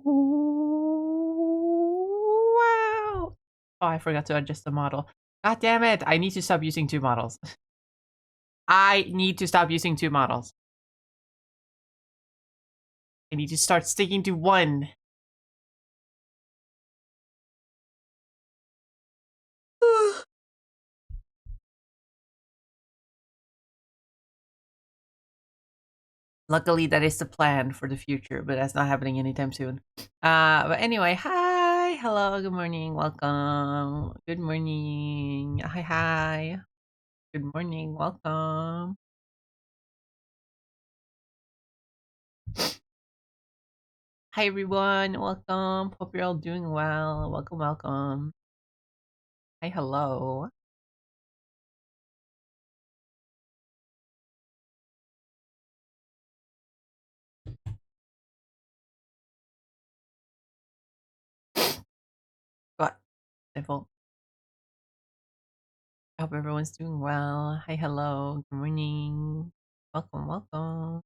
Wow. Oh, I forgot to adjust the model. God damn it. I need to stop using two models. I need to stop using two models. I need to start sticking to one. Luckily, that is the plan for the future, but that's not happening anytime soon. But anyway, hi, hello, good morning, welcome, good morning, hi, good morning, welcome. Hi everyone, welcome. Hope you're all doing well. Welcome, welcome. Hi, hello. What? Simple. I hope everyone's doing well. Hi, hello. Good morning. Welcome, welcome.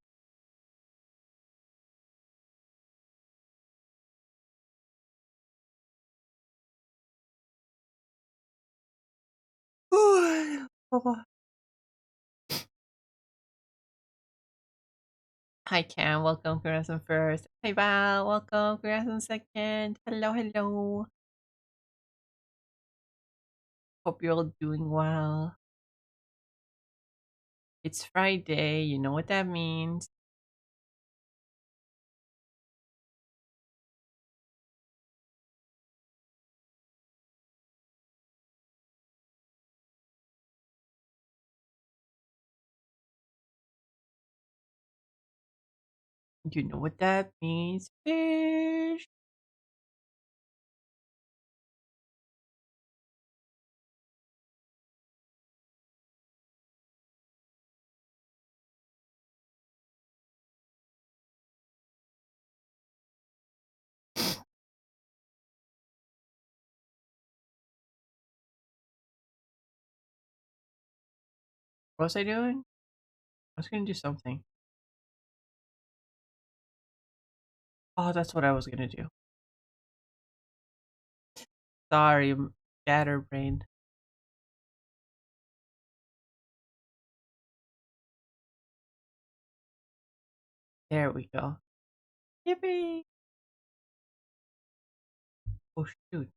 Hi, Cam. Welcome. Congrats on first. Hi, Val. Welcome. Congrats on second. Hello, hello. Hope you're all doing well. It's Friday. You know what that means. You know what that means. Fish. What was I doing? I was going to do something. Oh, that's what I was going to do. Sorry, scatterbrain. There we go. Yippee! Oh, shoot.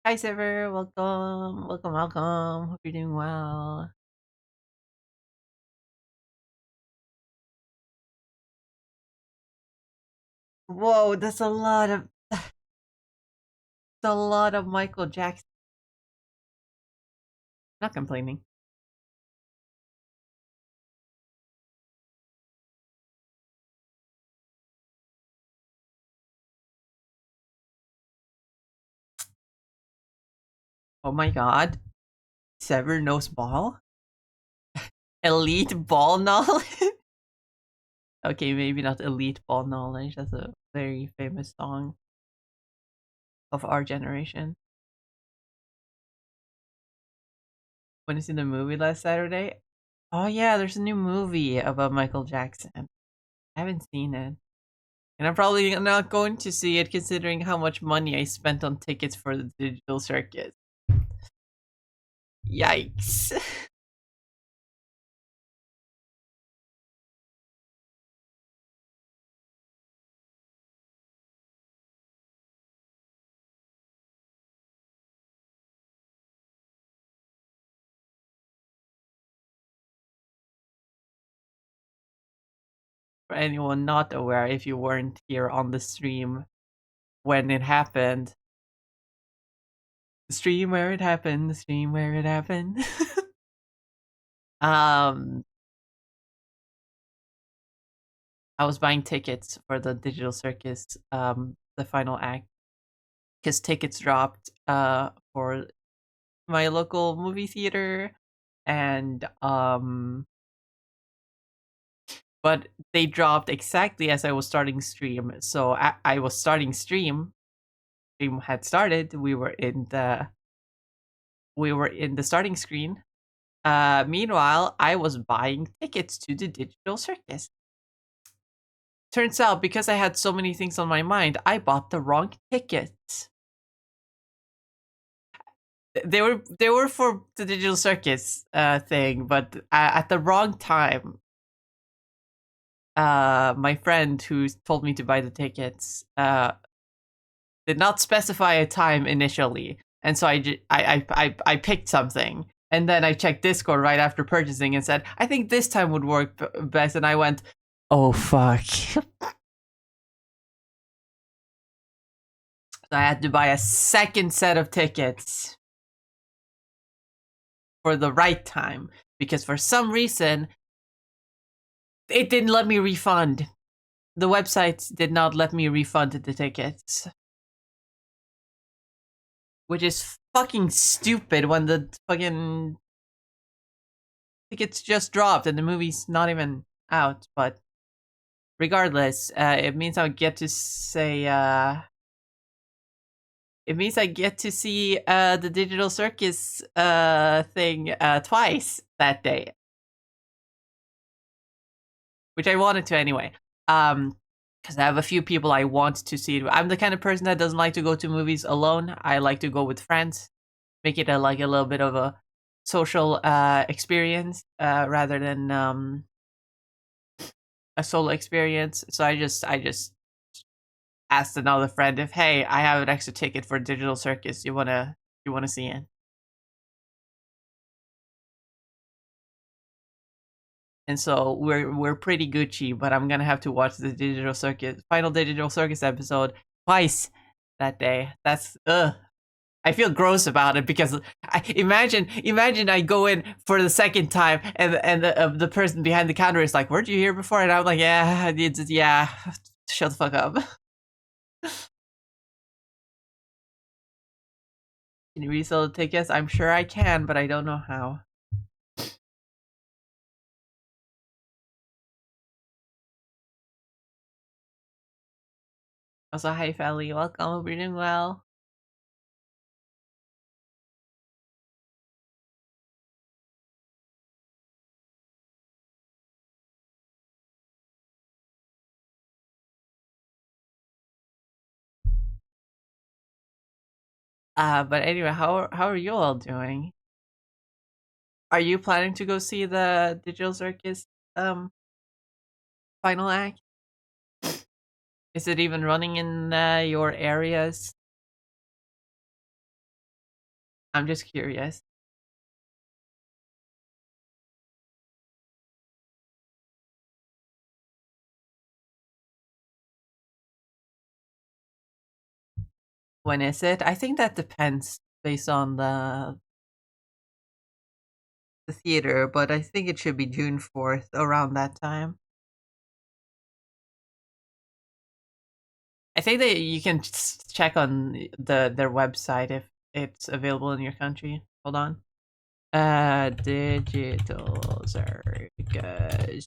Hi, Sever. Welcome. Welcome, welcome. Hope you're doing well. Whoa, that's a lot of Michael Jackson. Not complaining. Oh my god. Sever knows ball? Elite ball knowledge? Okay, maybe not elite ball knowledge. That's a very famous song of our generation. When is in the movie last Saturday? Oh yeah, there's a new movie about Michael Jackson. I haven't seen it. And I'm probably not going to see it considering how much money I spent on tickets for the digital circuit. Yikes. For anyone not aware, if you weren't here on the stream when it happened, the stream where it happened, the stream where it happened. um, I was buying tickets for the digital circus, the final act, because tickets dropped for my local movie theater, and but they dropped exactly as I was starting stream. So I was starting stream. Stream had started. We were in the we were in the starting screen. Meanwhile, I was buying tickets to the digital circus. Turns out, because I had so many things on my mind, I bought the wrong tickets. They were for the digital circus thing, but at the wrong time. My friend who told me to buy the tickets did not specify a time initially, and so I picked something, and then I checked Discord right after purchasing and said, I think this time would work best, and I went, oh fuck. So I had to buy a second set of tickets for the right time, because for some reason it didn't let me refund. The website did not let me refund the tickets, which is fucking stupid when the fucking tickets just dropped and the movie's not even out. But regardless, it means I get to say it means I get to see the digital circus thing twice that day, which I wanted to anyway. Because I have a few people I want to see it. I'm the kind of person that doesn't like to go to movies alone. I like to go with friends, make it a little bit of a social experience rather than a solo experience. So I just asked another friend if, hey, I have an extra ticket for Digital Circus. You wanna see it? And so we're pretty Gucci, but I'm gonna have to watch the final Digital Circus episode twice that day. That's I feel gross about it, because imagine I go in for the second time and the person behind the counter is like, "Weren't you here before?" And I'm like, "Yeah, yeah, shut the fuck up." Can you resell the tickets? I'm sure I can, but I don't know how. Also, hi, Felly. Welcome. Hope you're doing well. But anyway, how are you all doing? Are you planning to go see the Digital Circus final act? Is it even running in your areas? I'm just curious. When is it? I think that depends based on the theater, but I think it should be June 4th, around that time. I think that you can check on their website if it's available in your country. Hold on. Digital circus.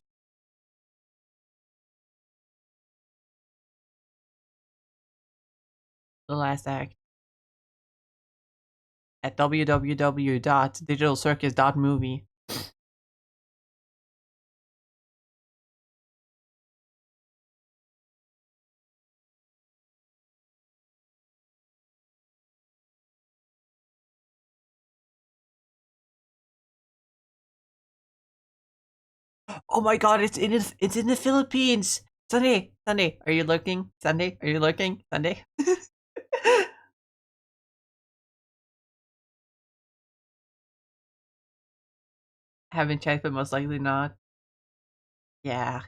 The last act at www.digitalcircus.movie. Oh my god, it's in the Philippines. Sunday, are you looking? Sunday, are you looking? Sunday. Haven't checked, but most likely not. Yeah,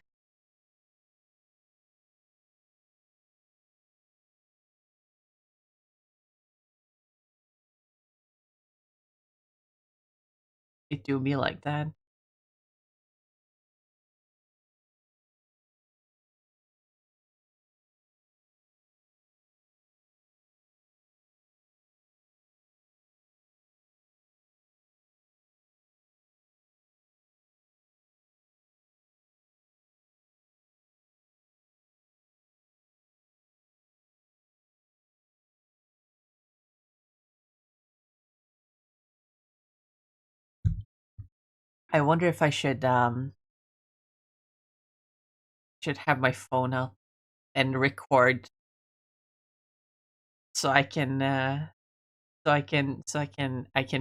it do be like that. I wonder if I should have my phone up and record so I can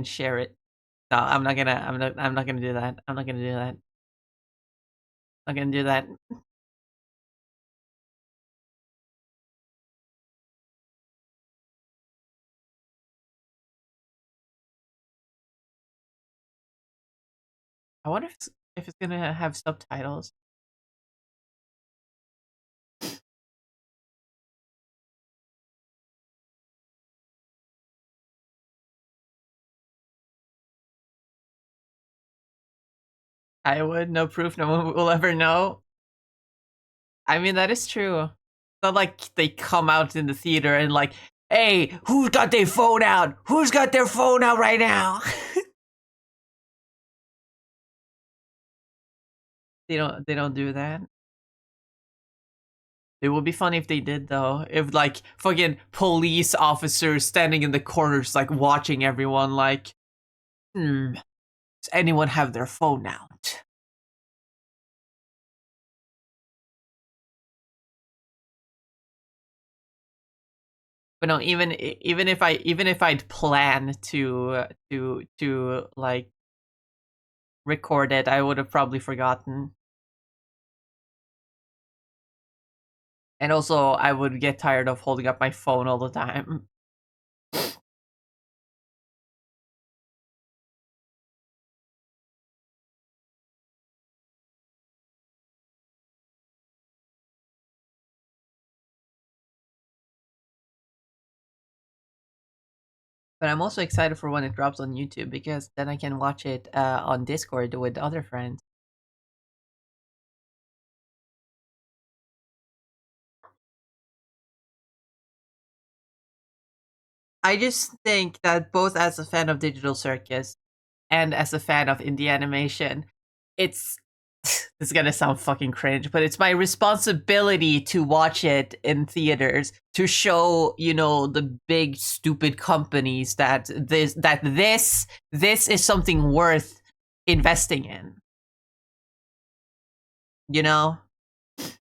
share it. No, I'm not gonna do that. I'm not gonna do that. I'm not gonna do that. I wonder if it's gonna have subtitles. I would, no proof, no one will ever know. I mean, that is true. It's not like they come out in the theater and like, hey, who's got their phone out? Who's got their phone out right now? They don't do that. It would be funny if they did though. If like fucking police officers standing in the corners like watching everyone like, does anyone have their phone out? But no, even if I'd plan to like record it, I would have probably forgotten. And also I would get tired of holding up my phone all the time. But I'm also excited for when it drops on YouTube because then I can watch it on Discord with other friends. I just think that both as a fan of Digital Circus and as a fan of indie animation, it's this is gonna sound fucking cringe, but it's my responsibility to watch it in theaters to show, the big stupid companies that this is something worth investing in. You know?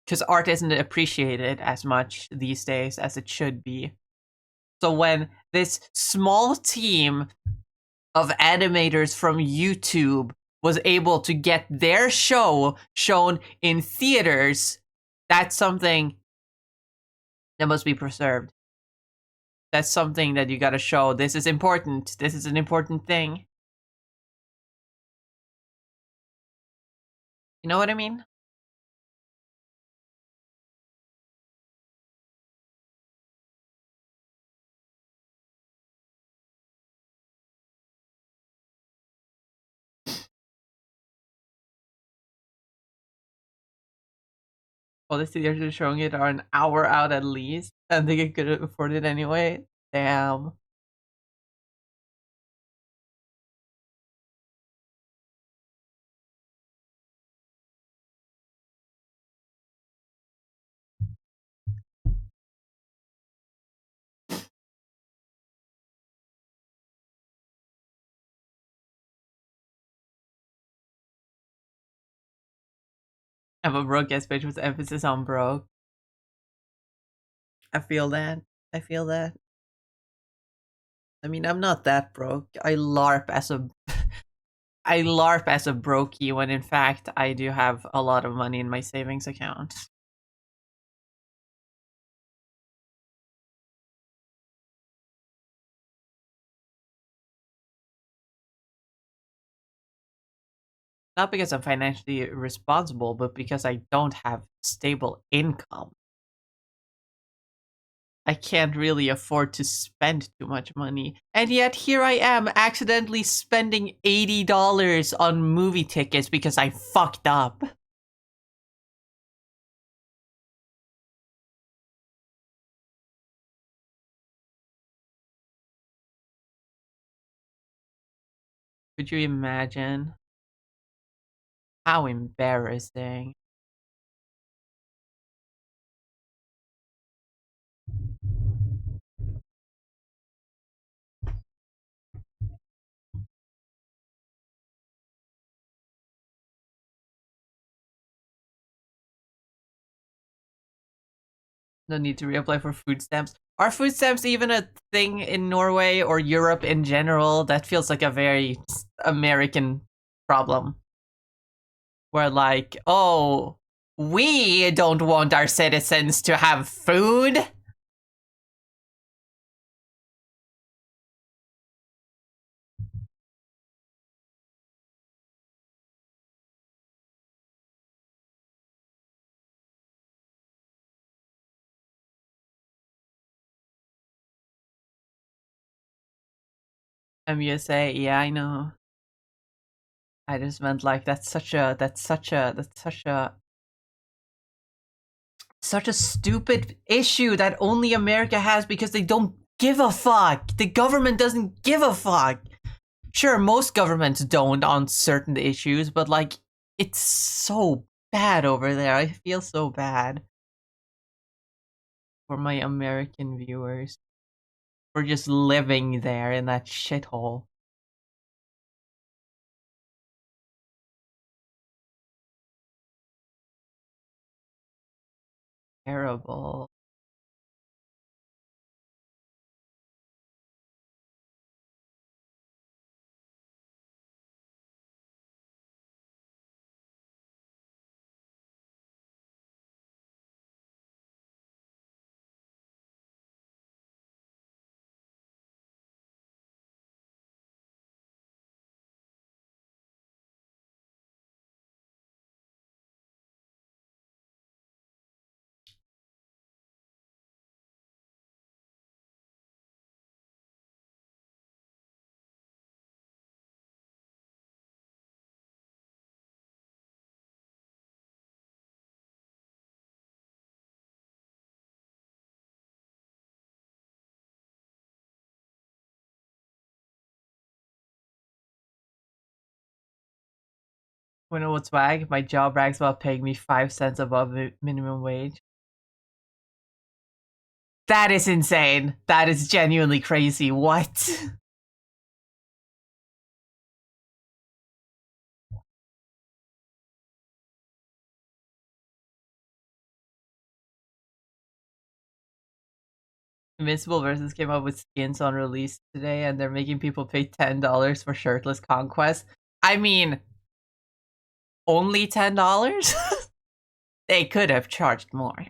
Because art isn't appreciated as much these days as it should be. So when this small team of animators from YouTube was able to get their show shown in theaters, that's something that must be preserved. That's something that you gotta show. This is important. This is an important thing. You know what I mean? All the theaters are showing it are an hour out at least, and they could afford it anyway. Damn. I'm a broke ass bitch with emphasis on broke. I feel that. I feel that. I mean, I'm not that broke. I LARP as a brokey when in fact I do have a lot of money in my savings account. Not because I'm financially responsible, but because I don't have stable income. I can't really afford to spend too much money. And yet here I am accidentally spending $80 on movie tickets because I fucked up. Could you imagine? How embarrassing. No need to reapply for food stamps. Are food stamps even a thing in Norway or Europe in general? That feels like a very American problem. Where, like, oh, we don't want our citizens to have food? MUSA, yeah, I know. I just meant like that's such a stupid issue that only America has because they don't give a fuck. The government doesn't give a fuck. Sure, most governments don't on certain issues, but like it's so bad over there. I feel so bad for my American viewers for just living there in that shithole. Terrible. Wanna know what's wag? My job brags about paying me 5 cents above the minimum wage. That is insane. That is genuinely crazy. What? Invincible versus came up with skins on release today, and they're making people pay $10 for shirtless conquest. I mean, only $10? They could have charged more.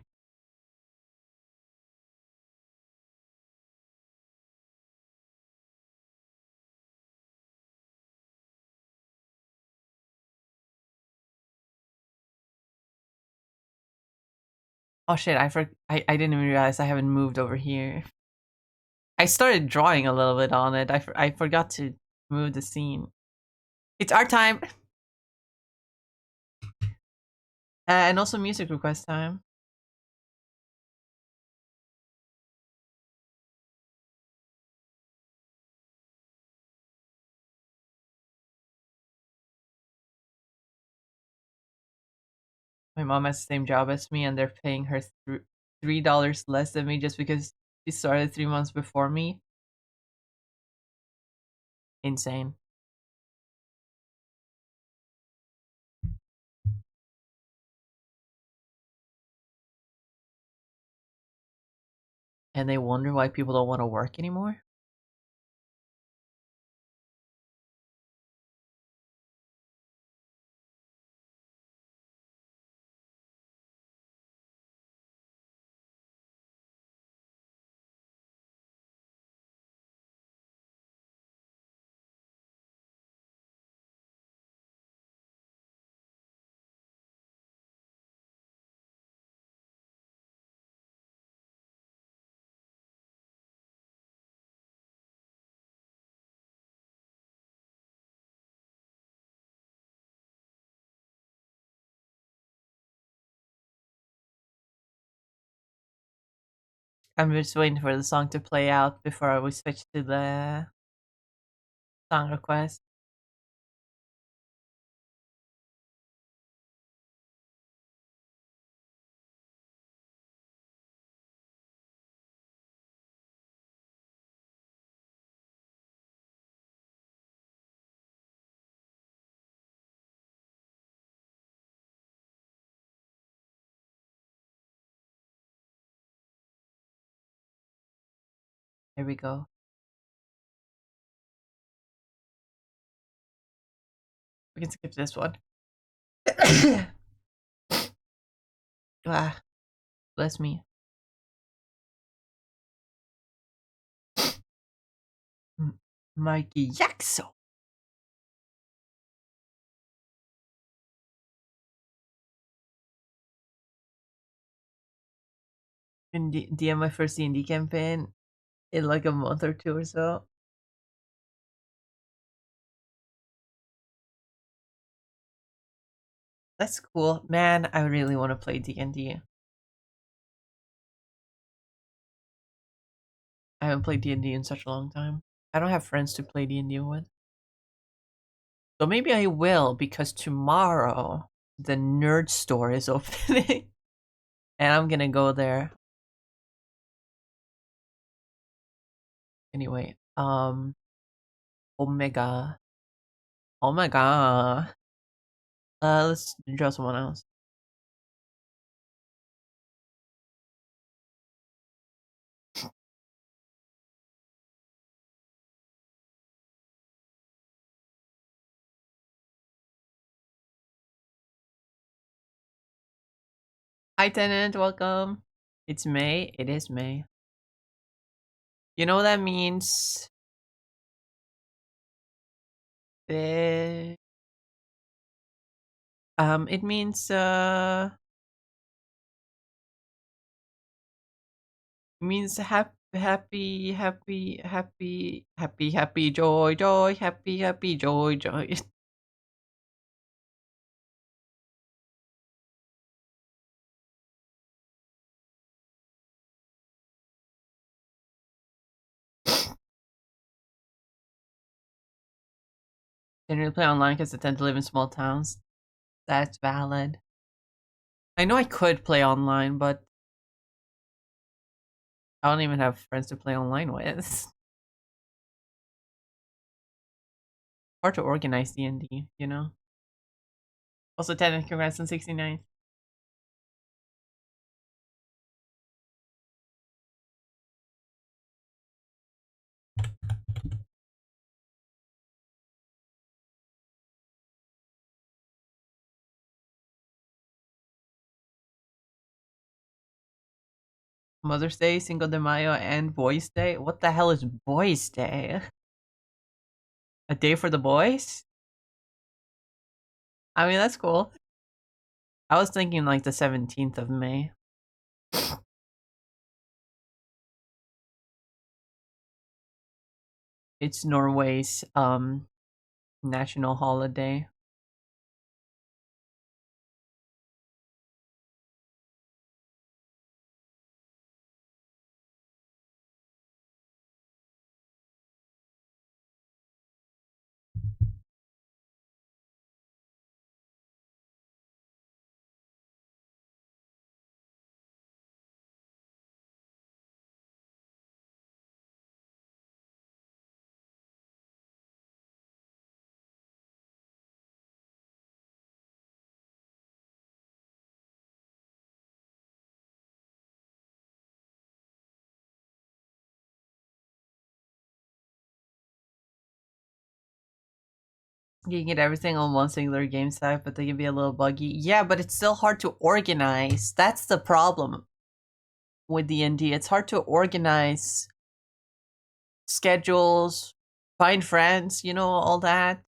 Oh shit! I didn't even realize I haven't moved over here. I started drawing a little bit on it. I forgot to move the scene. It's art time, and also music request time. My mom has the same job as me, and they're paying her $3 less than me just because she started 3 months before me. Insane. And they wonder why people don't want to work anymore. I'm just waiting for the song to play out before we switch to the song request. There we go. We can skip this one. Ah, bless me. Mikey Yaxo. And DM my first D&D campaign in like a month or two or so. That's cool. Man, I really want to play D&D. I haven't played D&D in such a long time. I don't have friends to play D&D with. So maybe I will, because tomorrow the nerd store is opening. And I'm gonna go there. Anyway, Omega. Omega. Let's draw someone else. Hi, Tenant. Welcome. It's May. It is May. You know what that means? Eh, it means happy, joy, happy, joy. Didn't really play online because I tend to live in small towns. That's valid. I know I could play online, but I don't even have friends to play online with. Hard to organize D&D, you know? Also, Tenant, congrats on 69. Mother's Day, Cinco de Mayo, and Boys Day. What the hell is Boys Day? A day for the boys? I mean, that's cool. I was thinking like the 17th of May. It's Norway's national holiday. You can get everything on one singular game site, but they can be a little buggy. Yeah, but it's still hard to organize. That's the problem with D&D. It's hard to organize schedules, find friends, you know, all that.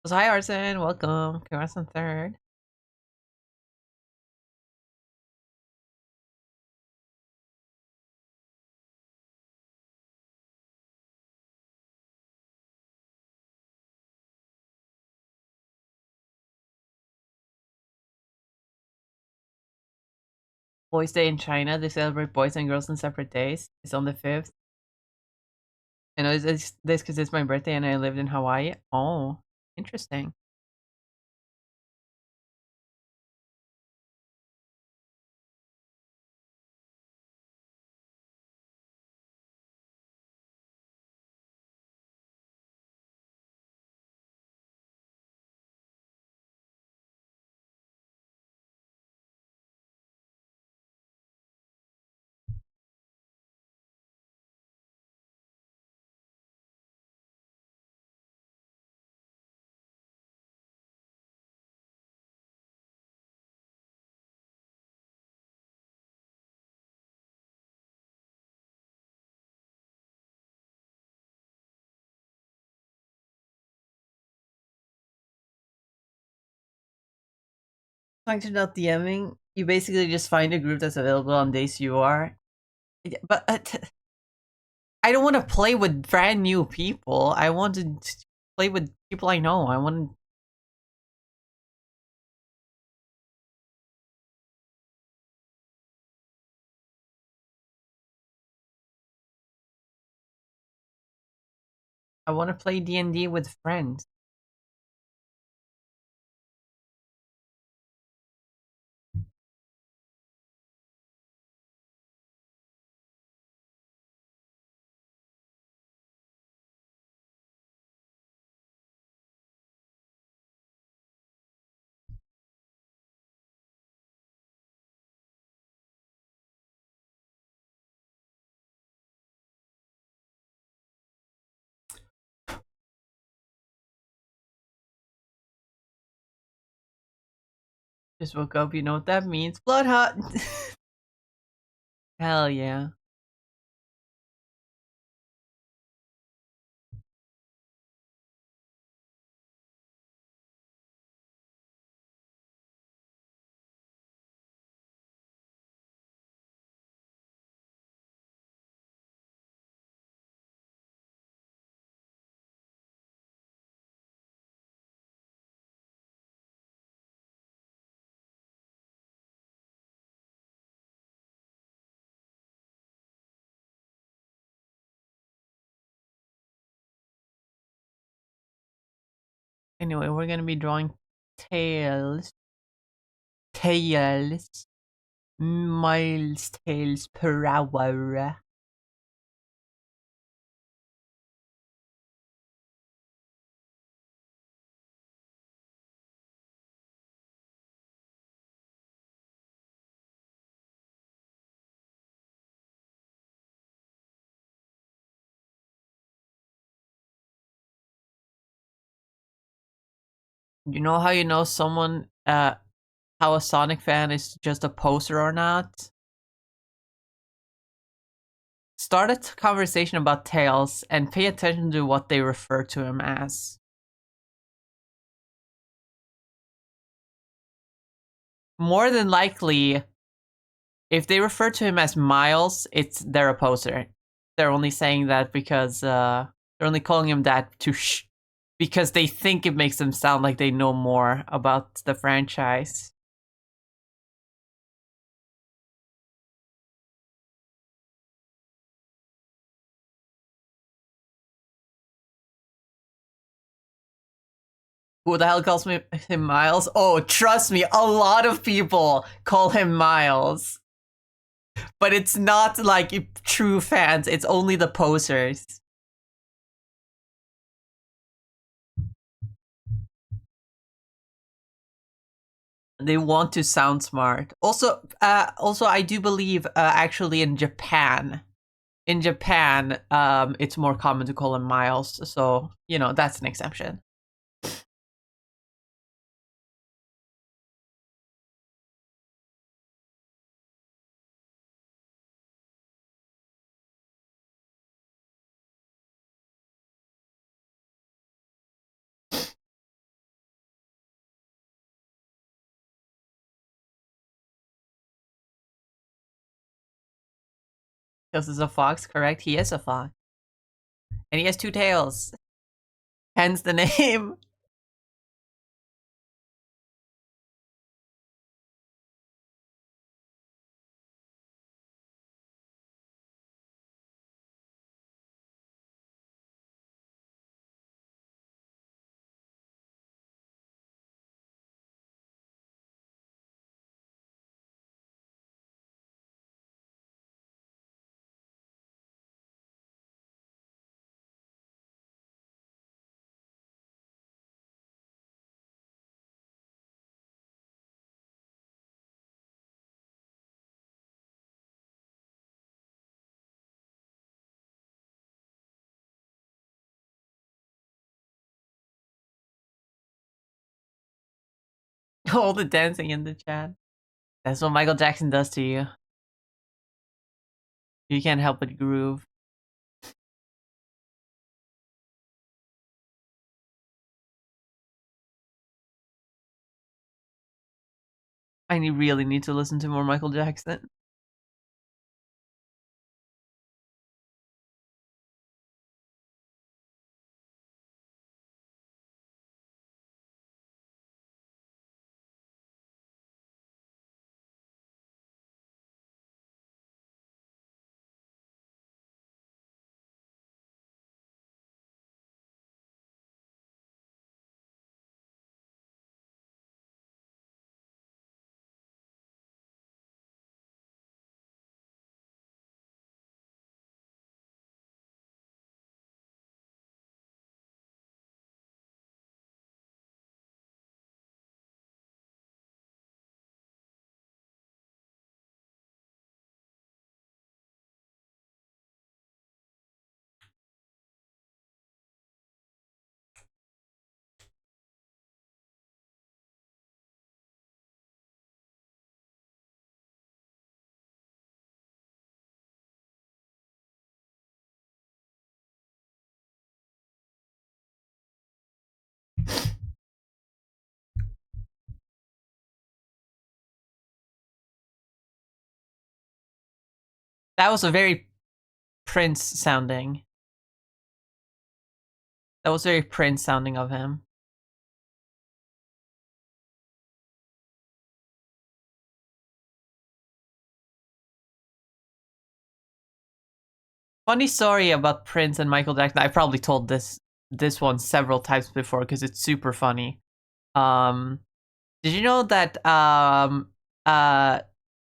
So, hi, Arson. Welcome. Congrats on third. Boys' Day in China. They celebrate boys and girls on separate days. It's on the 5th. I know this because it's my birthday and I lived in Hawaii. Oh, interesting. Function DMing, you basically just find a group that's available on days you are. But I don't want to play with brand new people. I want to play with people I know. I want to play D&D with friends. Just woke up, you know what that means. Blood hot. Hell yeah. Anyway, we're gonna be drawing tails. Tails. Miles tails per hour. You know how you know someone how a Sonic fan is just a poser or not? Start a conversation about Tails and pay attention to what they refer to him as. More than likely, if they refer to him as Miles, they're a poser. They're only saying that because they're only calling him that because they think it makes them sound like they know more about the franchise. Who the hell calls him Miles? Oh, trust me, a lot of people call him Miles. But it's not like true fans, it's only the posers. They want to sound smart. Also, I do believe actually in Japan, it's more common to call him Miles. So that's an exception. Because it's a fox, correct? He is a fox, and he has two tails. Hence the name. All the dancing in the chat. That's what Michael Jackson does to you. You can't help but groove. really need to listen to more Michael Jackson. That was a very Prince sounding. That was very Prince sounding of him. Funny story about Prince and Michael Jackson. I probably told this one several times before because it's super funny. Um, did you know that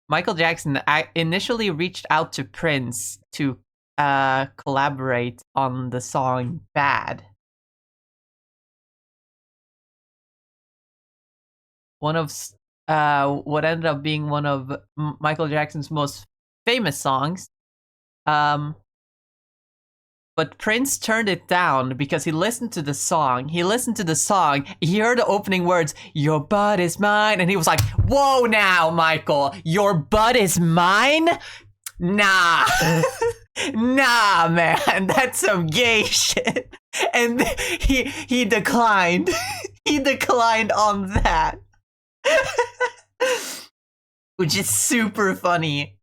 Michael Jackson initially reached out to Prince to collaborate on the song "Bad"? One of what ended up being one of Michael Jackson's most famous songs. Um, but Prince turned it down because he listened to the song. He listened to the song. He heard the opening words, "Your butt is mine," and he was like, "Whoa, now, Michael, your butt is mine? Nah." Nah, man, that's some gay shit. And he declined. He declined on that. Which is super funny.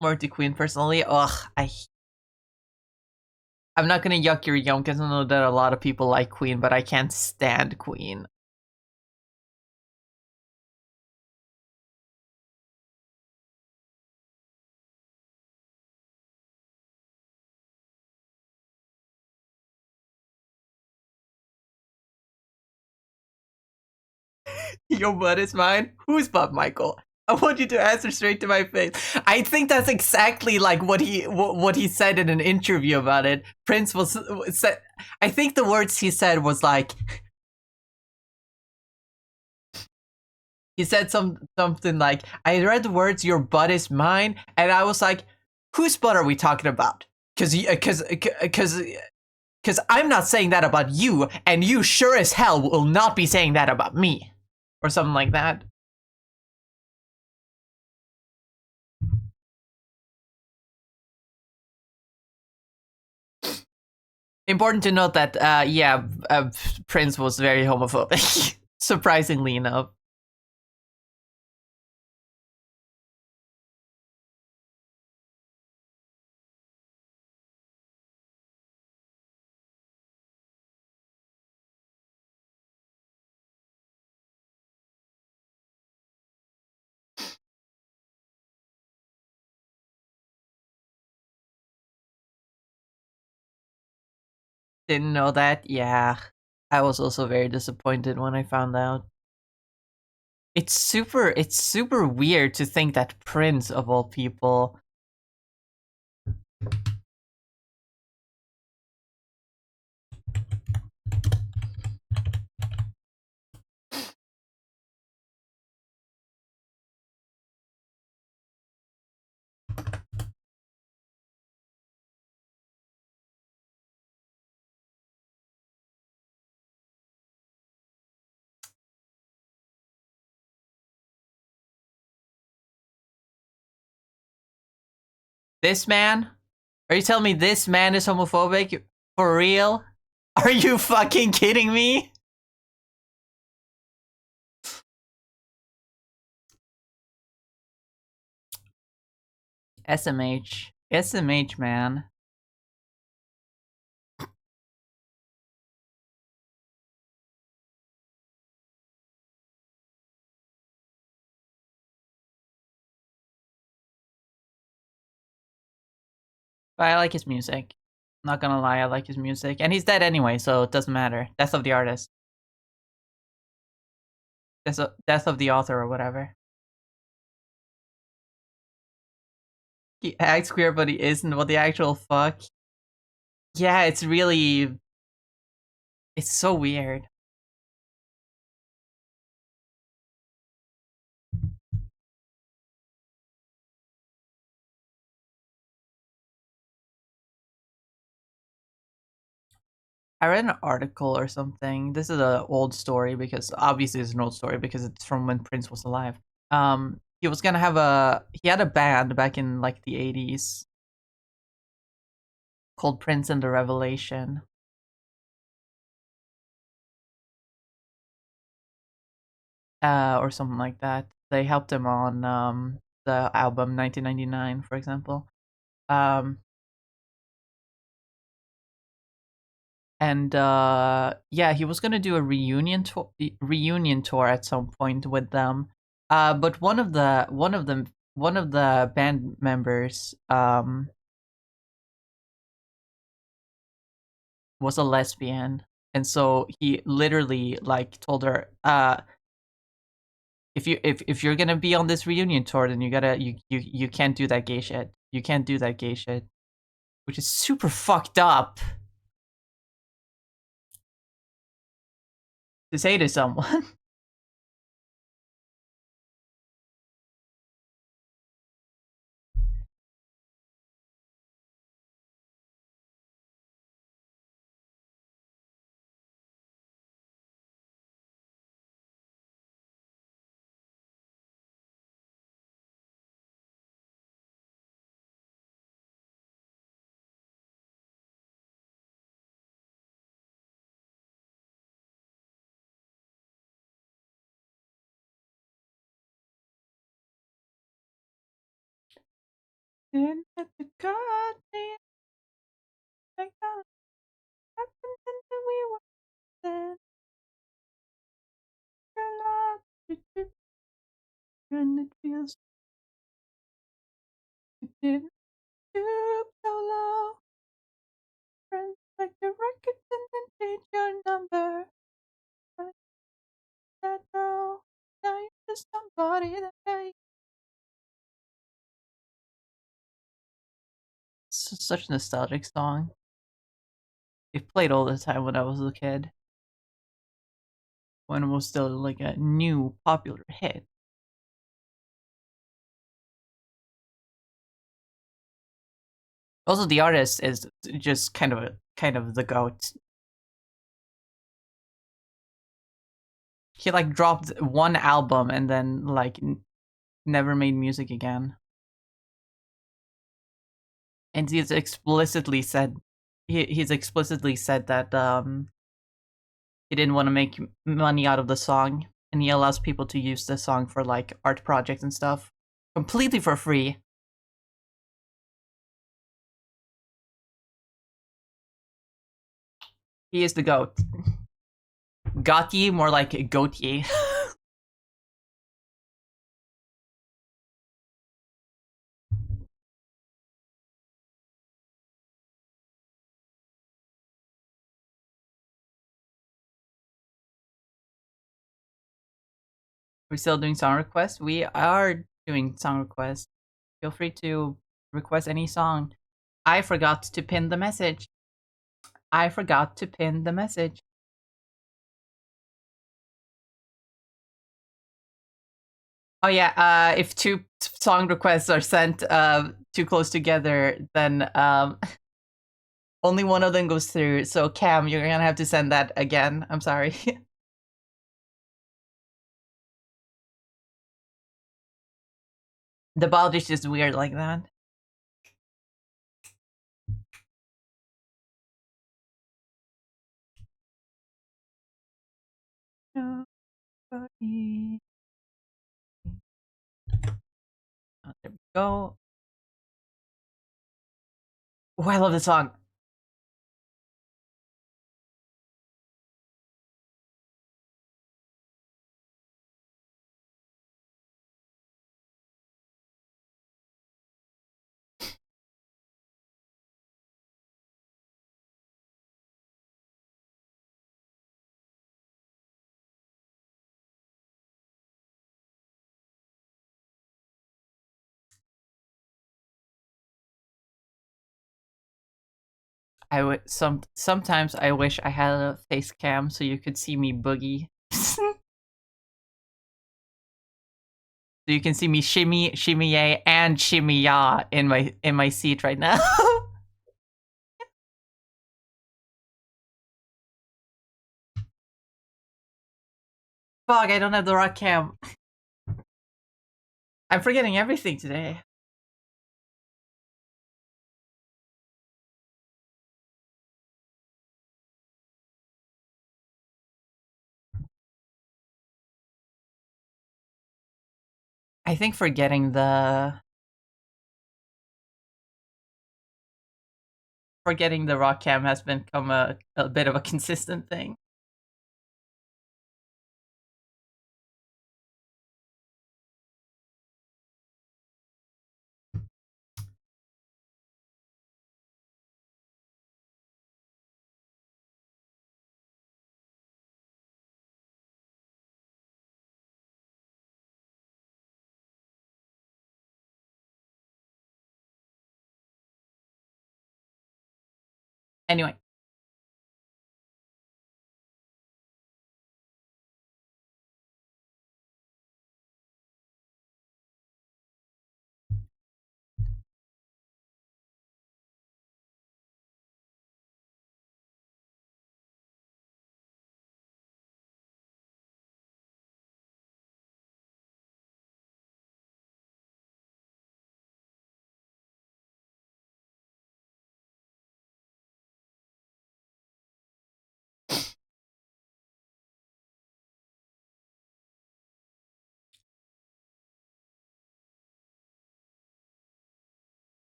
More to Queen personally. Ugh, I'm not gonna yuck your yum because I know that a lot of people like Queen, but I can't stand Queen. Your butt is mine? Who's Bob Michael? I want you to answer straight to my face. I think that's exactly like what he said in an interview about it. Prince was said. I think the words he said was like he said something like, "I read the words 'your butt is mine,' and I was like, whose butt are we talking about? Because I'm not saying that about you, and you sure as hell will not be saying that about me," or something like that. Important to note that, Prince was very homophobic, surprisingly enough. Didn't know that. Yeah, I was also very disappointed when I found out. It's super weird to think that Prince of all people This man? Are you telling me this man is homophobic? For real? Are you fucking kidding me? SMH. SMH, man. But I like his music. Not gonna lie, I like his music. And he's dead anyway, so it doesn't matter. Death of the artist. Death of the author or whatever. He acts queer, but he isn't. What the actual fuck? Yeah, it's really... It's so weird. I read an article or something. This is an old story because obviously it's an old story because it's from when Prince was alive. He was gonna have he had a band back in like the 80s called Prince and the Revelation. Or something like that. They helped him on the album 1999, for example. Um, and yeah, he was gonna do a reunion tour at some point with them. But one of the band members was a lesbian, and so he literally like told her, if you're gonna be on this reunion tour, then you can't do that gay shit. You can't do that gay shit, which is super fucked up to say to someone. Didn't have to cut me like that. Happened and we were then your love, and it feels you didn't stoop so low. Friends like your records and then change your number. But that though, now you're just somebody that I... Such a nostalgic song. It played all the time when I was a kid. When it was still like a new popular hit. Also, the artist is just kind of the goat. He like dropped one album and then like never made music again. And he's explicitly said he's explicitly said that he didn't want to make money out of the song, and he allows people to use the song for like art projects and stuff completely for free. He is the goat. Gotti, more like Goatie. We're still doing song requests. We are doing song requests. Feel free to request any song. I forgot to pin the message. I forgot to pin the message. Oh yeah, if two song requests are sent too close together, then only one of them goes through. So Cam, you're gonna have to send that again. I'm sorry. The bot is just weird like that. Body. Oh, there we go. Oh, I love this song. I would sometimes I wish I had a face cam so you could see me boogie. So you can see me shimmy, shimmy yay, and shimmy ya in my seat right now. Fuck, I don't have the rock cam. I'm forgetting everything today. I think forgetting the rock cam has become a bit of a consistent thing. Anyway,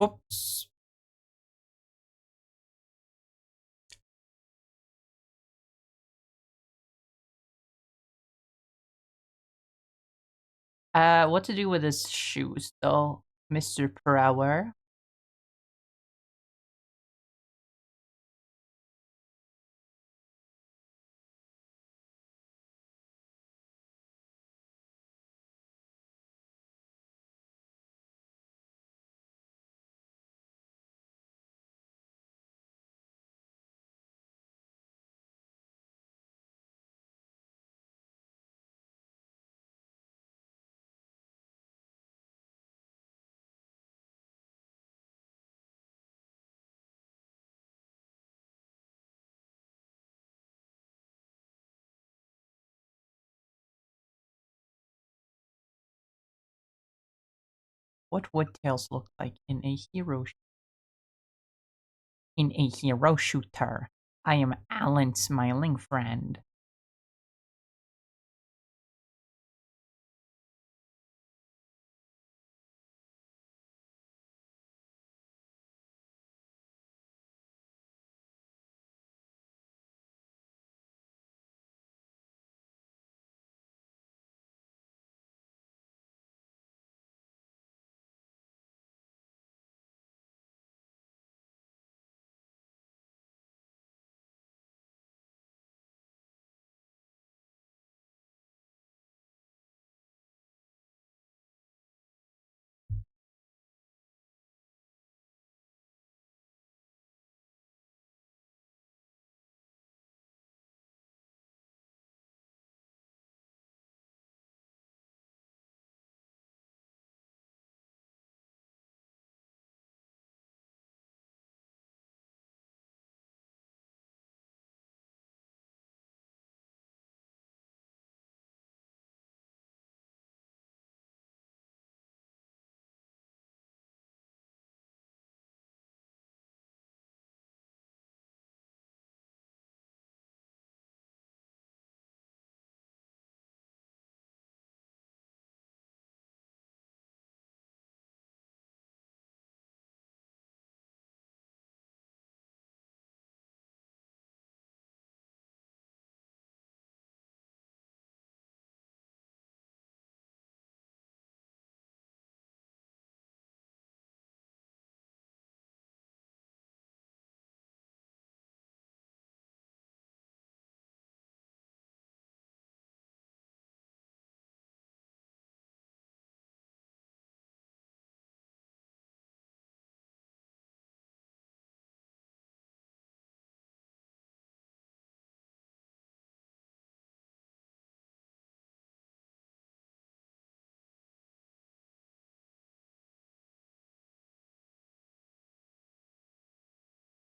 oops. What to do with his shoes though, Mr. Per Hour? What would Tails look like in a hero shooter? I am Alan Smiling Friend.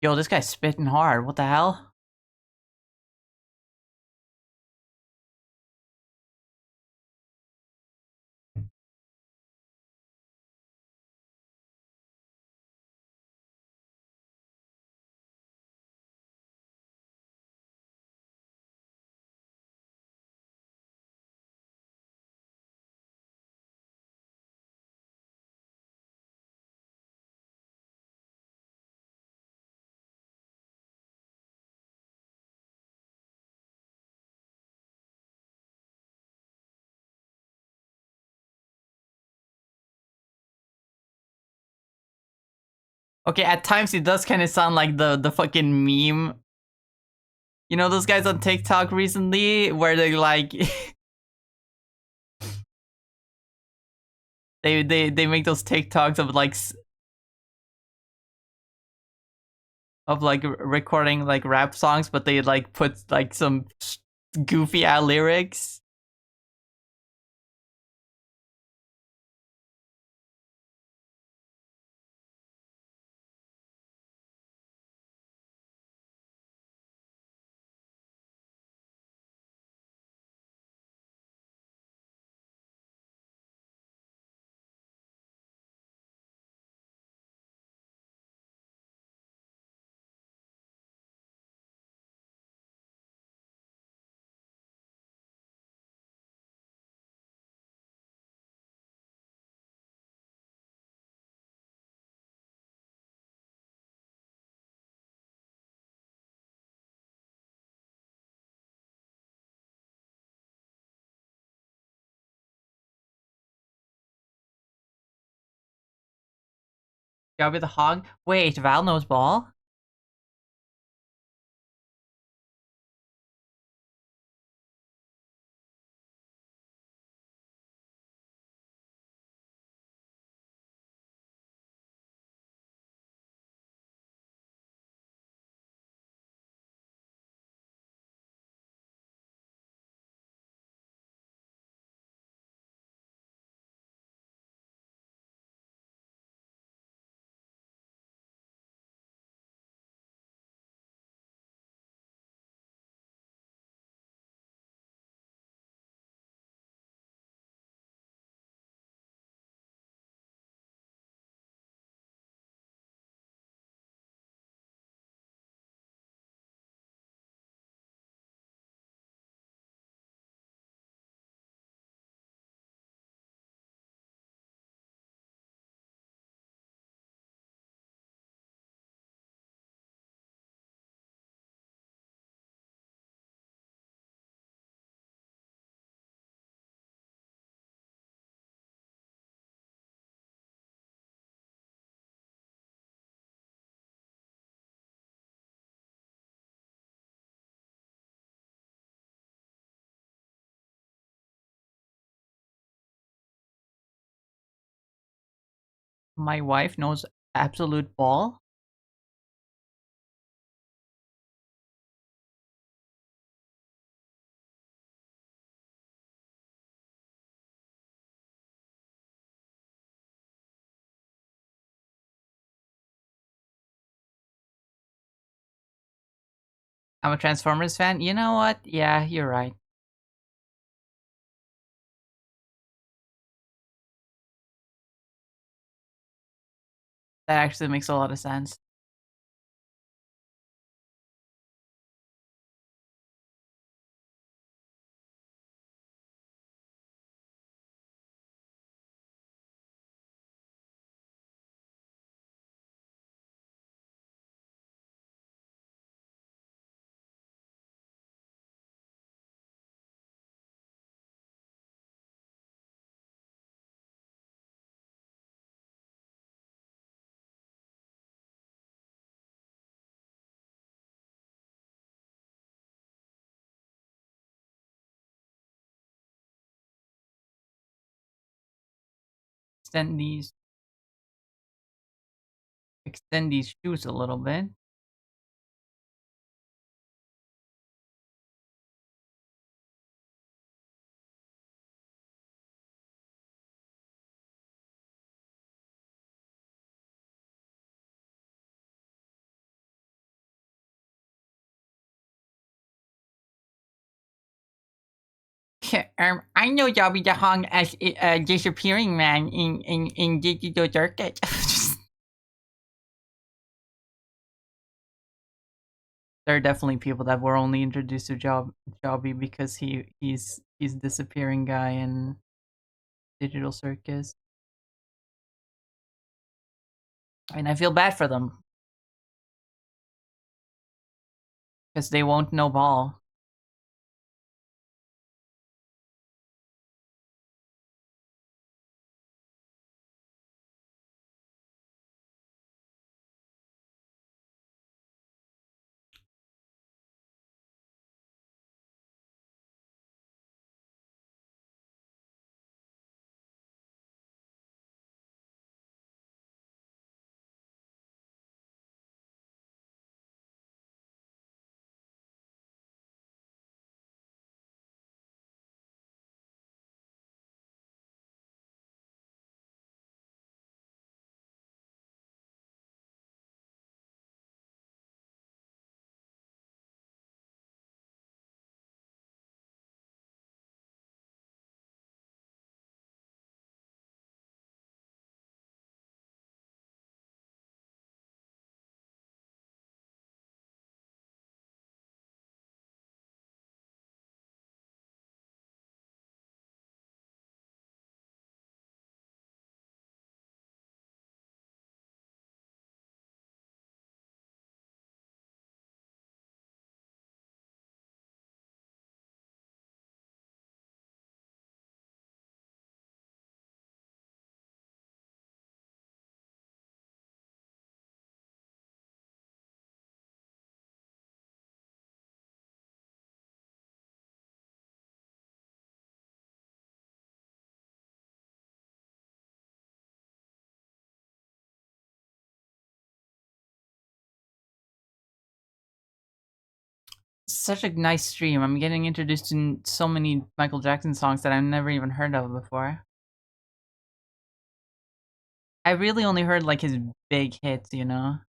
Yo, this guy's spitting hard. What the hell? Okay, at times it does kind of sound like the fucking meme. You know those guys on TikTok recently where they like they make those TikToks of like recording like rap songs, but they like put like some goofy ass lyrics. Gabby the Hog. Wait, Val knows ball? My wife knows absolute ball. I'm a Transformers fan. You know what? Yeah, you're right. That actually makes a lot of sense. Extend these extend these shoes a little bit. I know Dobby the Hong as a disappearing man in Digital Circuit. There are definitely people that were only introduced to Jobby because he's disappearing guy in Digital Circus. And I feel bad for them because they won't know ball. Such a nice stream. I'm getting introduced to so many Michael Jackson songs that I've never even heard of before. I really only heard like his big hits, you know?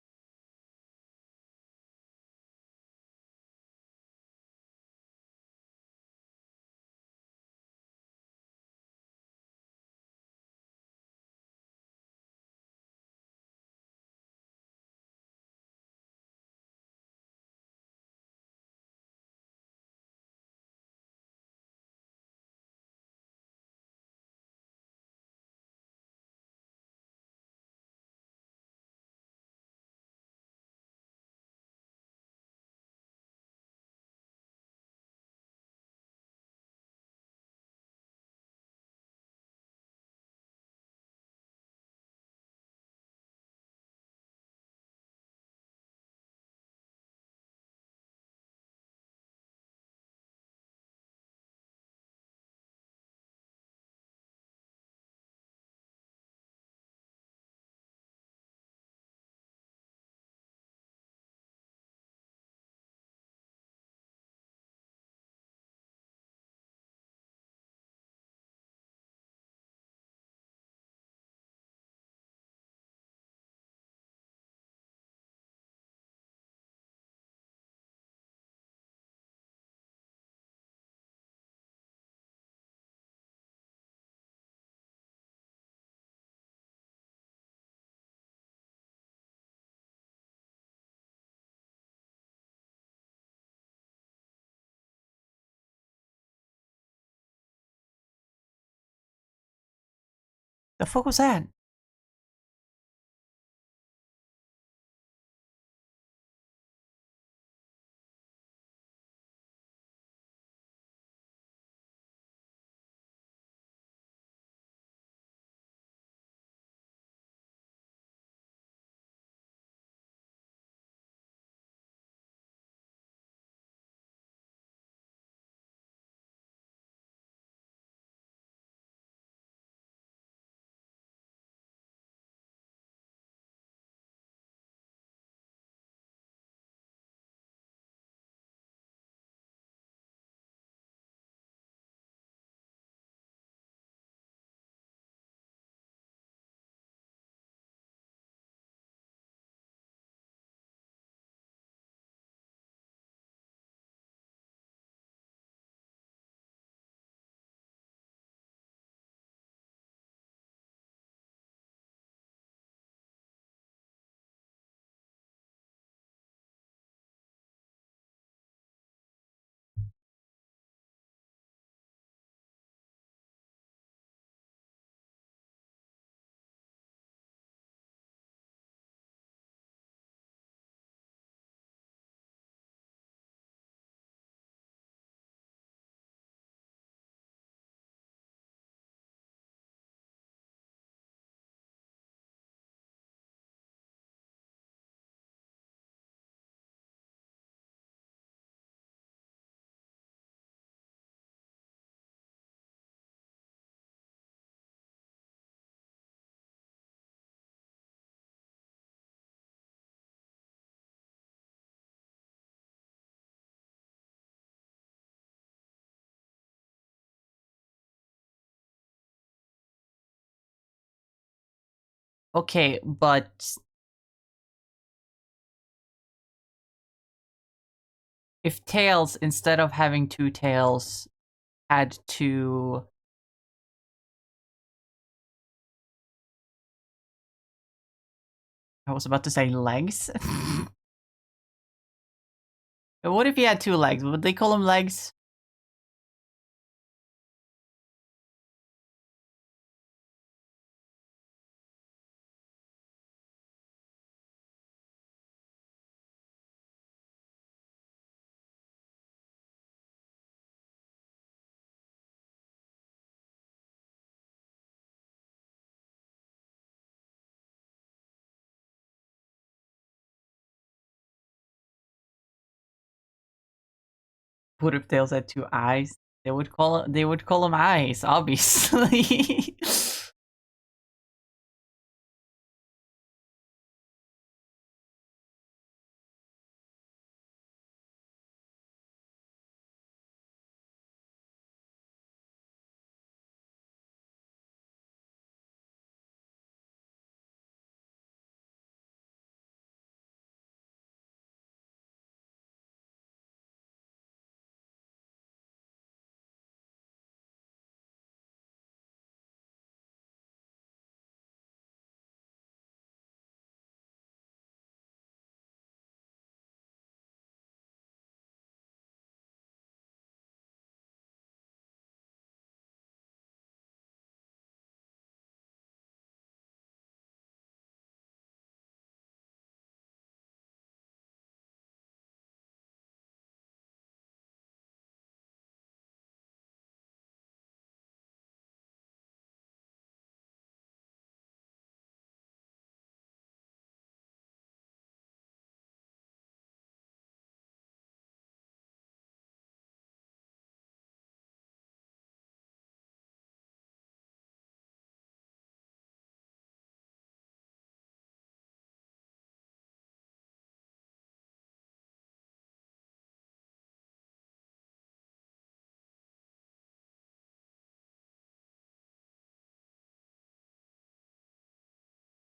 The fuck was that? Okay, but if Tails, instead of having two tails, had two... I was about to say legs. What if he had two legs? Would they call him legs? What if Tails had two eyes? They would call him eyes, obviously.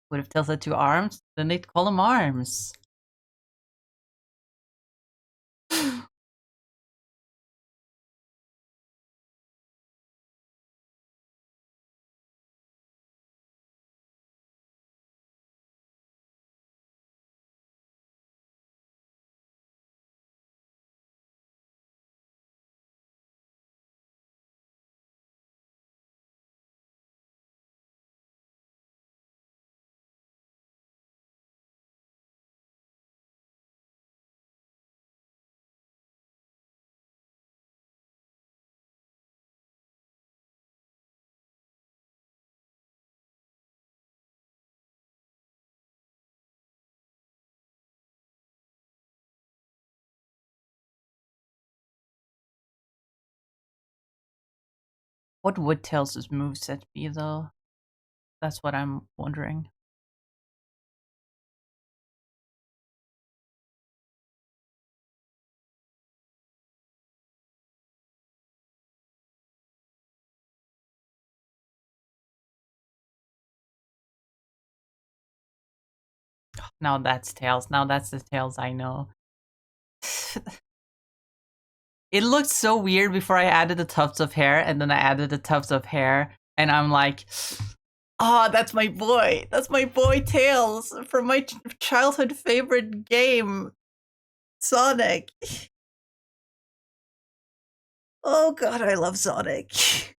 What if Tails had two arms? Then they'd call him arms. What would Tails' moveset be, though? That's what I'm wondering. Now that's Tails. Now that's the Tails I know. It looked so weird before I added the tufts of hair, and then I added the tufts of hair, and I'm like, oh, that's my boy. That's my boy Tails from my childhood favorite game, Sonic. Oh god, I love Sonic.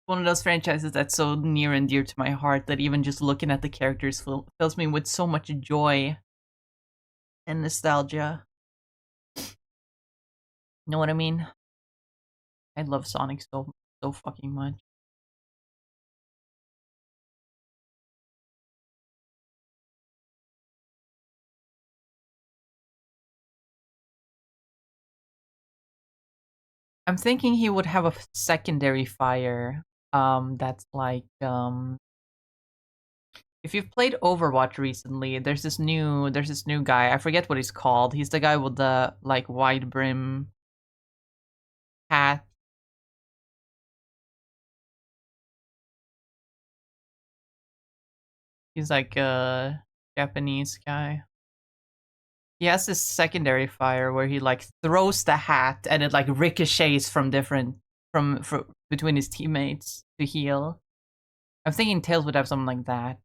One of those franchises that's so near and dear to my heart that even just looking at the characters fills me with so much joy and nostalgia. You know what I mean? I love Sonic so fucking much. I'm thinking he would have a secondary fire. That's like if you've played Overwatch recently, there's this new guy. I forget what he's called. He's the guy with the like wide brim hat. He's like a Japanese guy. He has this secondary fire where he like throws the hat and it like ricochets from different from between his teammates to heal. I'm thinking Tails would have something like that.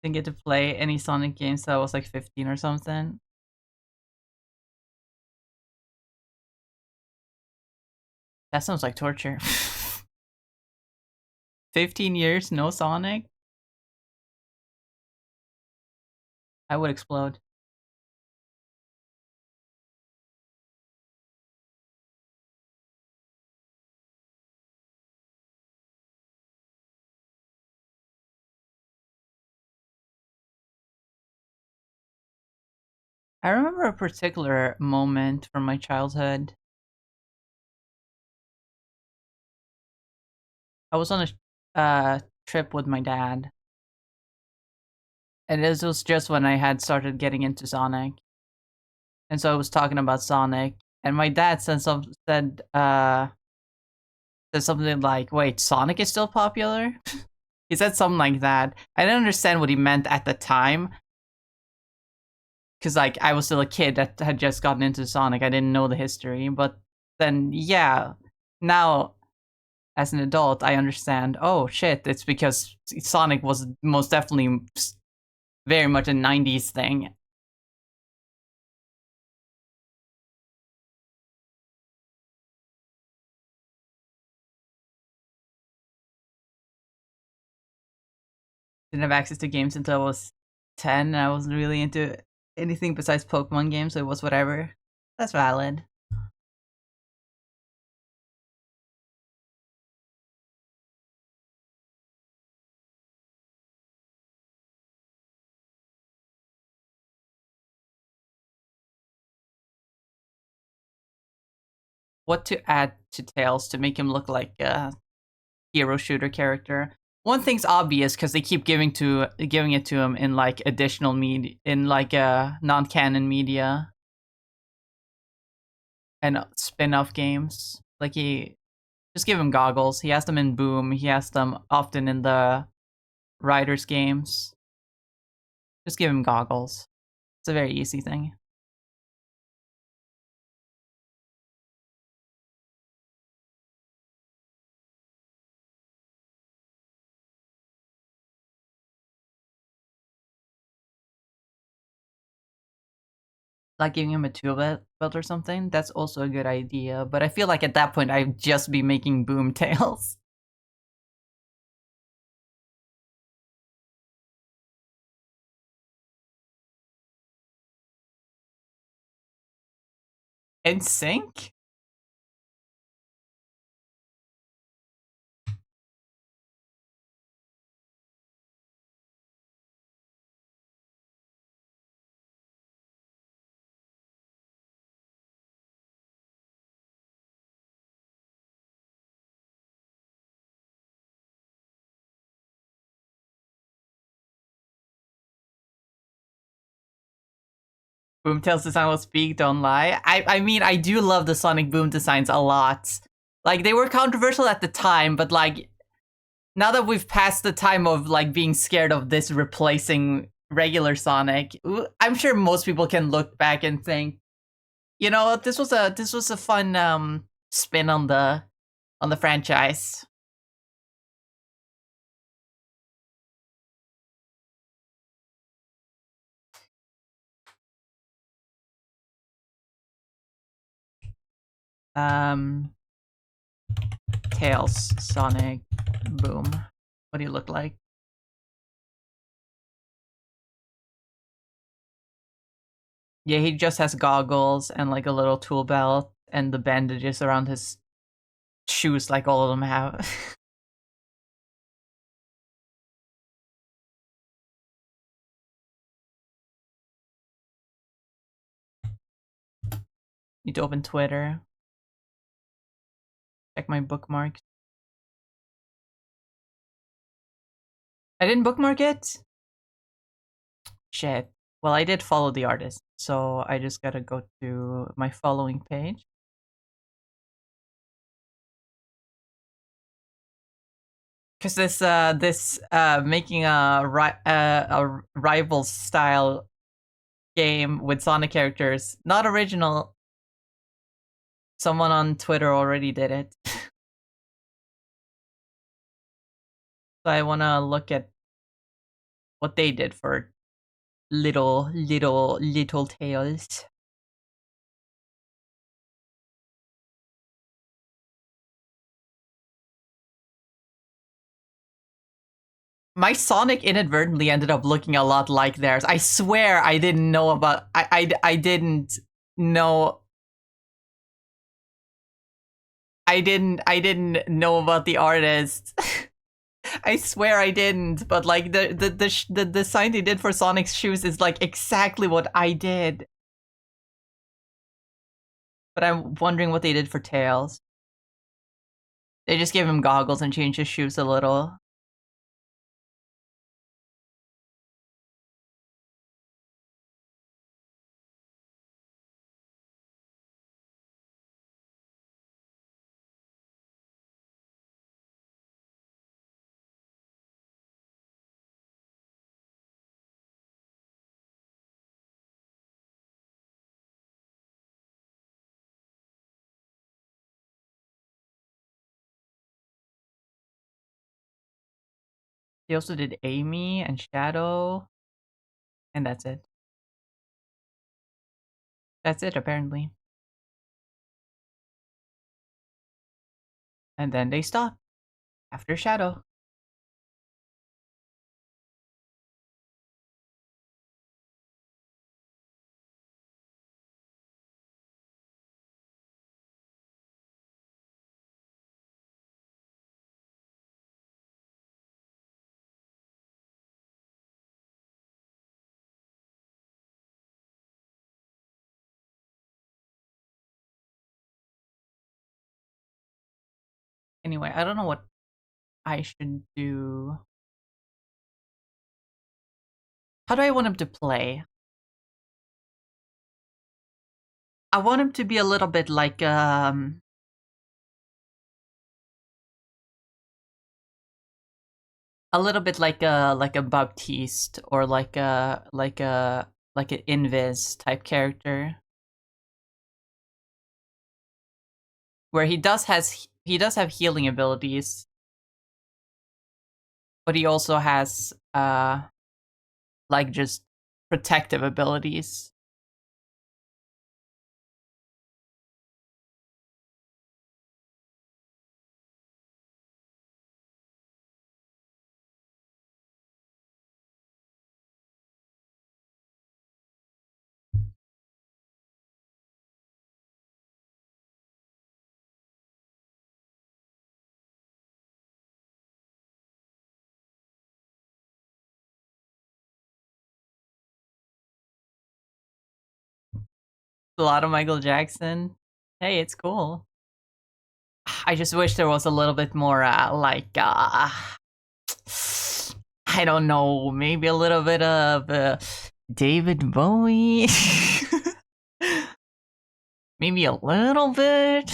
Didn't get to play any Sonic games till I was like 15 or something. That sounds like torture. 15 years, no Sonic? I would explode. I remember a particular moment from my childhood. I was on a trip with my dad, and this was just when I had started getting into Sonic, and so I was talking about Sonic, and my dad said something like, "Wait, Sonic is still popular?" He said something like that. I didn't understand what he meant at the time, because like I was still a kid that had just gotten into Sonic. I didn't know the history, but then yeah, now as an adult, I understand. Oh shit! It's because Sonic was most definitely very much a '90s thing. Didn't have access to games until I was 10. And I wasn't really into anything besides Pokemon games, so it was whatever. That's valid. What to add to Tails to make him look like a hero shooter character? One thing's obvious because they keep giving it to him in like additional media, in like non-canon media and spin-off games. Like he just give him goggles. He has them in Boom. He has them often in the Riders games. Just give him goggles. It's a very easy thing. Like giving him a tool belt or something. That's also a good idea. But I feel like at that point I'd just be making Boom tails. In sync? Boomtail's design will speak, don't lie. I mean, I do love the Sonic Boom designs a lot. Like, they were controversial at the time, but like, now that we've passed the time of like being scared of this replacing regular Sonic, I'm sure most people can look back and think, you know, this was a fun spin on the franchise. Um Tails Sonic. Boom. What do you look like? Yeah, he just has goggles and like a little tool belt and the bandages around his shoes like all of them have. Need to open Twitter. Check my bookmarks. I didn't bookmark it? Shit. Well, I did follow the artist, so I just gotta go to my following page. Because this making a rival style game with Sonic characters, not original. Someone on Twitter already did it. So I want to look at what they did for little Tails. My Sonic inadvertently ended up looking a lot like theirs. I swear I didn't know about. I didn't know. I didn't know about the artist. I swear I didn't. But like the design they did for Sonic's shoes is like exactly what I did. But I'm wondering what they did for Tails. They just gave him goggles and changed his shoes a little. They also did Amy and Shadow. And that's it. That's it, apparently. And then they stop after Shadow. Anyway, I don't know what I should do. How do I want him to play? I want him to be a little bit like a Baptiste or like an Invis type character, where he does have healing abilities, but he also has like just protective abilities. A lot of Michael Jackson. Hey, it's cool. I just wish there was a little bit more I don't know, maybe a little bit of David Bowie. Maybe a little bit.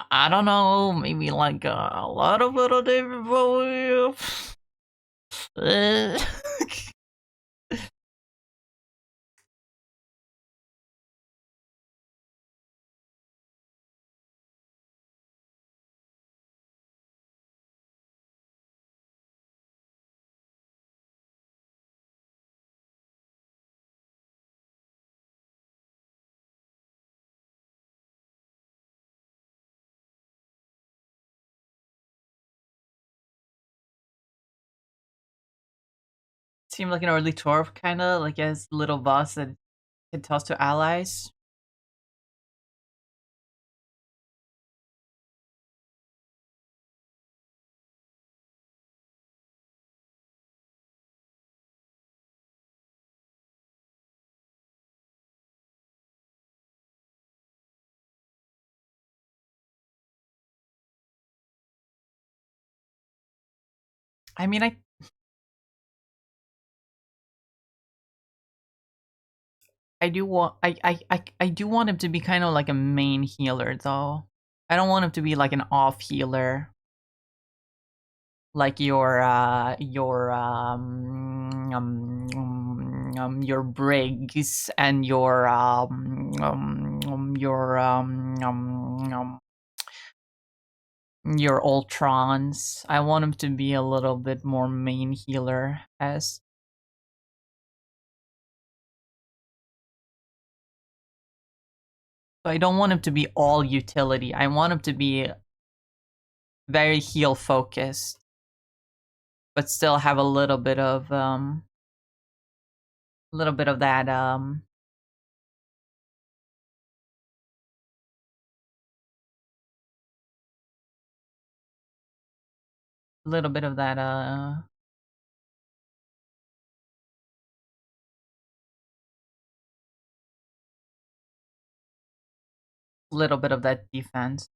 I don't know, maybe like a little bit of David Bowie. Seemed like an early Torb, kind of like his little boss that can toss to allies. I mean, I do want I do want him to be kind of like a main healer though. I don't want him to be like an off healer, like your Briggs and your Ultrons. I want him to be a little bit more main healer as. I don't want him to be all utility. I want him to be very heal focused, but still have a little bit of that little bit of that little bit of that defense.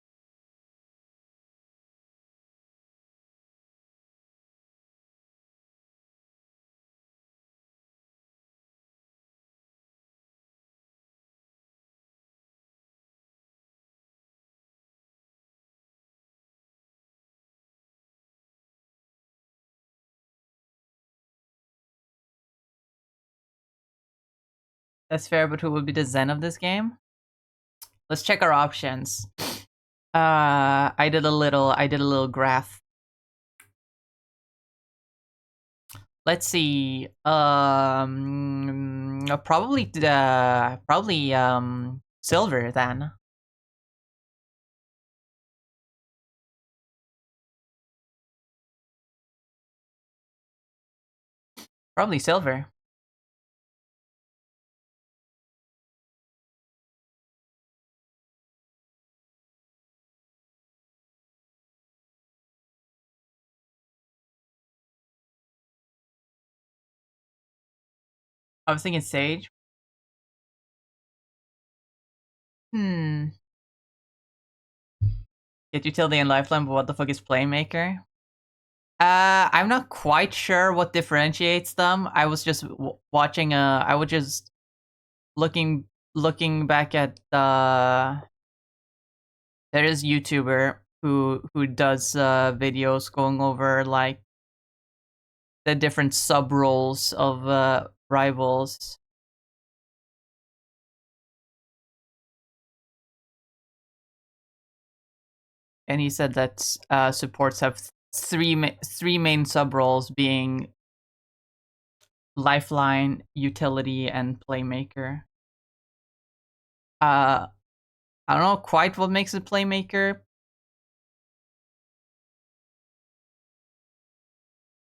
That's fair, but who would be the Zen of this game? Let's check our options. I did a little graph. Let's see. Probably silver then. Probably silver. I was thinking sage. Hmm. Get utility and lifeline, but what the fuck is playmaker? I'm not quite sure what differentiates them. I was just watching. I was just looking back at there is YouTuber who does videos going over like the different sub roles of rivals. And he said that supports have three main sub roles, being lifeline, utility, and playmaker. I don't know quite what makes a playmaker.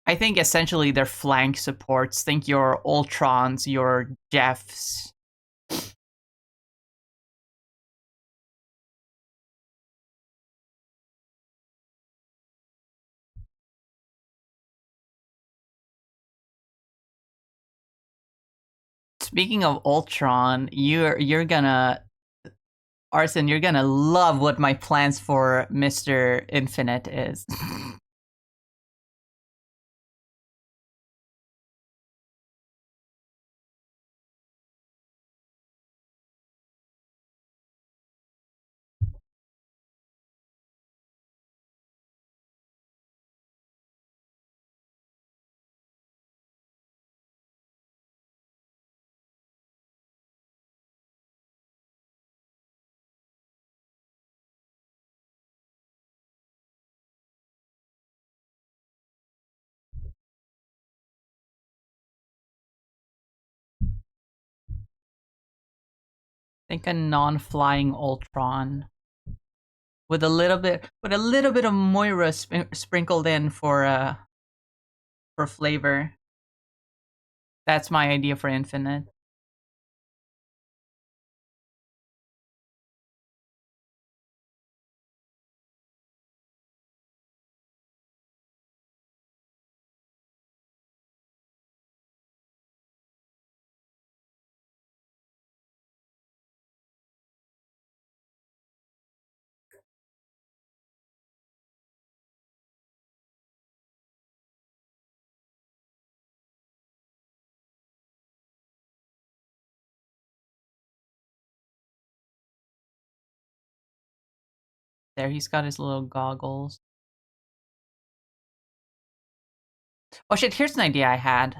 I think essentially they're flank supports. Think your Ultrons, your Jeffs. Speaking of Ultron, you're gonna Arson, you're gonna love what my plans for Mr. Infinite is. Think a non-flying Ultron with a little bit of Moira sprinkled in for flavor. That's my idea for infinite. There, he's got his little goggles. Oh shit, here's an idea I had.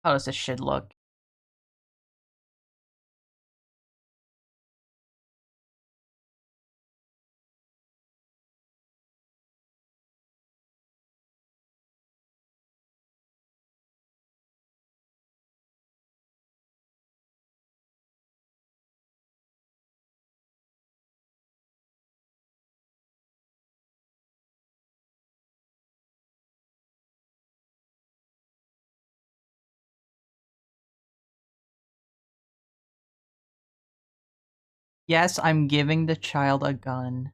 How does this shit look? Yes, I'm giving the child a gun.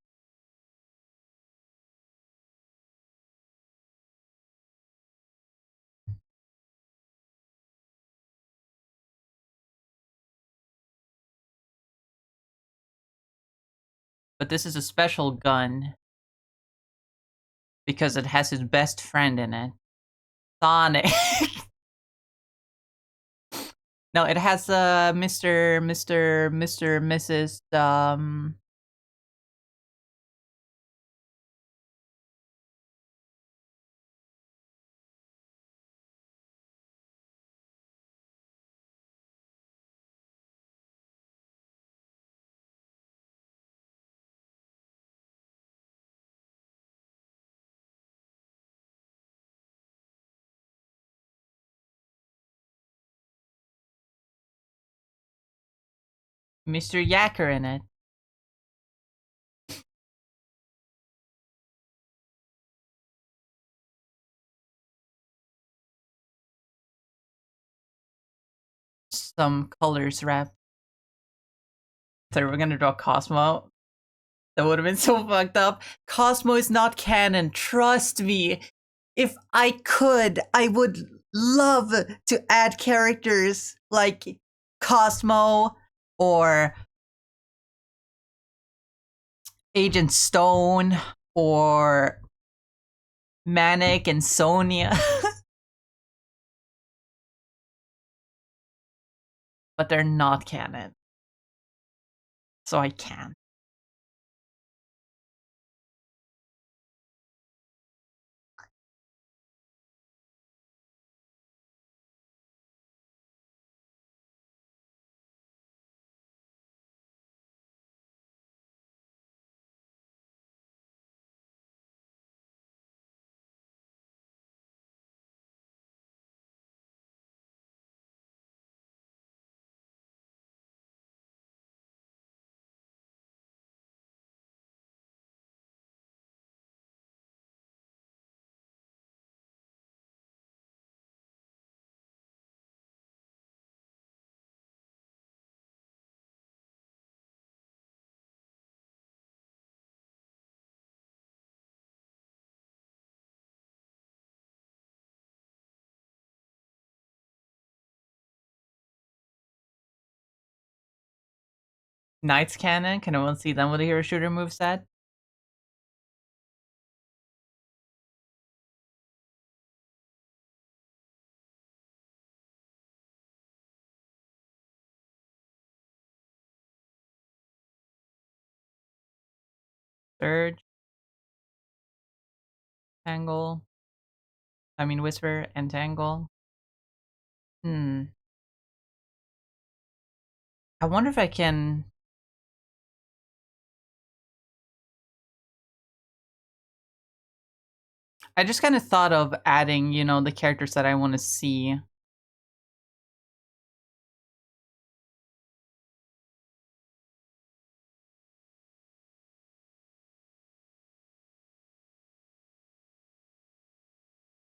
But this is a special gun because it has his best friend in it. Sonic. No, it has Mrs. Mr. Yacker in it. Some colors wrap. So we're gonna draw Cosmo. That would have been so fucked up. Cosmo is not canon. Trust me. If I could, I would love to add characters like Cosmo or Agent Stone or Manic and Sonia. But they're not canon. So I can. Knights canon. Can anyone see them with a hero shooter moveset? Surge, Tangle. I mean, Whisper and Tangle. Hmm. I wonder if I can. I just kind of thought of adding, the characters that I want to see.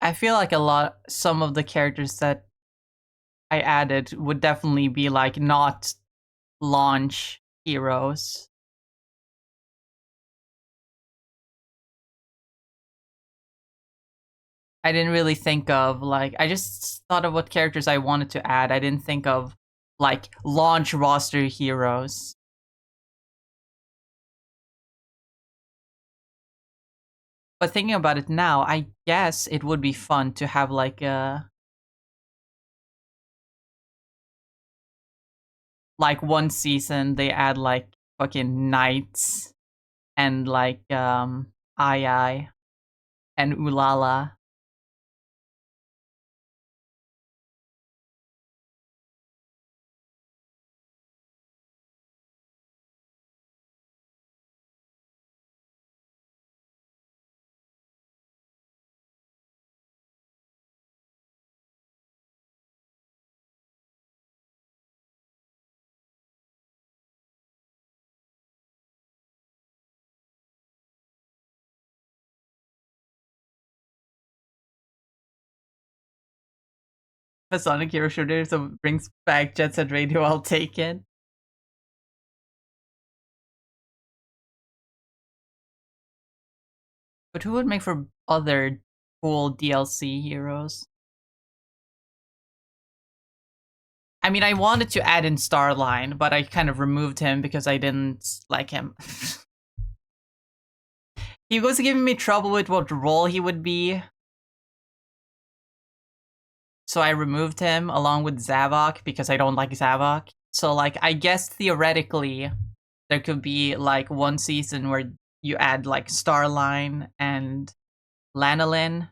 I feel like some of the characters that I added would definitely be like not launch heroes. I didn't really think of like I just thought of what characters I wanted to add. I didn't think of like launch roster heroes. But thinking about it now, I guess it would be fun to have like one season they add like fucking knights and like Ai and Ulala. The Sonic Hero Shooter so brings back Jet Set Radio, I'll take it. But who would make for other cool DLC heroes? I mean, I wanted to add in Starline, but I kind of removed him because I didn't like him. He was giving me trouble with what role he would be. So I removed him along with Zavok because I don't like Zavok. So, like, I guess theoretically, there could be, like, one season where you add, like, Starline and Lanolin.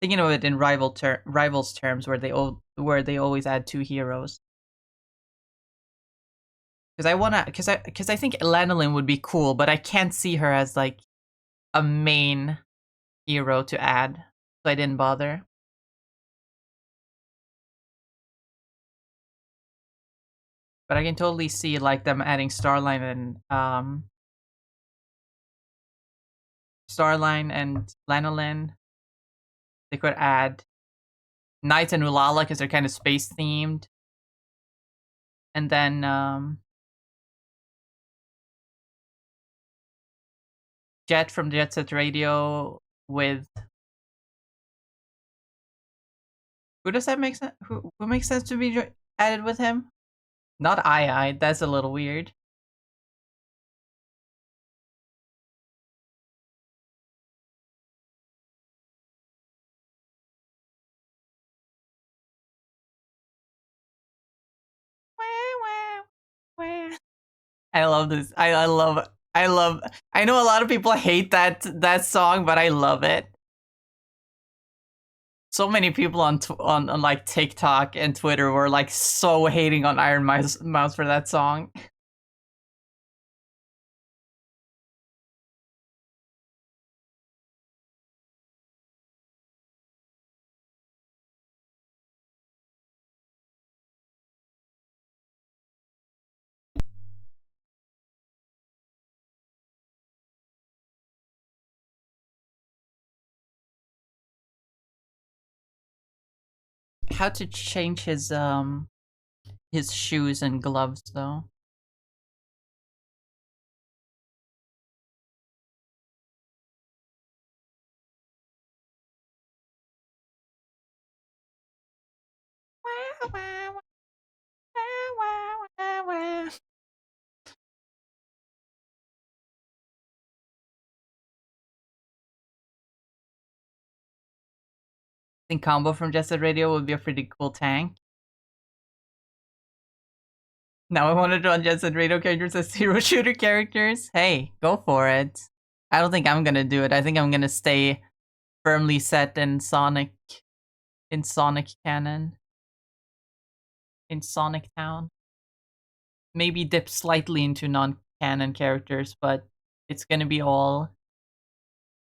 Thinking of it in rivals terms, where they always add two heroes. Because I think Lanolin would be cool, but I can't see her as like a main hero to add, so I didn't bother. But I can totally see like them adding Starline and Lanolin. They could add Knight and Ulala because they're kind of space themed, and then Jet from Jet Set Radio with who does that make sense? Who makes sense to be added with him? Not I. That's a little weird. I love this. I love. I know a lot of people hate that song, but I love it. So many people on like TikTok and Twitter were like so hating on Iron Mouse for that song. How to change his shoes and gloves though? I think Combo from Jet Set Radio would be a pretty cool tank. Now I want to draw Jets and Rado characters as hero shooter characters. Hey, go for it. I don't think I'm gonna do it. I think I'm gonna stay firmly set in Sonic canon, in Sonic Town. Maybe dip slightly into non-canon characters, but it's gonna be all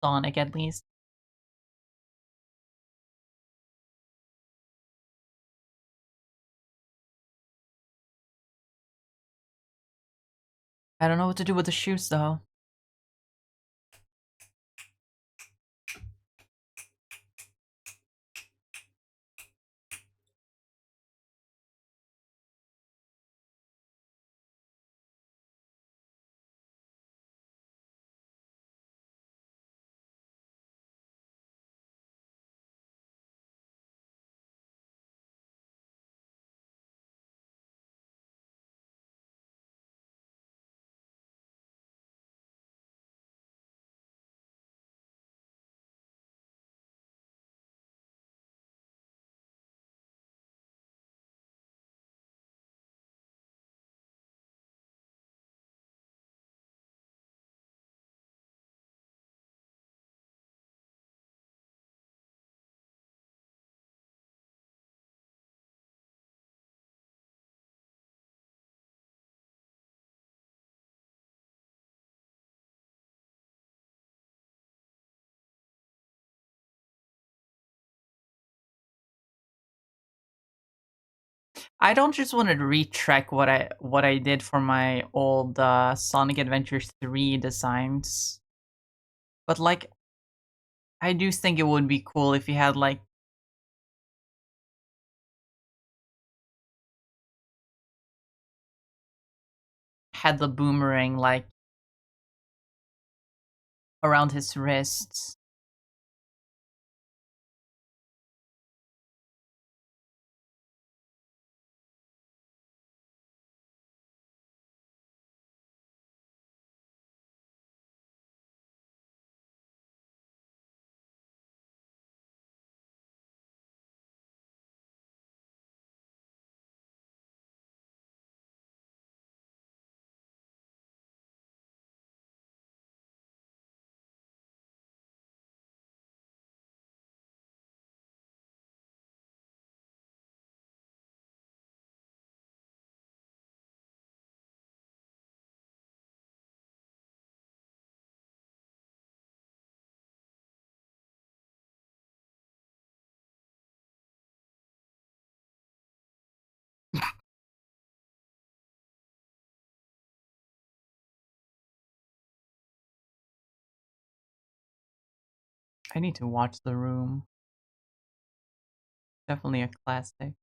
Sonic at least. I don't know what to do with the shoes though. I don't just want to retrack what I did for my old Sonic Adventures 3 designs. But like I do think it would be cool if you had like had the boomerang like around his wrists. I need to watch The Room. Definitely a classic.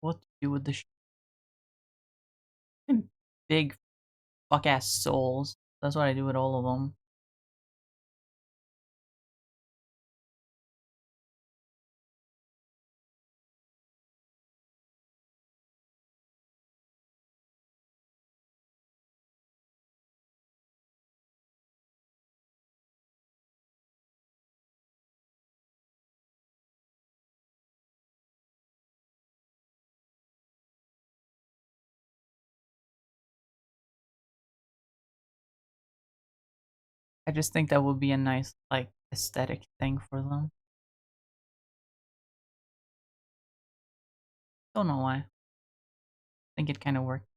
What to do with the big fuck ass souls? That's what I do with all of them. I just think that would be a nice like aesthetic thing for them. Don't know why. I think it kind of worked.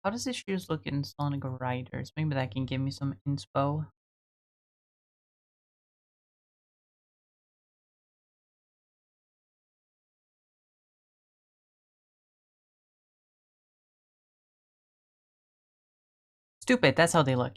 How does his shoes look in Sonic Riders? Maybe that can give me some inspo. Stupid, that's how they look.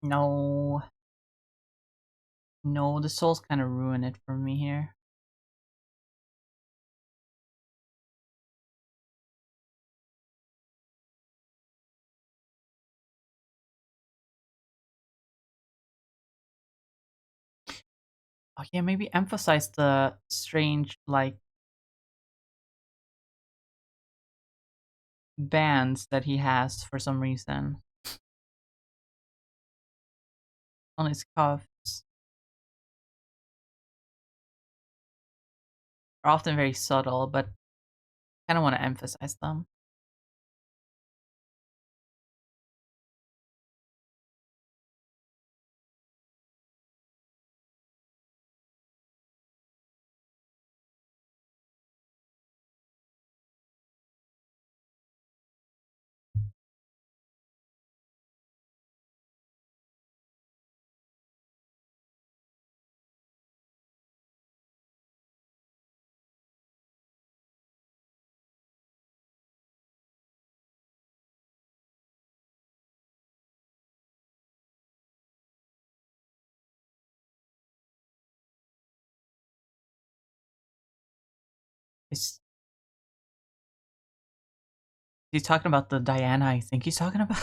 No. No, the souls kind of ruin it for me here. Oh yeah, maybe emphasize the strange, like, bands that he has for some reason on his cuffs. Are often very subtle, but kind of want to emphasize them. Is he's talking about the Diana I think he's talking about?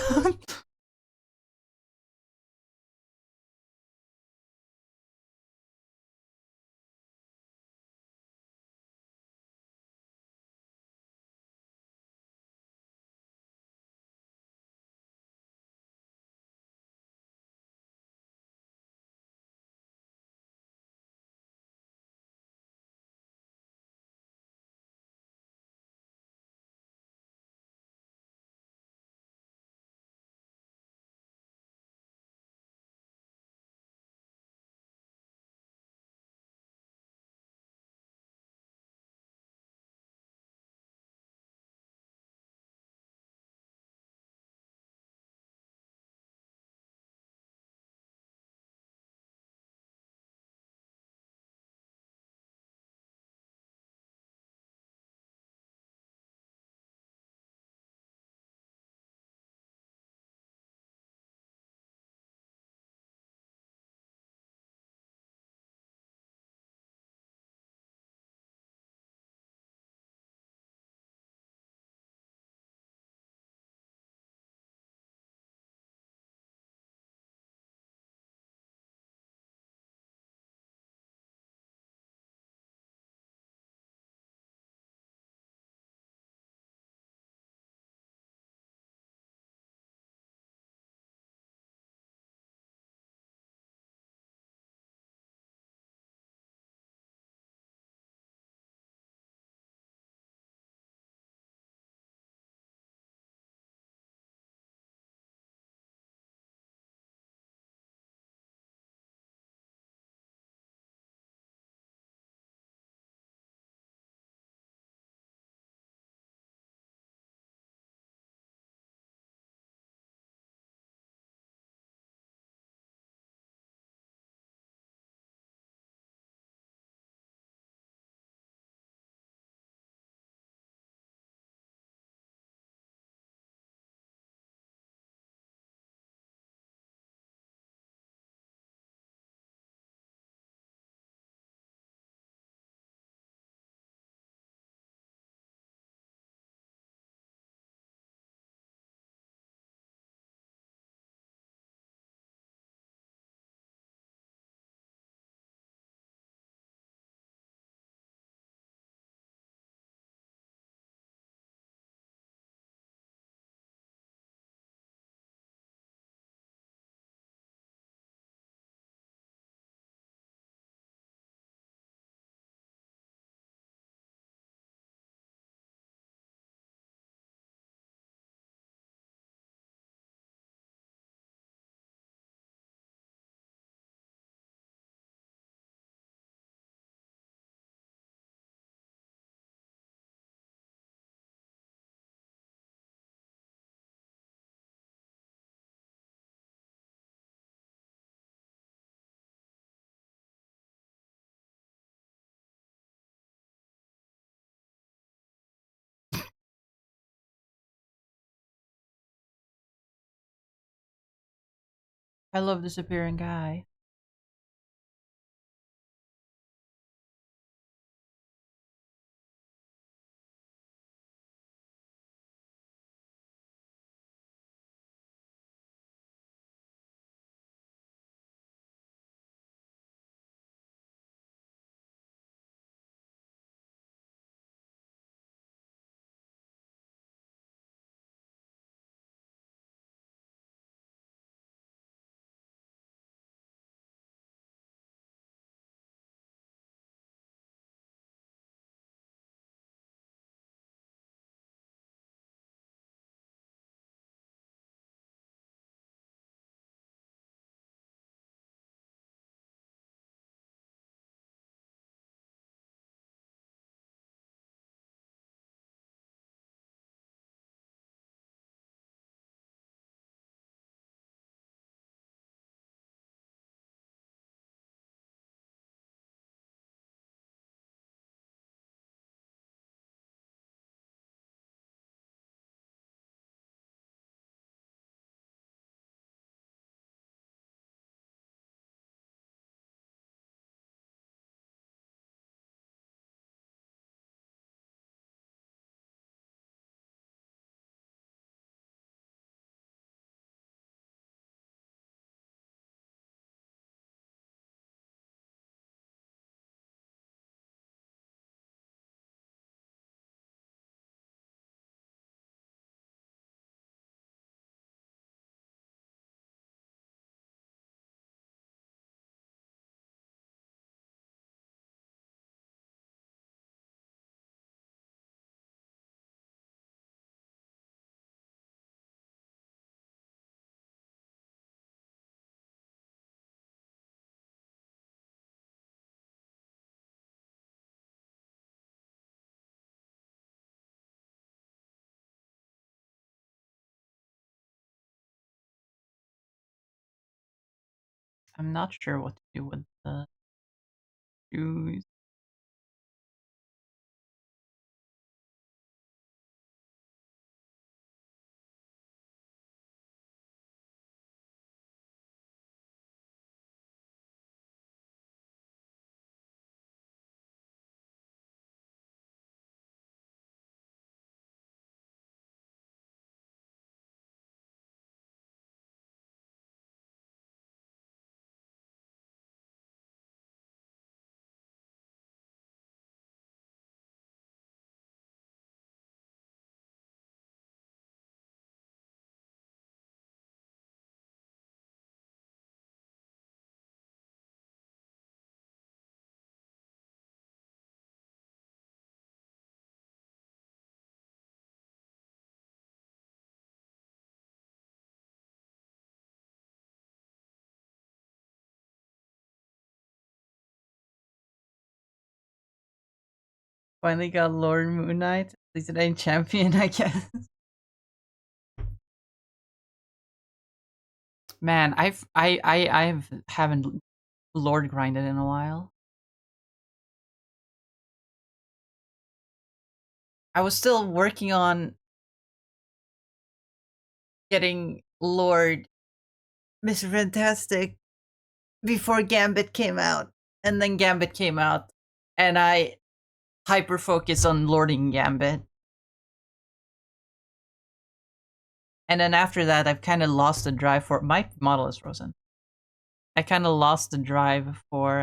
I love disappearing guy. I'm not sure what to do with the shoes. Finally got Lord Moon Knight. At least it ain't champion, I guess. Man, haven't Lord grinded in a while. I was still working on getting Lord Mr. Fantastic before Gambit came out. And then Gambit came out, and I hyper focused on lording Gambit. And then after that, I've kind of lost the drive for my model is frozen. I kind of lost the drive for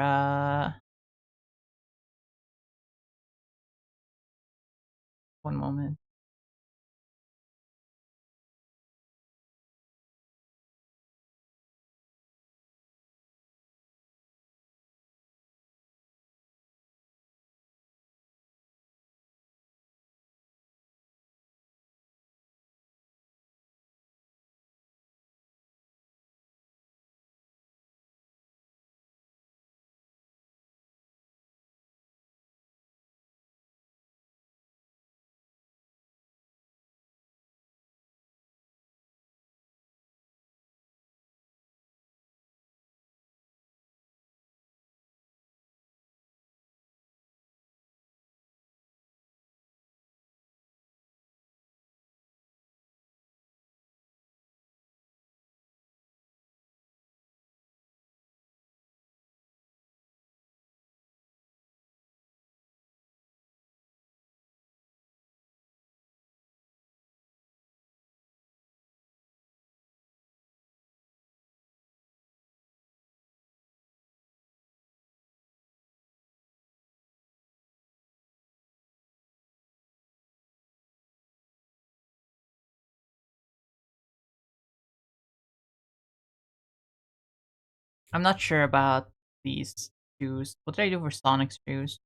one moment. I'm not sure about these shoes. What did I do for Sonic's shoes?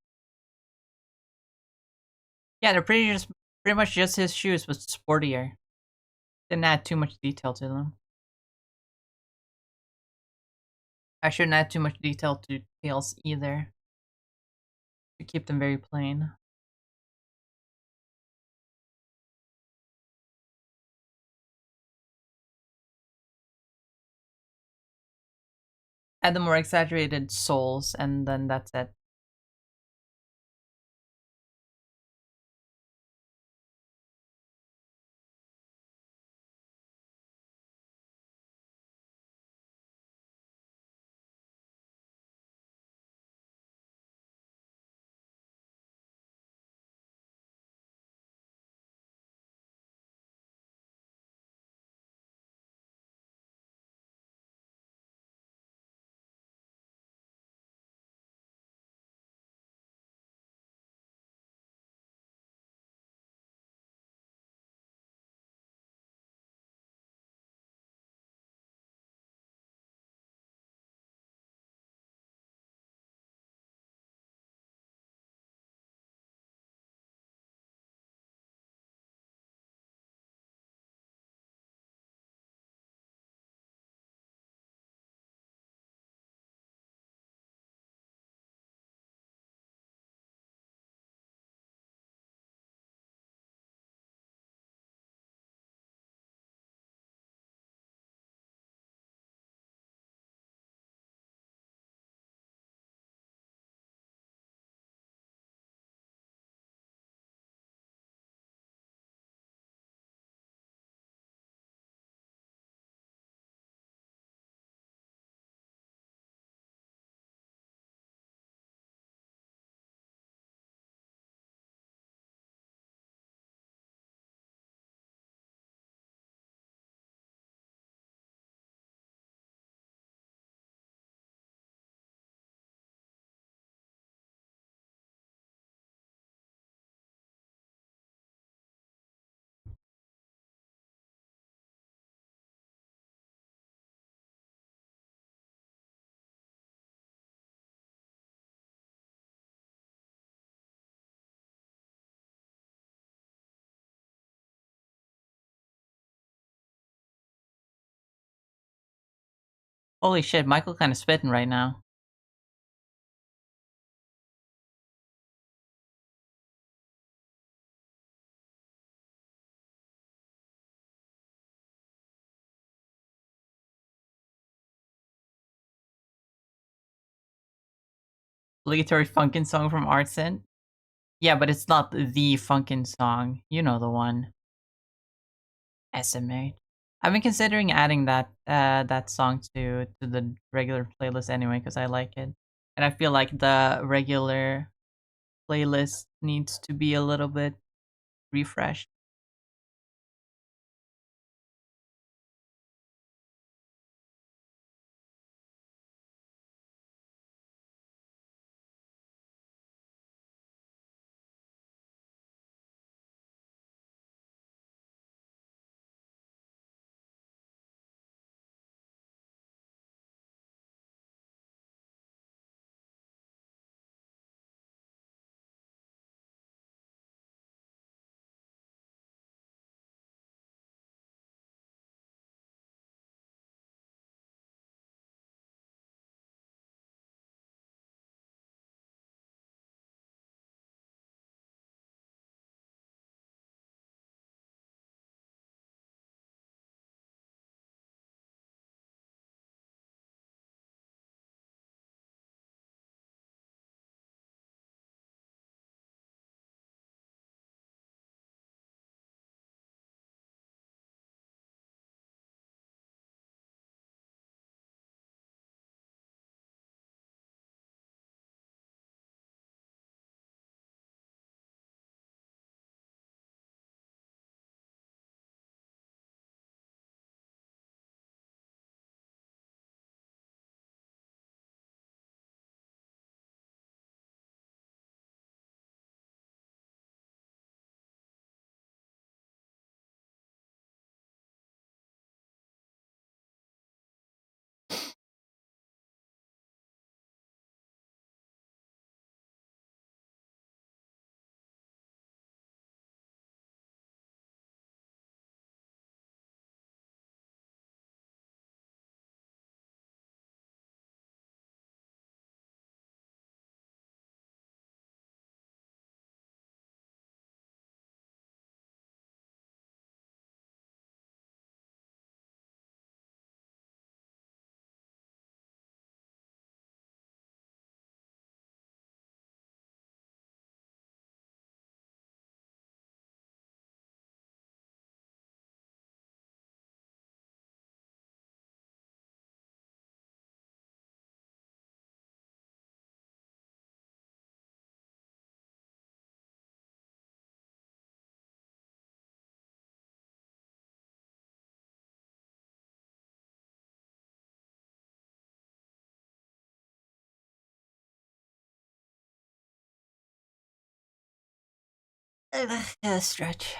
Yeah, they're pretty much just his shoes, but sportier. Didn't add too much detail to them. I shouldn't add too much detail to Tails either. To keep them very plain. Add the more exaggerated soles, and then that's it. Holy shit, Michael kind of spitting right now. Obligatory Funkin' song from Artsin. Yeah, but it's not the Funkin' song. You know the one. SMA. I've been considering adding that song to the regular playlist anyway because I like it, and I feel like the regular playlist needs to be a little bit refreshed. Stretch.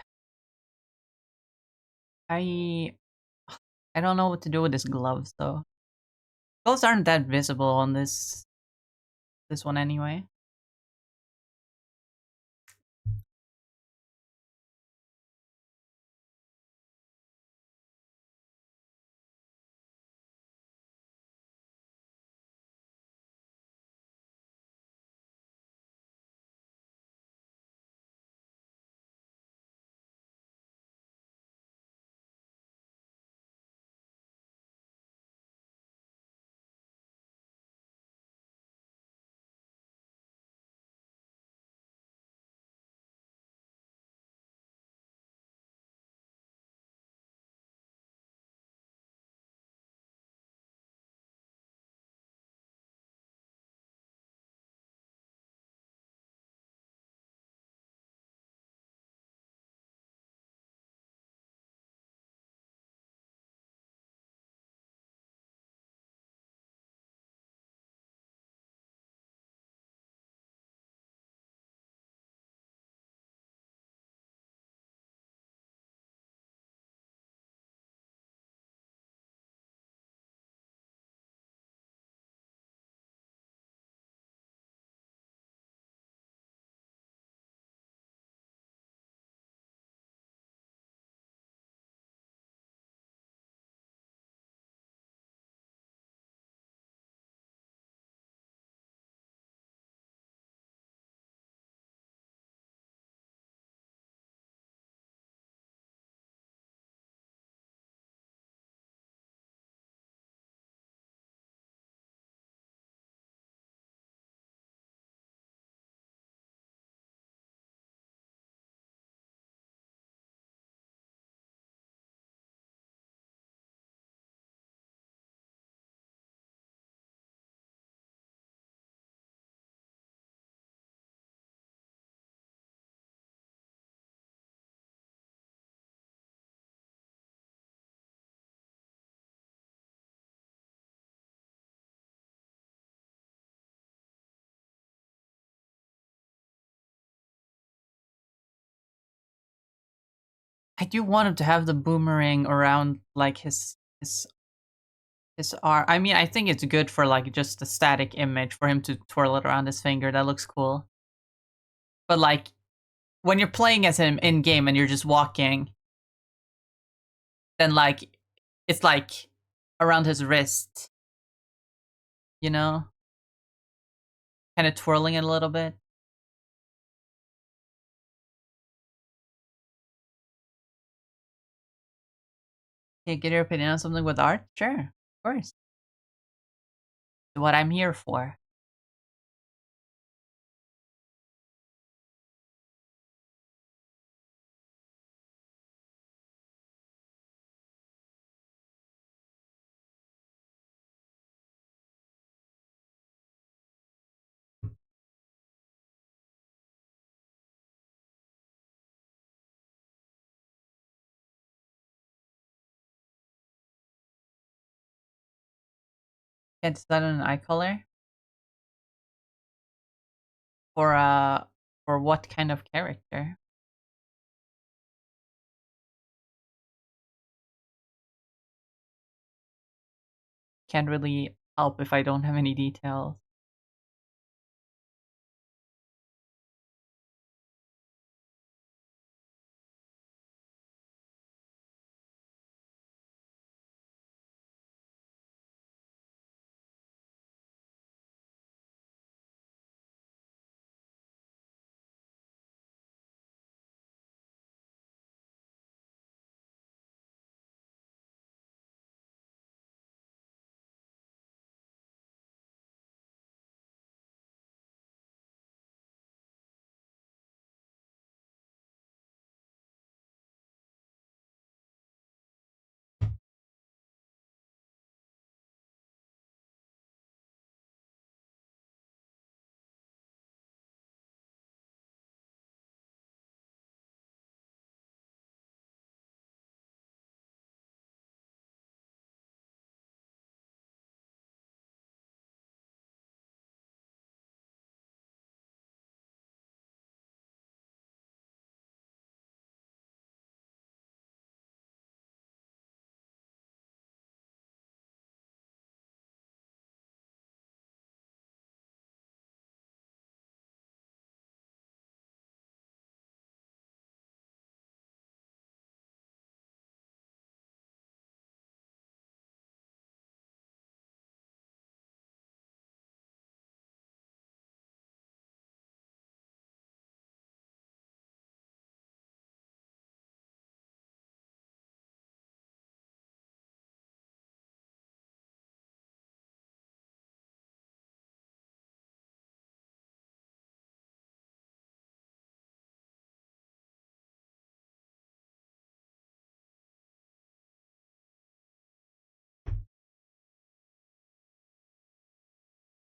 I I don't know what to do with these gloves though. Gloves aren't that visible on this one anyway. I do want him to have the boomerang around like his arm. I mean, I think it's good for like just a static image for him to twirl it around his finger. That looks cool. But like when you're playing as him in game and you're just walking, then like it's like around his wrist, you know, kind of twirling it a little bit. Can you get your opinion on something with art? Sure, of course. What I'm here for. Can't decide on an eye color for for what kind of character? Can't really help if I don't have any details.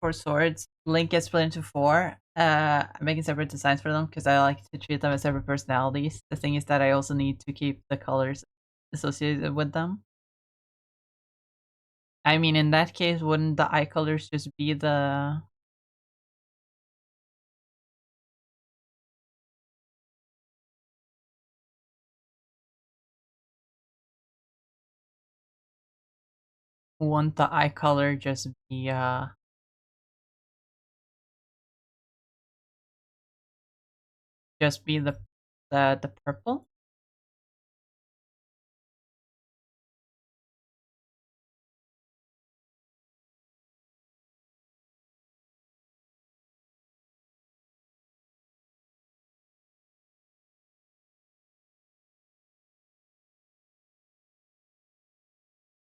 for swords. Link gets split into four. I'm making separate designs for them because I like to treat them as separate personalities. The thing is that I also need to keep the colors associated with them. I mean, in that case, wouldn't the eye colors just be the... Wouldn't the eye color just be, the purple?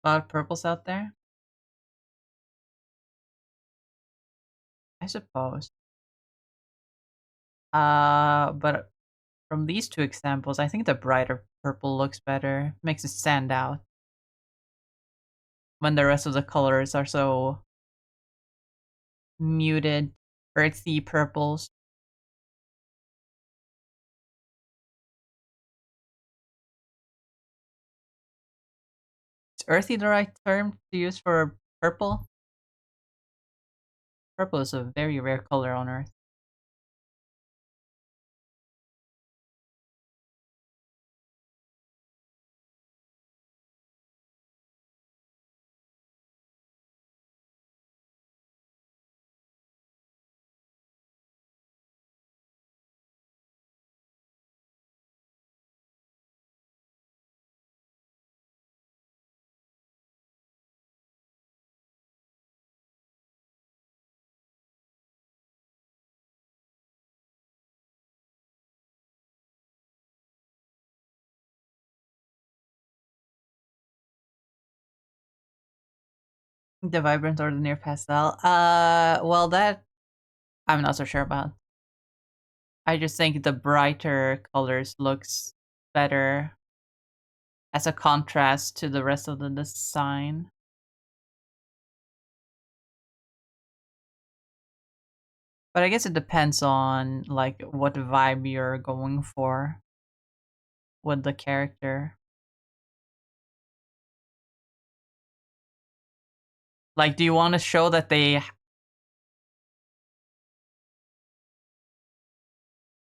A lot of purples out there? I suppose. But from these two examples, I think the brighter purple looks better. Makes it stand out. When the rest of the colors are so muted, earthy purples. Is earthy the right term to use for purple? Purple is a very rare color on Earth. The vibrant or the near pastel? Well, that I'm not so sure about. I just think the brighter colors looks better as a contrast to the rest of the design. But I guess it depends on like what vibe you're going for with the character. Like, do you want to show that they...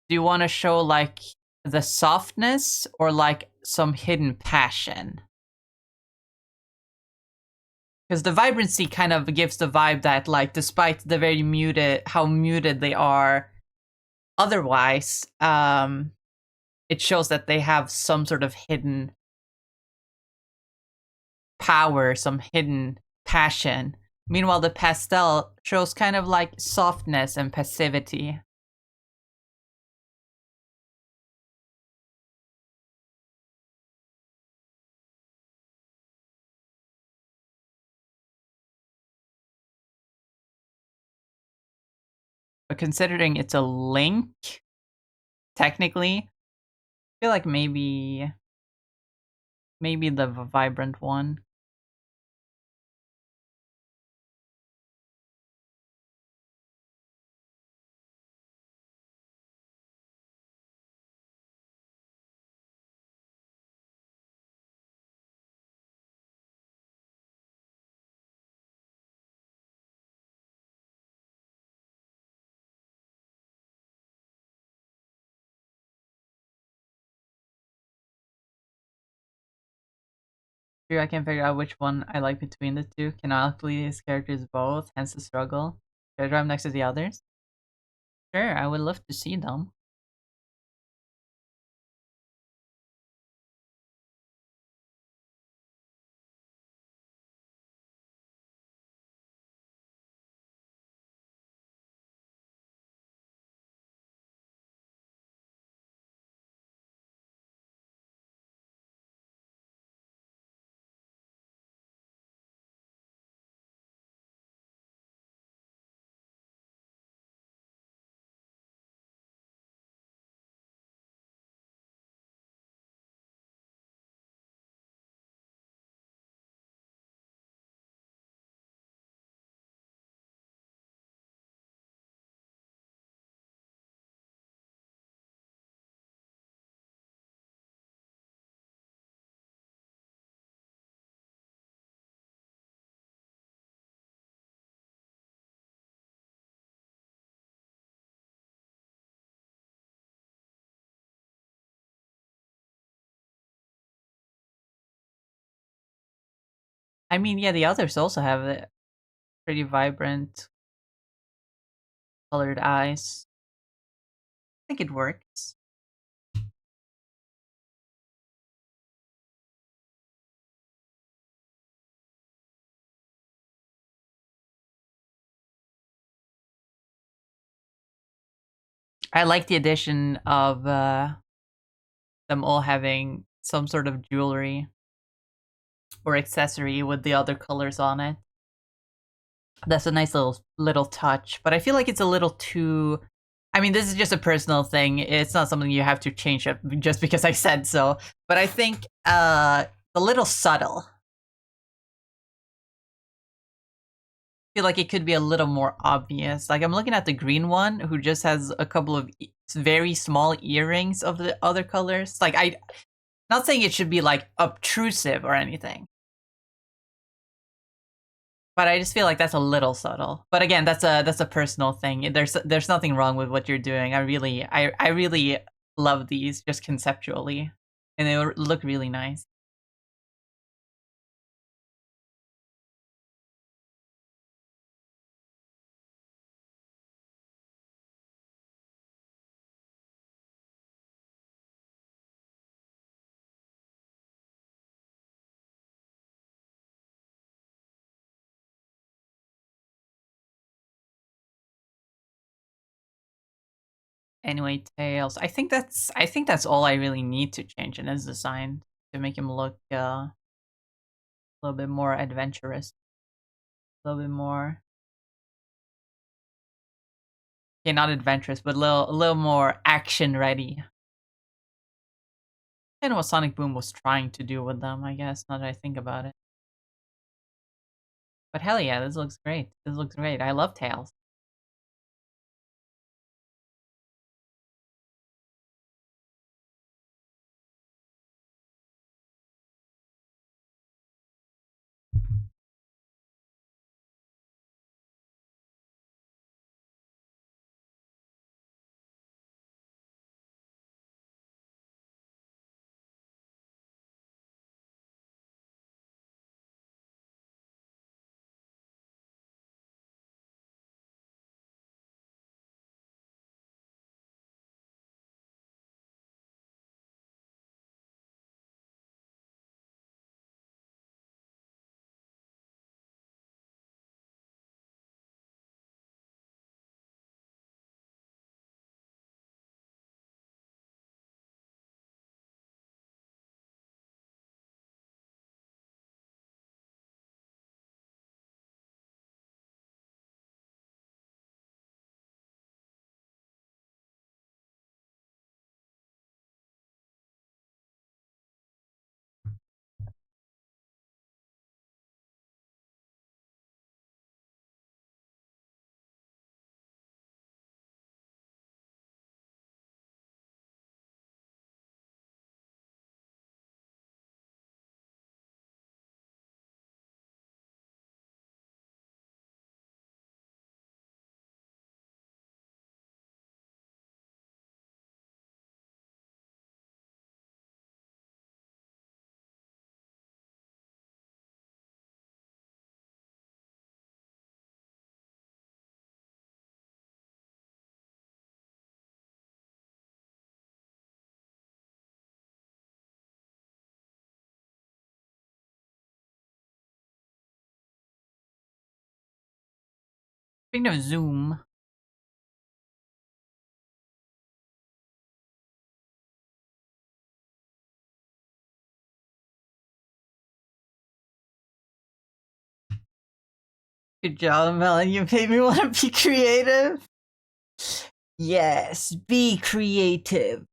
Do you want to show like the softness or like some hidden passion? Because the vibrancy kind of gives the vibe that, like, despite the very muted, how muted they are otherwise, it shows that they have some sort of hidden power, some hidden passion. Meanwhile, the pastel shows kind of like softness and passivity. But considering it's a link, technically, I feel like maybe the vibrant one. Sure, I can figure out which one I like between the two. Canonically, his characters both, hence the struggle. Should I drive next to the others? Sure, I would love to see them. I mean, yeah, the others also have pretty vibrant colored eyes. I think it works. I like the addition of them all having some sort of jewelry or accessory with the other colors on it. That's a nice little touch, but I feel like it's a little too. I mean, this is just a personal thing. It's not something you have to change up just because I said so. But I think a little subtle. I feel like it could be a little more obvious. Like I'm looking at the green one, who just has a couple of very small earrings of the other colors. Like I, not saying it should be like obtrusive or anything, but I just feel like that's a little subtle. But again, that's a personal thing. There's nothing wrong with what you're doing. I really love these just conceptually, and they look really nice. Anyway, tails. I think that's all I really need to change in his design to make him look a little bit more adventurous, a little bit more. Okay, not adventurous, but a little more action ready. I know what Sonic Boom was trying to do with them, I guess, now that I think about it. But hell yeah, this looks great. This looks great. I love Tails. Speaking of Zoom, good job, Melon. You made me want to be creative. Yes, be creative.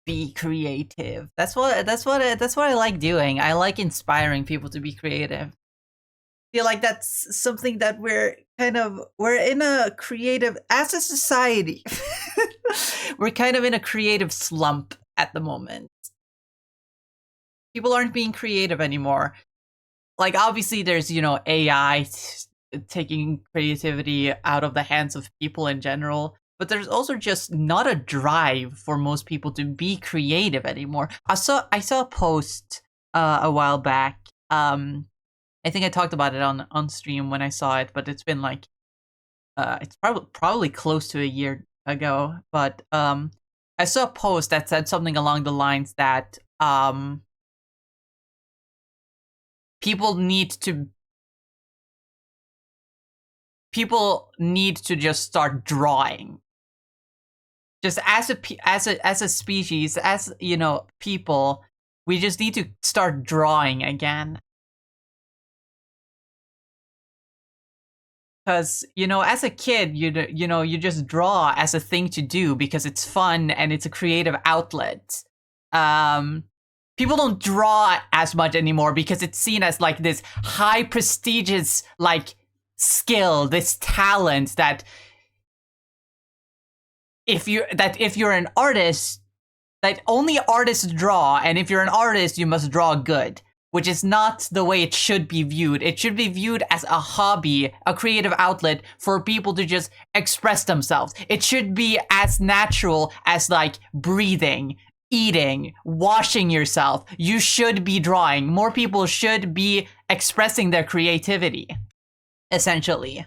Be creative. That's what I like doing. I like inspiring people to be creative. Feel like that's something that we're in a creative as a society. We're kind of in a creative slump at the moment. People aren't being creative anymore. Like obviously there's, AI taking creativity out of the hands of people in general, but there's also just not a drive for most people to be creative anymore. I saw a post a while back, I think I talked about it on stream when I saw it, but it's been like it's probably close to a year ago. But I saw a post that said something along the lines that people need to people need to just start drawing. Just as a species, as people, we just need to start drawing again. Because as a kid, you just draw as a thing to do because it's fun and it's a creative outlet. Um, People don't draw as much anymore because it's seen as like this high prestigious like skill, this talent that if you're an artist, that only artists draw, and if you're an artist, you must draw good, which is not the way it should be viewed. It should be viewed as a hobby, a creative outlet for people to just express themselves. It should be as natural as like breathing, eating, washing yourself. You should be drawing. More people should be expressing their creativity, essentially.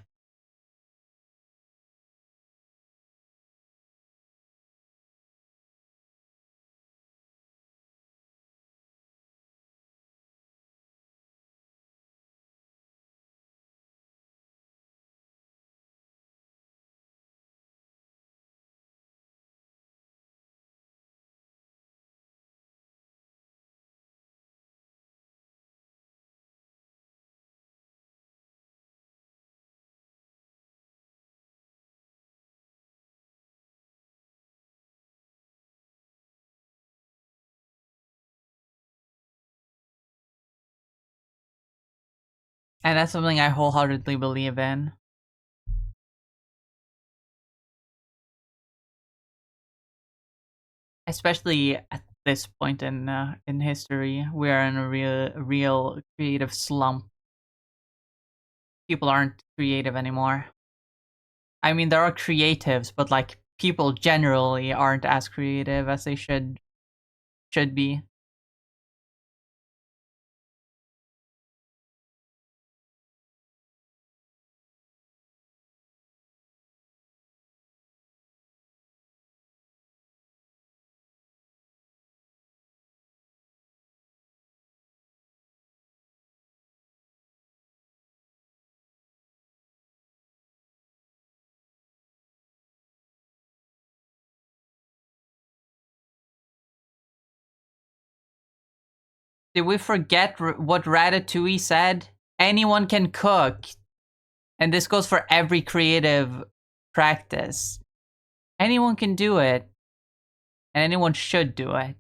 And that's something I wholeheartedly believe in. Especially at this point in history, we are in a real creative slump. People aren't creative anymore. I mean, there are creatives, but like people generally aren't as creative as they should be. Did we forget what Ratatouille said? Anyone can cook, and this goes for every creative practice. Anyone can do it, and anyone should do it.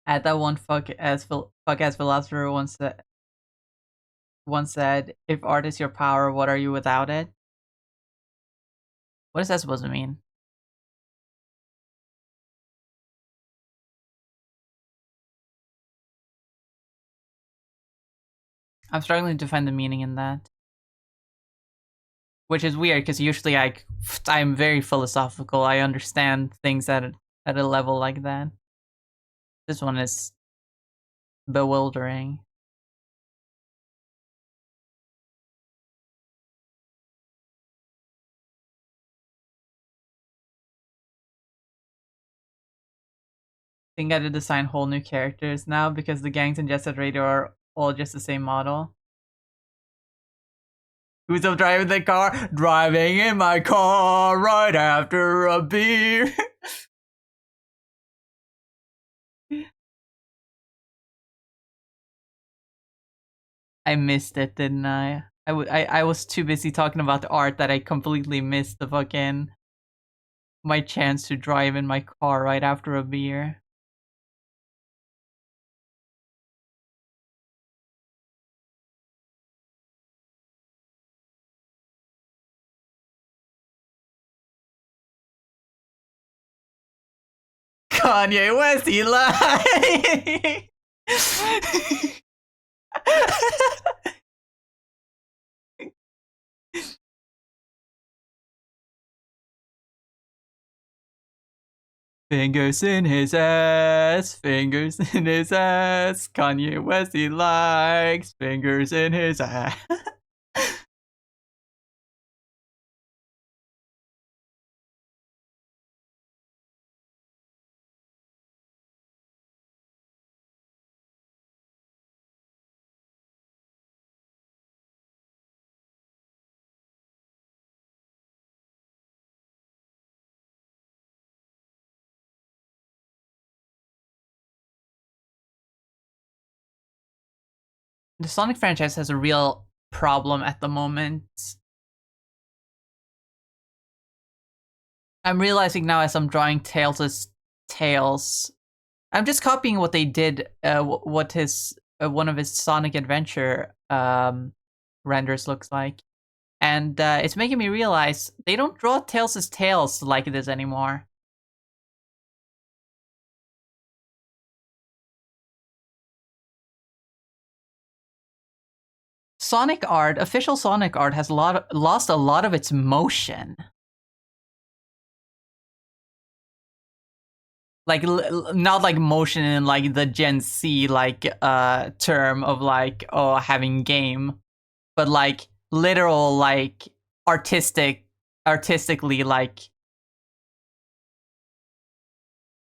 At that one fuck as philosopher once said, "If art is your power, what are you without it?" What is that supposed to mean? I'm struggling to find the meaning in that, which is weird because usually I'm very philosophical. I understand things at a level like that. This one is bewildering. I think I had to design whole new characters now because the gangs in Jet Set Radio are all just the same model. Who's up driving the car? Driving in my car right after a beer. I missed it, didn't I? I was too busy talking about the art that I completely missed the fucking my chance to drive in my car right after a beer. Kanye West, he lied. Fingers in his ass, fingers in his ass. Kanye West, he likes fingers in his ass. The Sonic franchise has a real problem at the moment. I'm realizing now as I'm drawing Tails as Tails, I'm just copying what they did, what his one of his Sonic Adventure renders looks like, and it's making me realize they don't draw Tails as Tails like this anymore. Sonic art, official Sonic art, has lost a lot of its motion. Like not like motion in like the Gen Z like term of like having game, but like literal like artistically like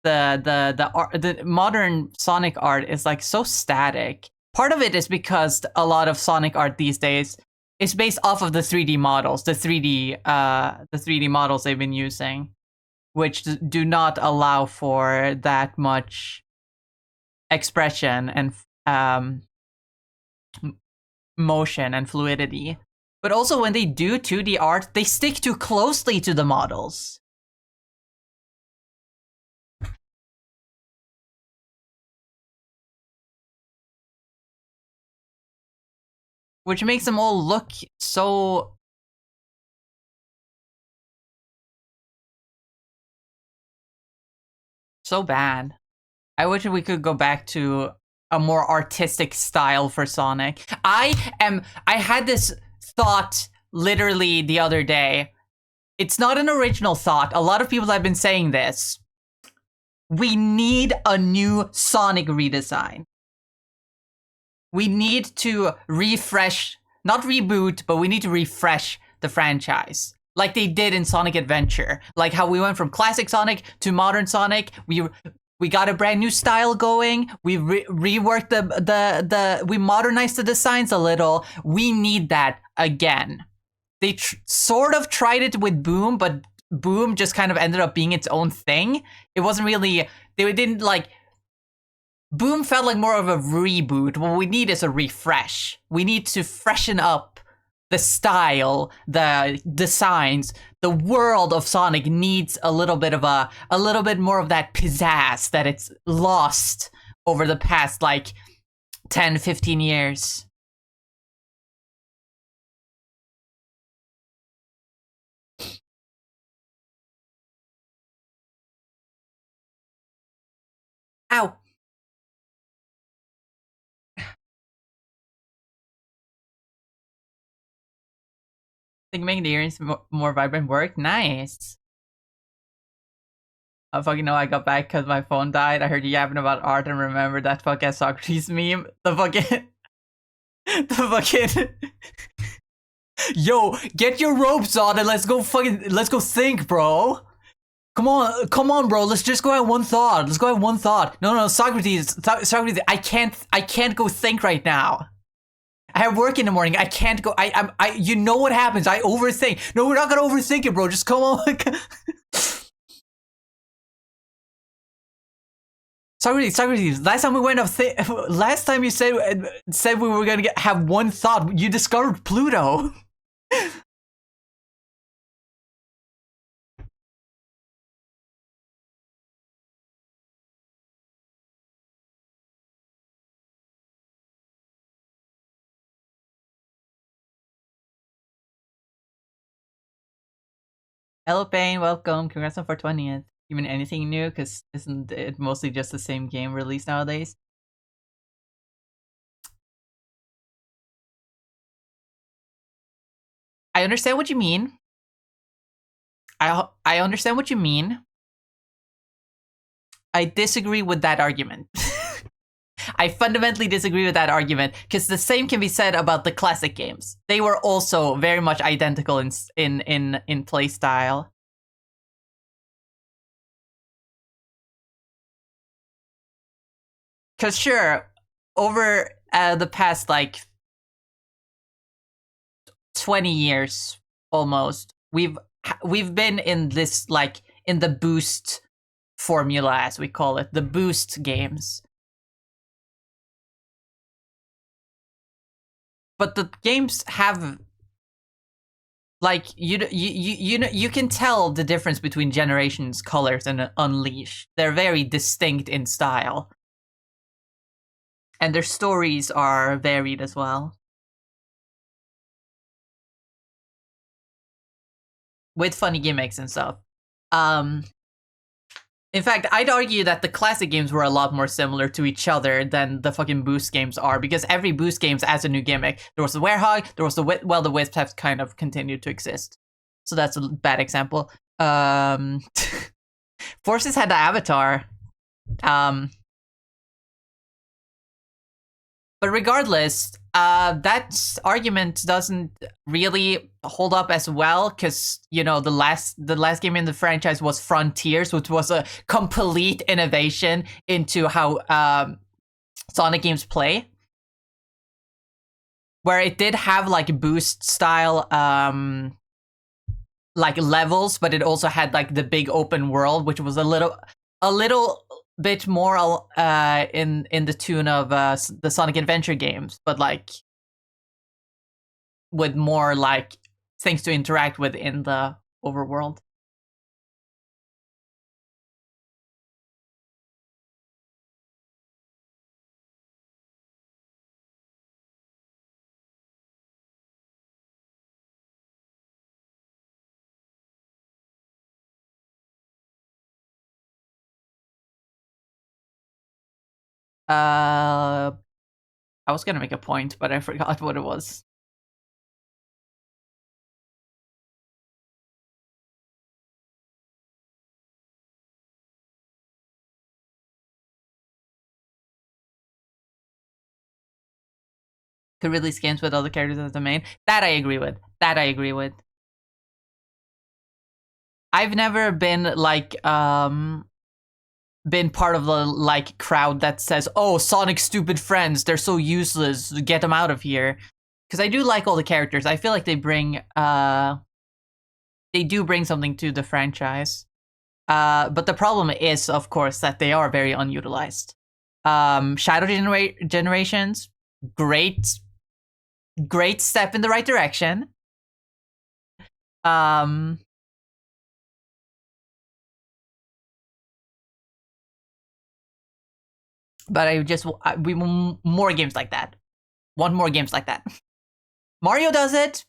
the modern Sonic art is like so static. Part of it is because a lot of Sonic art these days is based off of the 3D models, the 3D models they've been using, which do not allow for that much expression and motion and fluidity. But also when they do 2D art, they stick too closely to the models. Which makes them all look so bad. I wish we could go back to a more artistic style for Sonic. I had this thought literally the other day. It's not an original thought. A lot of people have been saying this. We need a new Sonic redesign. We need to refresh, not reboot, but we need to refresh the franchise. Like they did in Sonic Adventure. Like how we went from classic Sonic to modern Sonic. We got a brand new style going. We reworked we modernized the designs a little. We need that again. They sort of tried it with Boom, but Boom just kind of ended up being its own thing. It wasn't really, they didn't like, Boom felt like more of a reboot. What we need is a refresh. We need to freshen up the style, the designs. The world of Sonic needs a little bit more of that pizzazz that it's lost over the past like 10, 15 years. Ow. Think making the earrings more vibrant work? Nice. I fucking know I got back because my phone died. I heard you yapping about art and remembered that fucking Socrates meme. The fucking... Yo, get your ropes on and let's go think, bro. Come on, bro. Let's just go have one thought. No, Socrates, I can't go think right now. I have work in the morning. I can't go. You know what happens? I overthink. No, we're not gonna overthink it, bro. Just come on. Socrates. Last time we went up, last time you said we were gonna have one thought. You discovered Pluto. Hello, Payne. Welcome. Congrats on 420th. even anything new, because isn't it mostly just the same game released nowadays? I understand what you mean. I understand what you mean. I disagree with that argument. I fundamentally disagree with that argument because the same can be said about the classic games. They were also very much identical in play style. Because sure, over the past like 20 years almost, we've been in this like in the boost formula, as we call it, the boost games. But the games have like you can tell the difference between Generations, Colors, and Unleash. They're very distinct in style, and their stories are varied as well, with funny gimmicks and stuff. In fact, I'd argue that the classic games were a lot more similar to each other than the fucking Boost games are, because every Boost games adds a new gimmick. There was the Werehog, there was the the Wisp have kind of continued to exist. So that's a bad example. Forces had the Avatar. But regardless, that argument doesn't really hold up as well, because you know the last game in the franchise was Frontiers, which was a complete innovation into how Sonic games play, where it did have like boost style like levels, but it also had like the big open world, which was a little bit more in the tune of the Sonic Adventure games, but like with more like things to interact with in the overworld. I was gonna make a point, but I forgot what it was. To release games with other characters as the main. That I agree with. I've never been like been part of the like crowd that says, "Oh, Sonic stupid friends, they're so useless. Get them out of here." Because I do like all the characters. I feel like they do bring something to the franchise. But the problem is, of course, that they are very unutilized. Generations, great step in the right direction. But we want more games like that. Want more games like that. Mario does it.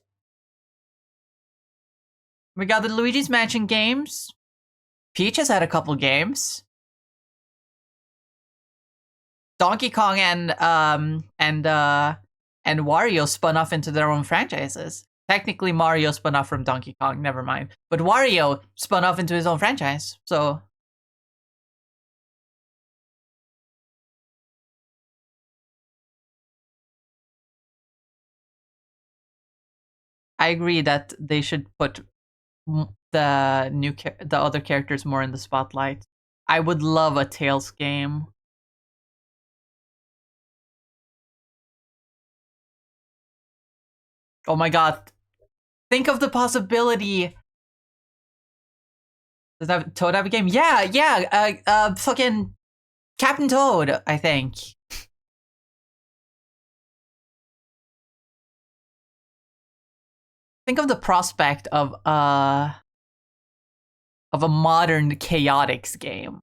We got the Luigi's Mansion games. Peach has had a couple games. Donkey Kong and Wario spun off into their own franchises. Technically, Mario spun off from Donkey Kong. Never mind. But Wario spun off into his own franchise. So I agree that they should put the other characters more in the spotlight. I would love a Tails game. Oh my god. Think of the possibility. Does that Toad have a game? Yeah. Fucking Captain Toad, I think. Think of the prospect of a modern Chaotix game.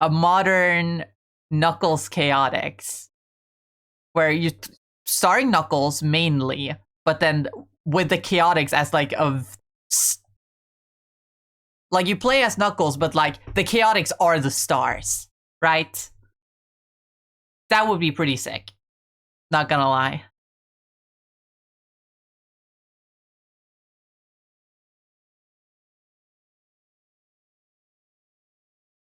A modern Knuckles Chaotix. Where you starring Knuckles mainly, but then with the Chaotix as like Like, you play as Knuckles, but like the Chaotix are the stars, right? That would be pretty sick. Not gonna lie.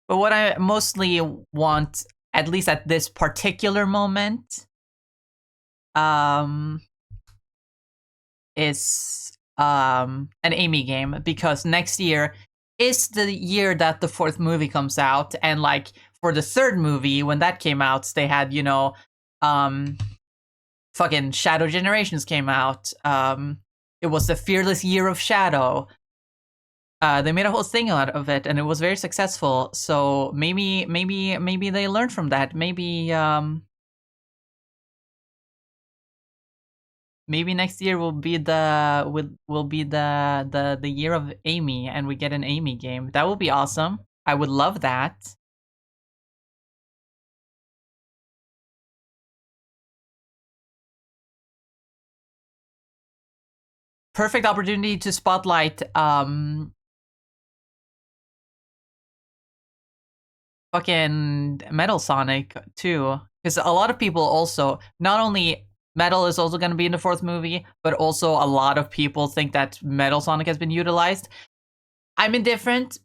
But what I mostly want, at least at this particular moment, is an Amy game, because next year is the year that the fourth movie comes out, and like for the third movie, when that came out, they had, you know, fucking Shadow Generations came out. It was the Fearless Year of Shadow. They made a whole thing out of it, and it was very successful. So maybe they learned from that. Maybe next year will be the year of Amy, and we get an Amy game. That would be awesome. I would love that. Perfect opportunity to spotlight fucking Metal Sonic too, because a lot of people also, not only Metal is also going to be in the fourth movie, but also a lot of people think that Metal Sonic has been utilized. I'm indifferent.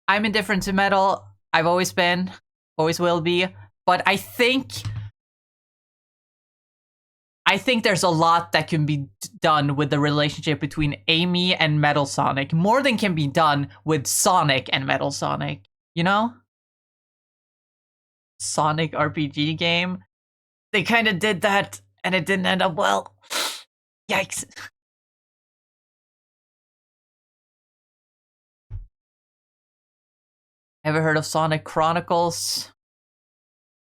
I'm indifferent to Metal. I've always been, always will be. But I think there's a lot that can be done with the relationship between Amy and Metal Sonic, more than can be done with Sonic and Metal Sonic. You know? Sonic RPG game. They kind of did that, and it didn't end up well. Yikes. Ever heard of Sonic Chronicles?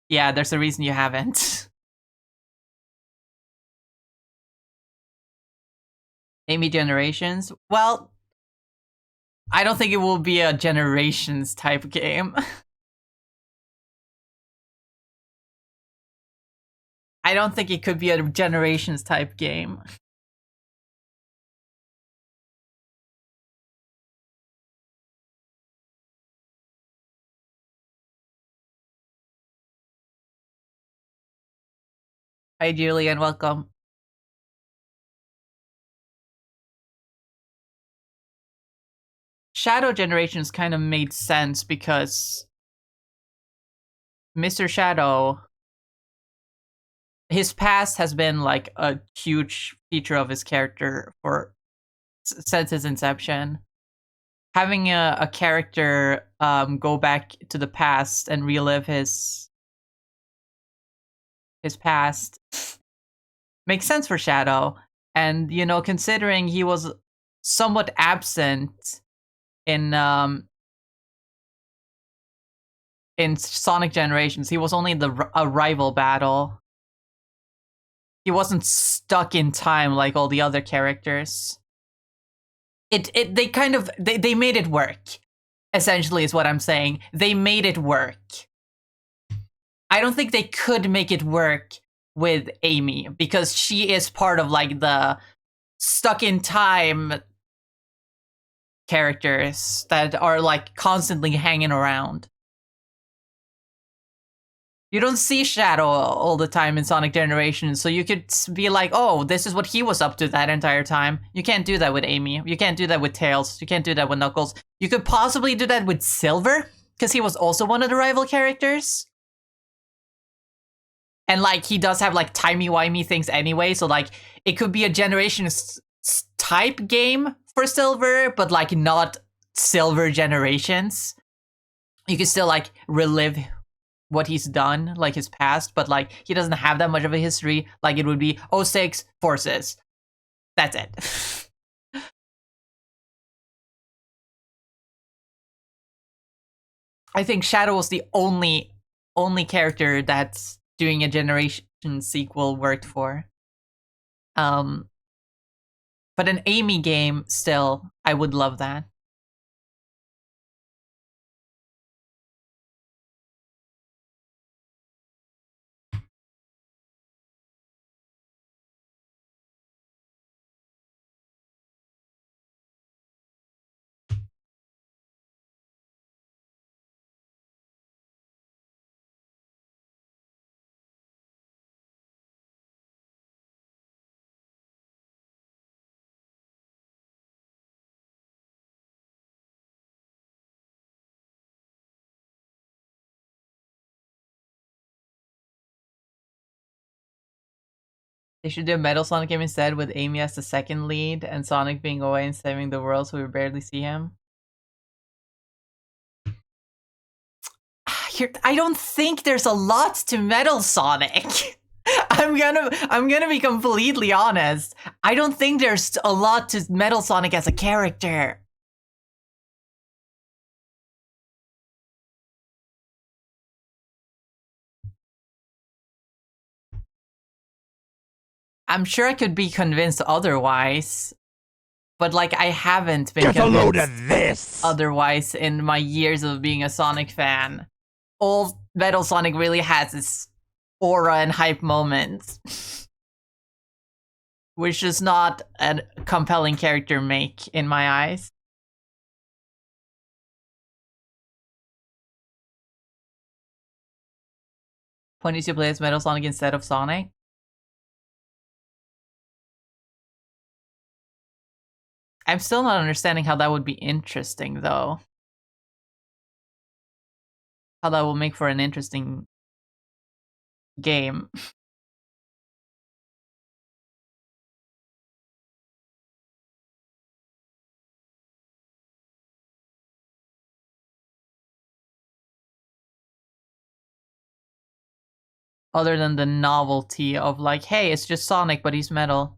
Yeah, there's a reason you haven't. Amy Generations? Well, I don't think it will be a Generations type game. I don't think it could be a Generations type game. Hi, Julie, and welcome. Shadow Generations kind of made sense because Mr. Shadow, his past has been like a huge feature of his character for since his inception. Having a character go back to the past and relive his past makes sense for Shadow. And, you know, considering he was somewhat absent in Sonic Generations, he was only in a rival battle. He wasn't stuck in time like all the other characters. They made it work. Essentially, is what I'm saying. They made it work. I don't think they could make it work with Amy, because she is part of like the stuck in time characters that are like constantly hanging around. You don't see Shadow all the time in Sonic Generations, so you could be like, oh, this is what he was up to that entire time. You can't do that with Amy. You can't do that with Tails. You can't do that with Knuckles. You could possibly do that with Silver, because he was also one of the rival characters. And like, he does have like timey-wimey things anyway, so like, it could be a Generations type game for Silver, but like not Silver Generations. You can still like relive what he's done, like his past, but like he doesn't have that much of a history. Like it would be 06 Forces. That's it. I think Shadow was the only character that's doing a Generation sequel worked for. But an Amy game still, I would love that. They should do a Metal Sonic game instead with Amy as the second lead and Sonic being away and saving the world so we barely see him. I don't think there's a lot to Metal Sonic. I'm gonna be completely honest. I don't think there's a lot to Metal Sonic as a character. I'm sure I could be convinced otherwise, but like I haven't been Get a load convinced of this! otherwise in my years of being a Sonic fan. All Metal Sonic really has is aura and hype moments, which is not a compelling character make in my eyes. Point is to play as Metal Sonic instead of Sonic. I'm still not understanding how that would be interesting, though. How that will make for an interesting game. Other than the novelty of like, hey, it's just Sonic, but he's metal.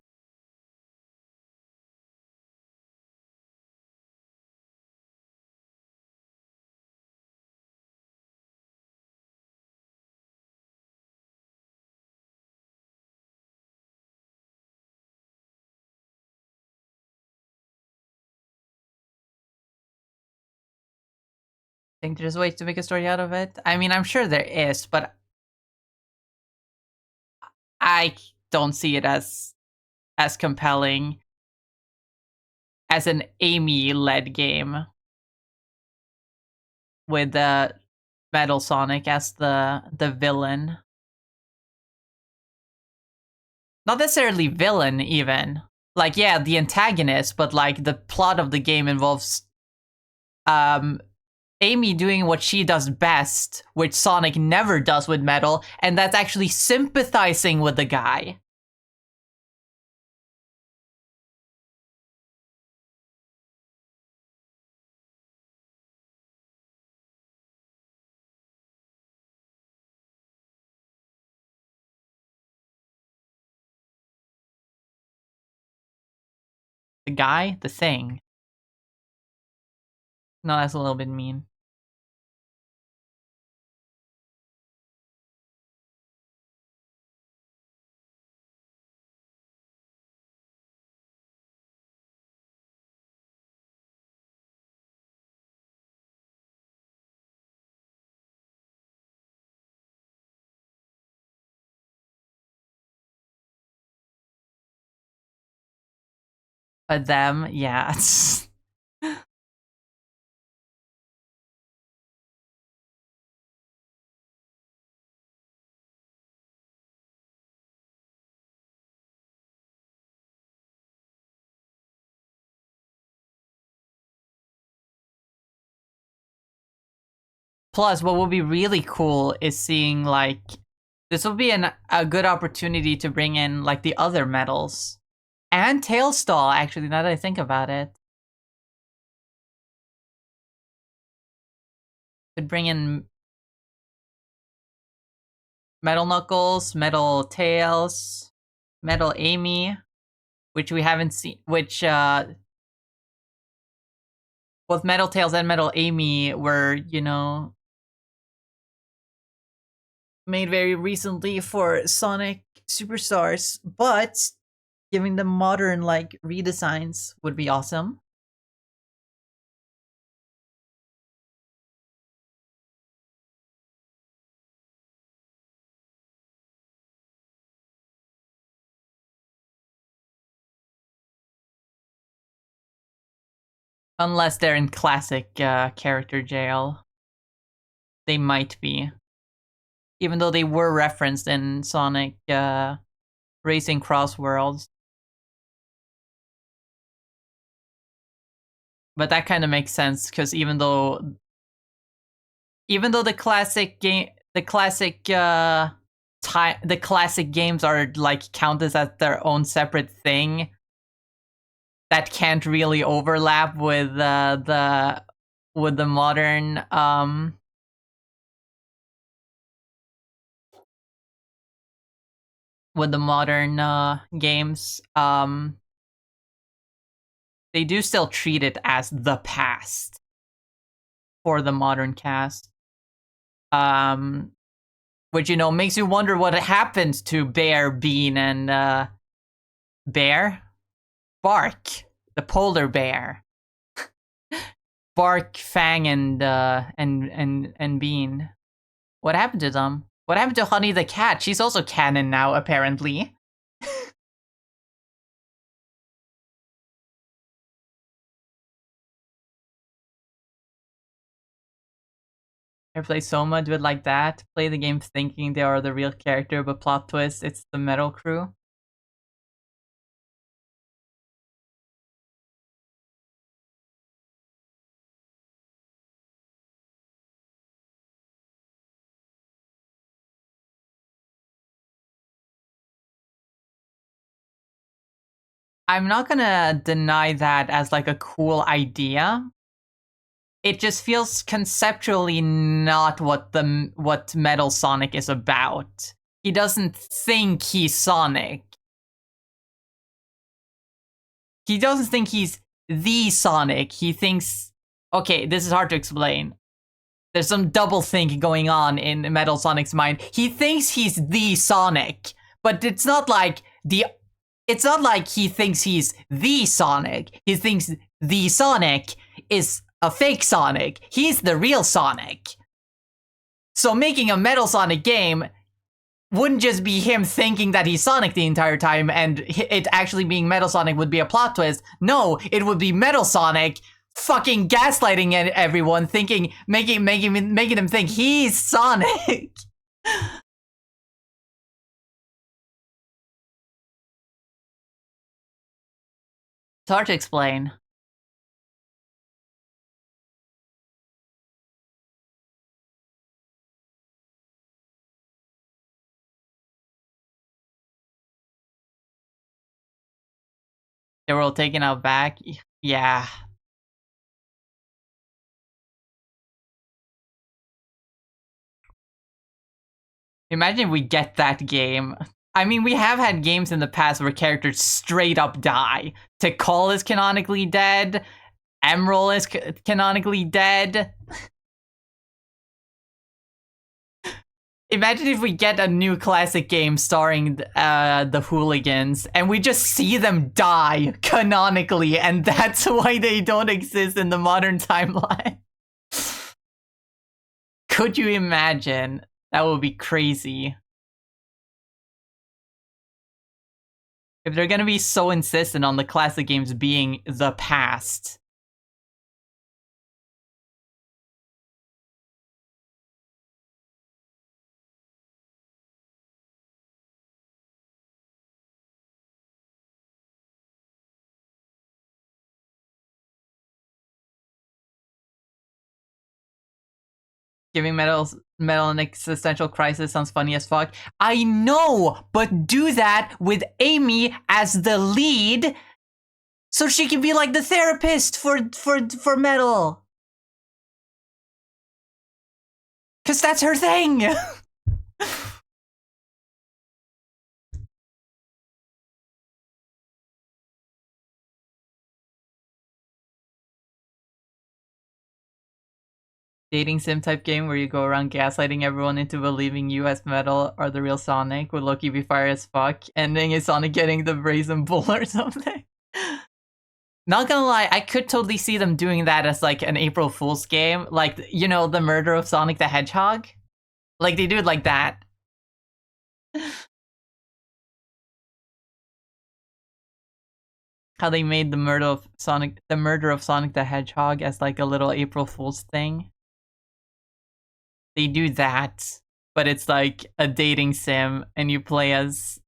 Think there's ways to make a story out of it? I mean, I'm sure there is, but I don't see it as compelling as an Amy-led game with Metal Sonic as the villain. Not necessarily villain, even. Like, yeah, the antagonist, but like the plot of the game involves Amy doing what she does best, which Sonic never does with Metal, and that's actually sympathizing with the guy. The guy? The thing. No, that's a little bit mean. But them, yeah. Plus, what would be really cool is seeing, like, this will be a good opportunity to bring in, like, the other metals. And Tailstall, actually, now that I think about it. Could bring in Metal Knuckles, Metal Tails, Metal Amy, which we haven't seen, which, both Metal Tails and Metal Amy were, you know, made very recently for Sonic Superstars, but giving them modern, like, redesigns would be awesome. Unless they're in classic character jail. They might be. Even though they were referenced in Sonic Racing Cross Worlds. But that kind of makes sense, because even though the classic game, the classic the classic games are like counted as their own separate thing that can't really overlap with the modern games. They do still treat it as the past for the modern cast. Which, you know, makes you wonder what happened to Bear, Bean, and Bear? Bark, the polar bear. Bark, Fang, and Bean. What happened to them? What happened to Honey the cat? She's also canon now, apparently. I play Soma, do it like that. Play the game thinking they are the real character, but plot twist, it's the metal crew. I'm not gonna deny that as like a cool idea. It just feels conceptually not what Metal Sonic is about. He doesn't think he's Sonic. He doesn't think he's the Sonic. He thinks, okay, this is hard to explain. There's some double think going on in Metal Sonic's mind. He thinks he's the Sonic, but it's not like he thinks he's the Sonic. He thinks the Sonic is a fake Sonic. He's the real Sonic. So making a Metal Sonic game wouldn't just be him thinking that he's Sonic the entire time and it actually being Metal Sonic would be a plot twist. No, it would be Metal Sonic fucking gaslighting everyone, thinking, making them think he's Sonic. It's hard to explain. They were all taken out back. Yeah. Imagine we get that game. I mean, we have had games in the past where characters straight up die. Tikal is canonically dead. Emerald is canonically dead. Imagine if we get a new classic game starring the Hooligans and we just see them die canonically, and that's why they don't exist in the modern timeline. Could you imagine? That would be crazy. If they're gonna be so insistent on the classic games being the past. Giving Metal an existential crisis sounds funny as fuck. I know, but do that with Amy as the lead, so she can be like the therapist for Metal. Cause that's her thing. Dating sim type game where you go around gaslighting everyone into believing you as Metal are the real Sonic. Would Loki be fire as fuck? Ending is Sonic getting the brazen bull or something. Not gonna lie, I could totally see them doing that as like an April Fool's game. Like, you know, the murder of Sonic the Hedgehog? Like, they do it like that. How they made the murder of Sonic the Hedgehog as like a little April Fool's thing. They do that, but it's like a dating sim, and you play as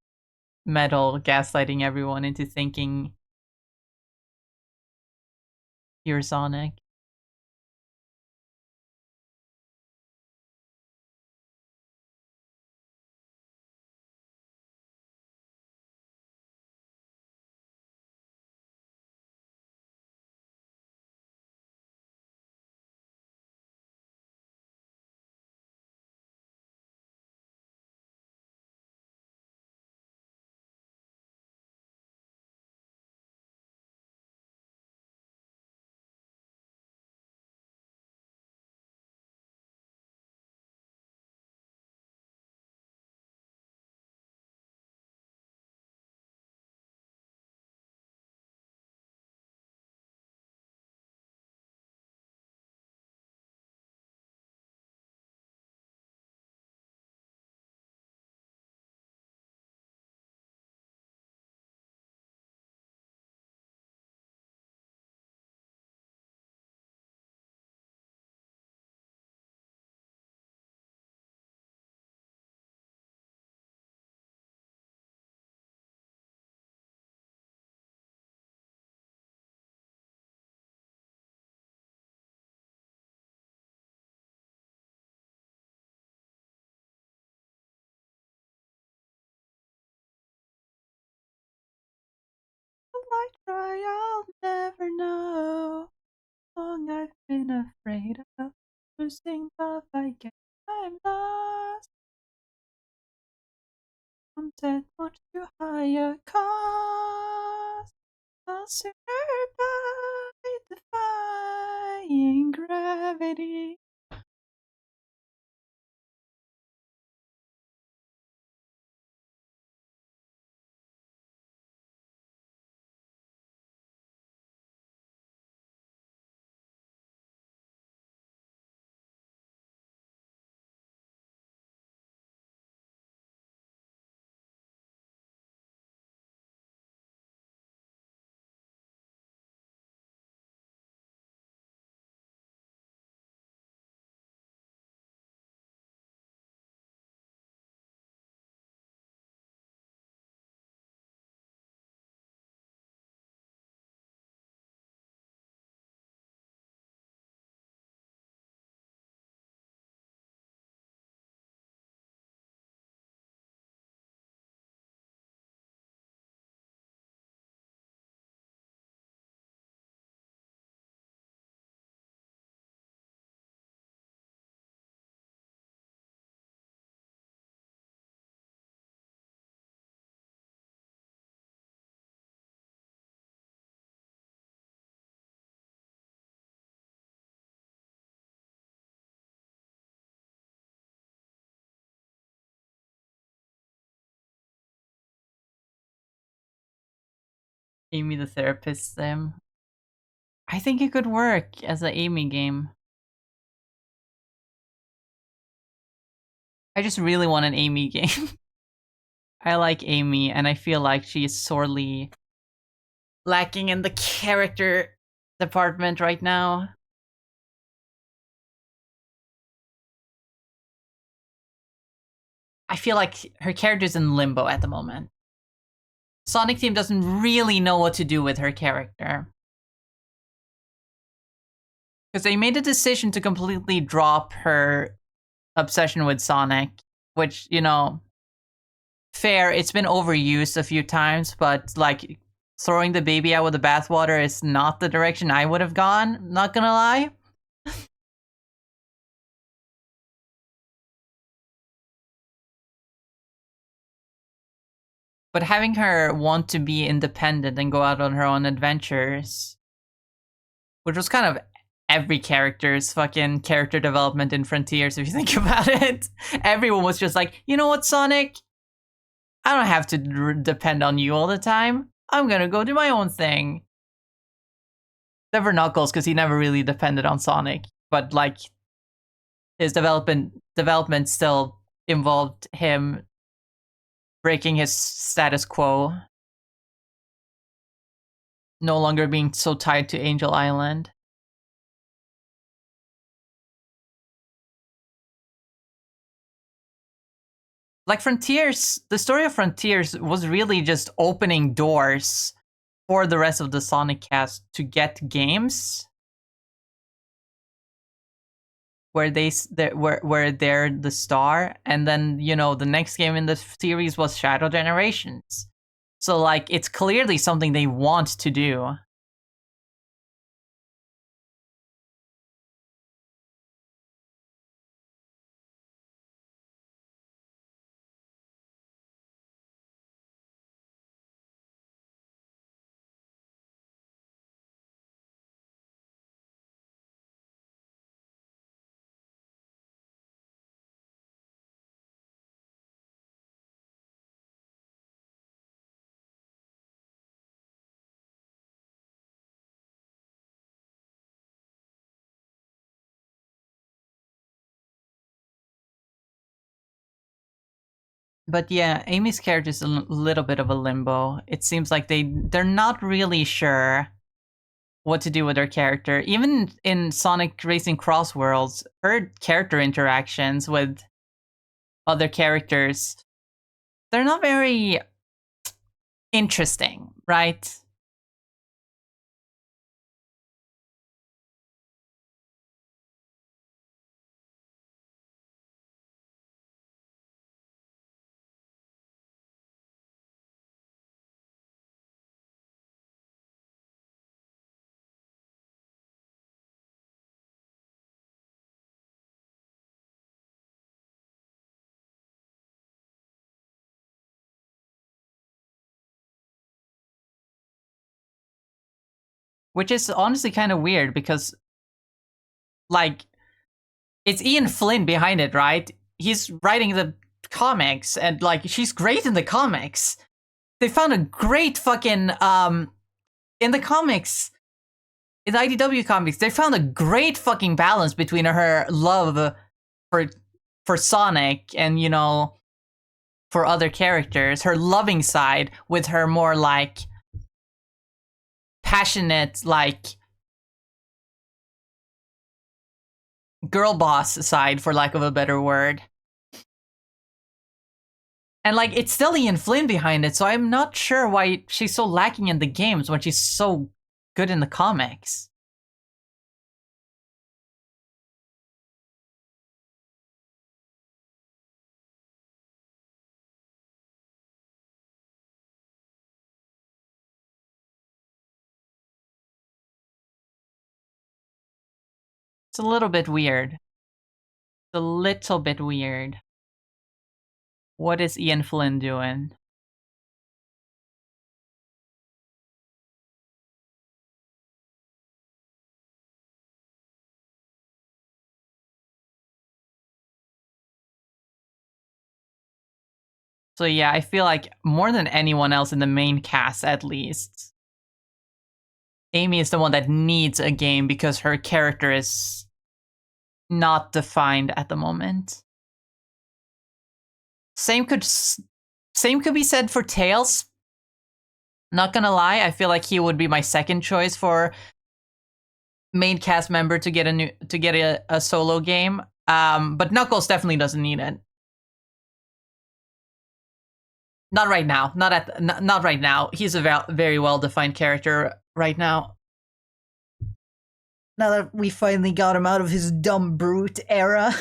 Metal, gaslighting everyone into thinking you're Sonic. I try, I'll never know. Long I've been afraid of losing love, I guess I'm lost. I'm set much too high a cost. I'll sooner by defying gravity. Amy the therapist sim. I think it could work as an Amy game. I just really want an Amy game. I like Amy, and I feel like she is sorely lacking in the character department right now. I feel like her character's in limbo at the moment. Sonic Team doesn't really know what to do with her character. Because they made a decision to completely drop her obsession with Sonic, which, you know, fair, it's been overused a few times, but like throwing the baby out with the bathwater is not the direction I would have gone, not gonna lie. But having her want to be independent and go out on her own adventures, which was kind of every character's fucking character development in Frontiers, if you think about it. Everyone was just like, you know what, Sonic? I don't have to depend on you all the time. I'm gonna go do my own thing. Never Knuckles, because he never really depended on Sonic, but like his development still involved him breaking his status quo, no longer being so tied to Angel Island. Like Frontiers, the story of Frontiers was really just opening doors for the rest of the Sonic cast to get games where where they're the star, and then, you know, the next game in the series was Shadow Generations. So like it's clearly something they want to do. But yeah, Amy's character is a little bit of a limbo. It seems like they're not really sure what to do with her character. Even in Sonic Racing Cross Worlds, her character interactions with other characters, they're not very interesting, right? which is honestly kind of weird because, like, it's Ian Flynn behind it, right? He's writing the comics, and like, she's great in the comics. They found a great fucking in the comics, in the IDW comics, they found a great fucking balance between her love for for Sonic and, you know, for other characters, her loving side with her more like passionate, like girl boss side, for lack of a better word. And like, it's still Ian Flynn behind it, so I'm not sure why she's so lacking in the games when she's so good in the comics. It's a little bit weird. It's a little bit weird. What is Ian Flynn doing? So yeah, I feel like more than anyone else in the main cast, at least, Amy is the one that needs a game because her character is not defined at the moment. Same could be said for Tails. Not gonna lie, I feel like he would be my second choice for main cast member to get a solo game. But Knuckles definitely doesn't need it. Not right now. Not right now. He's a very well defined character right now. Now that we finally got him out of his dumb brute era.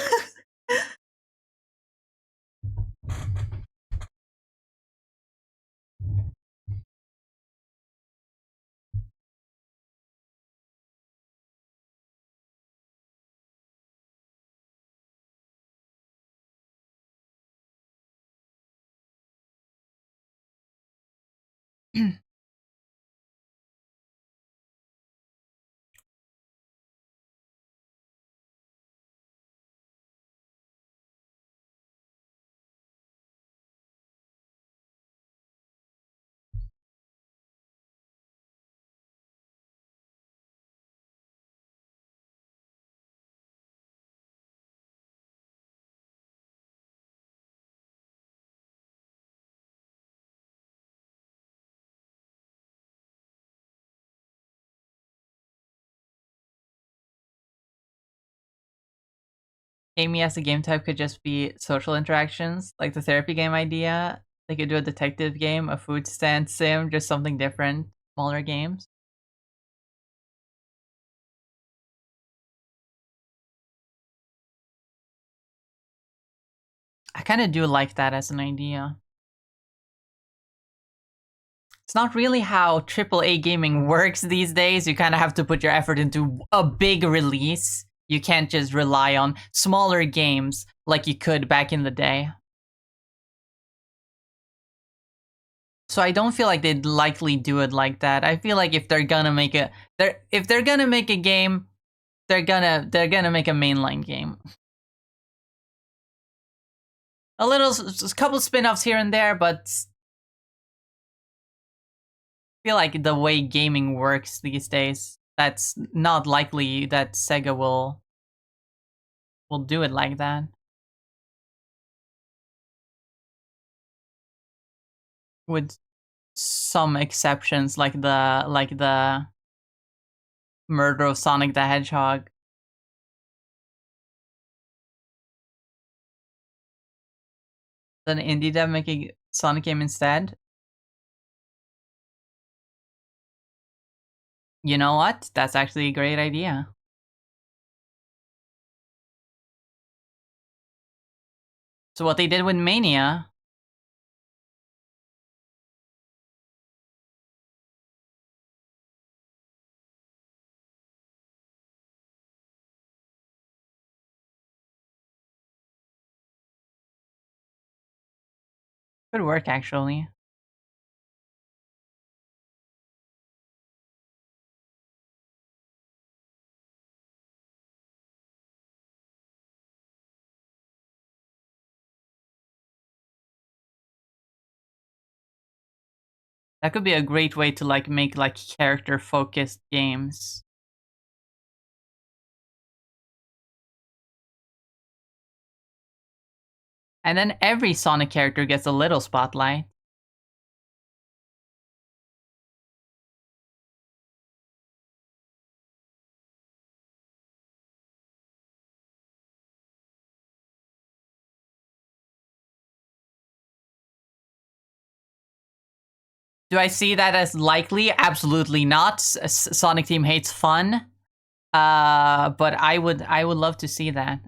Amy as a game type could just be social interactions, like the therapy game idea. They could do a detective game, a food stand sim, just something different, smaller games. I kind of do like that as an idea. It's not really how AAA gaming works these days. You kind of have to put your effort into a big release. You can't just rely on smaller games like you could back in the day. So I don't feel like they'd likely do it like that. I feel like if they're gonna make a game, they're gonna make a mainline game. A couple spin-offs here and there, but I feel like the way gaming works these days, that's not likely that Sega will do it like that. With some exceptions, like the murder of Sonic the Hedgehog. Then indie dev make a Sonic game instead. You know what? That's actually a great idea. So what they did with Mania could work, actually. That could be a great way to like make like character focused games. And then every Sonic character gets a little spotlight. Do I see that as likely? Absolutely not. Sonic Team hates fun. But I would love to see that.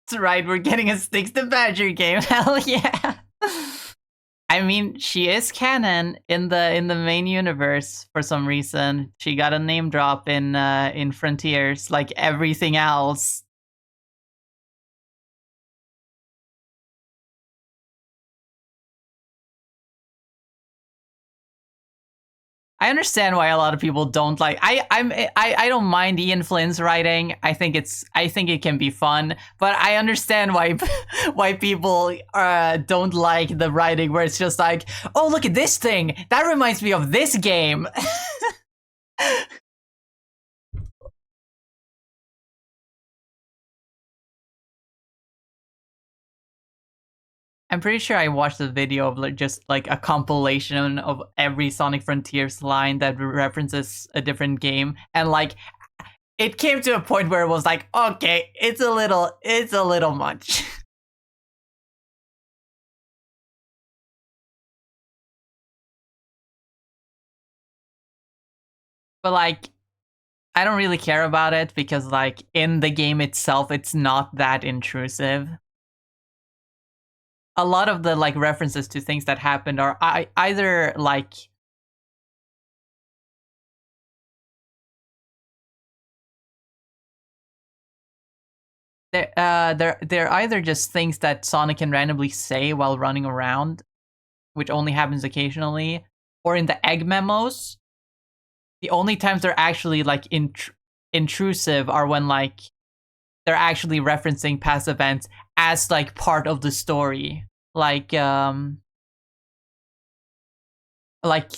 That's right, we're getting a Sticks to Badger game. Hell yeah. I mean, she is canon in the main universe for some reason. She got a name drop in Frontiers, like everything else. I understand why a lot of people don't like. I don't mind Ian Flynn's writing. I think it can be fun, but I understand why why people don't like the writing where it's just like, oh, look at this thing that reminds me of this game. I'm pretty sure I watched a video of like just like a compilation of every Sonic Frontiers line that references a different game, and like it came to a point where it was like, okay, it's a little much. But like, I don't really care about it because like in the game itself, it's not that intrusive. A lot of the like references to things that happened are either like they're either just things that Sonic can randomly say while running around, which only happens occasionally, or in the egg memos. The only times they're actually like intrusive are when like they're actually referencing past events as like part of the story, like like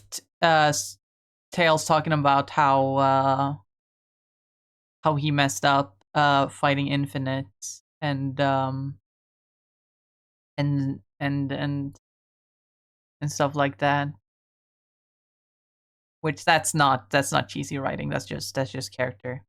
Tails talking about how he messed up fighting Infinite, and and and and and stuff like that. Which that's not cheesy writing. That's just character.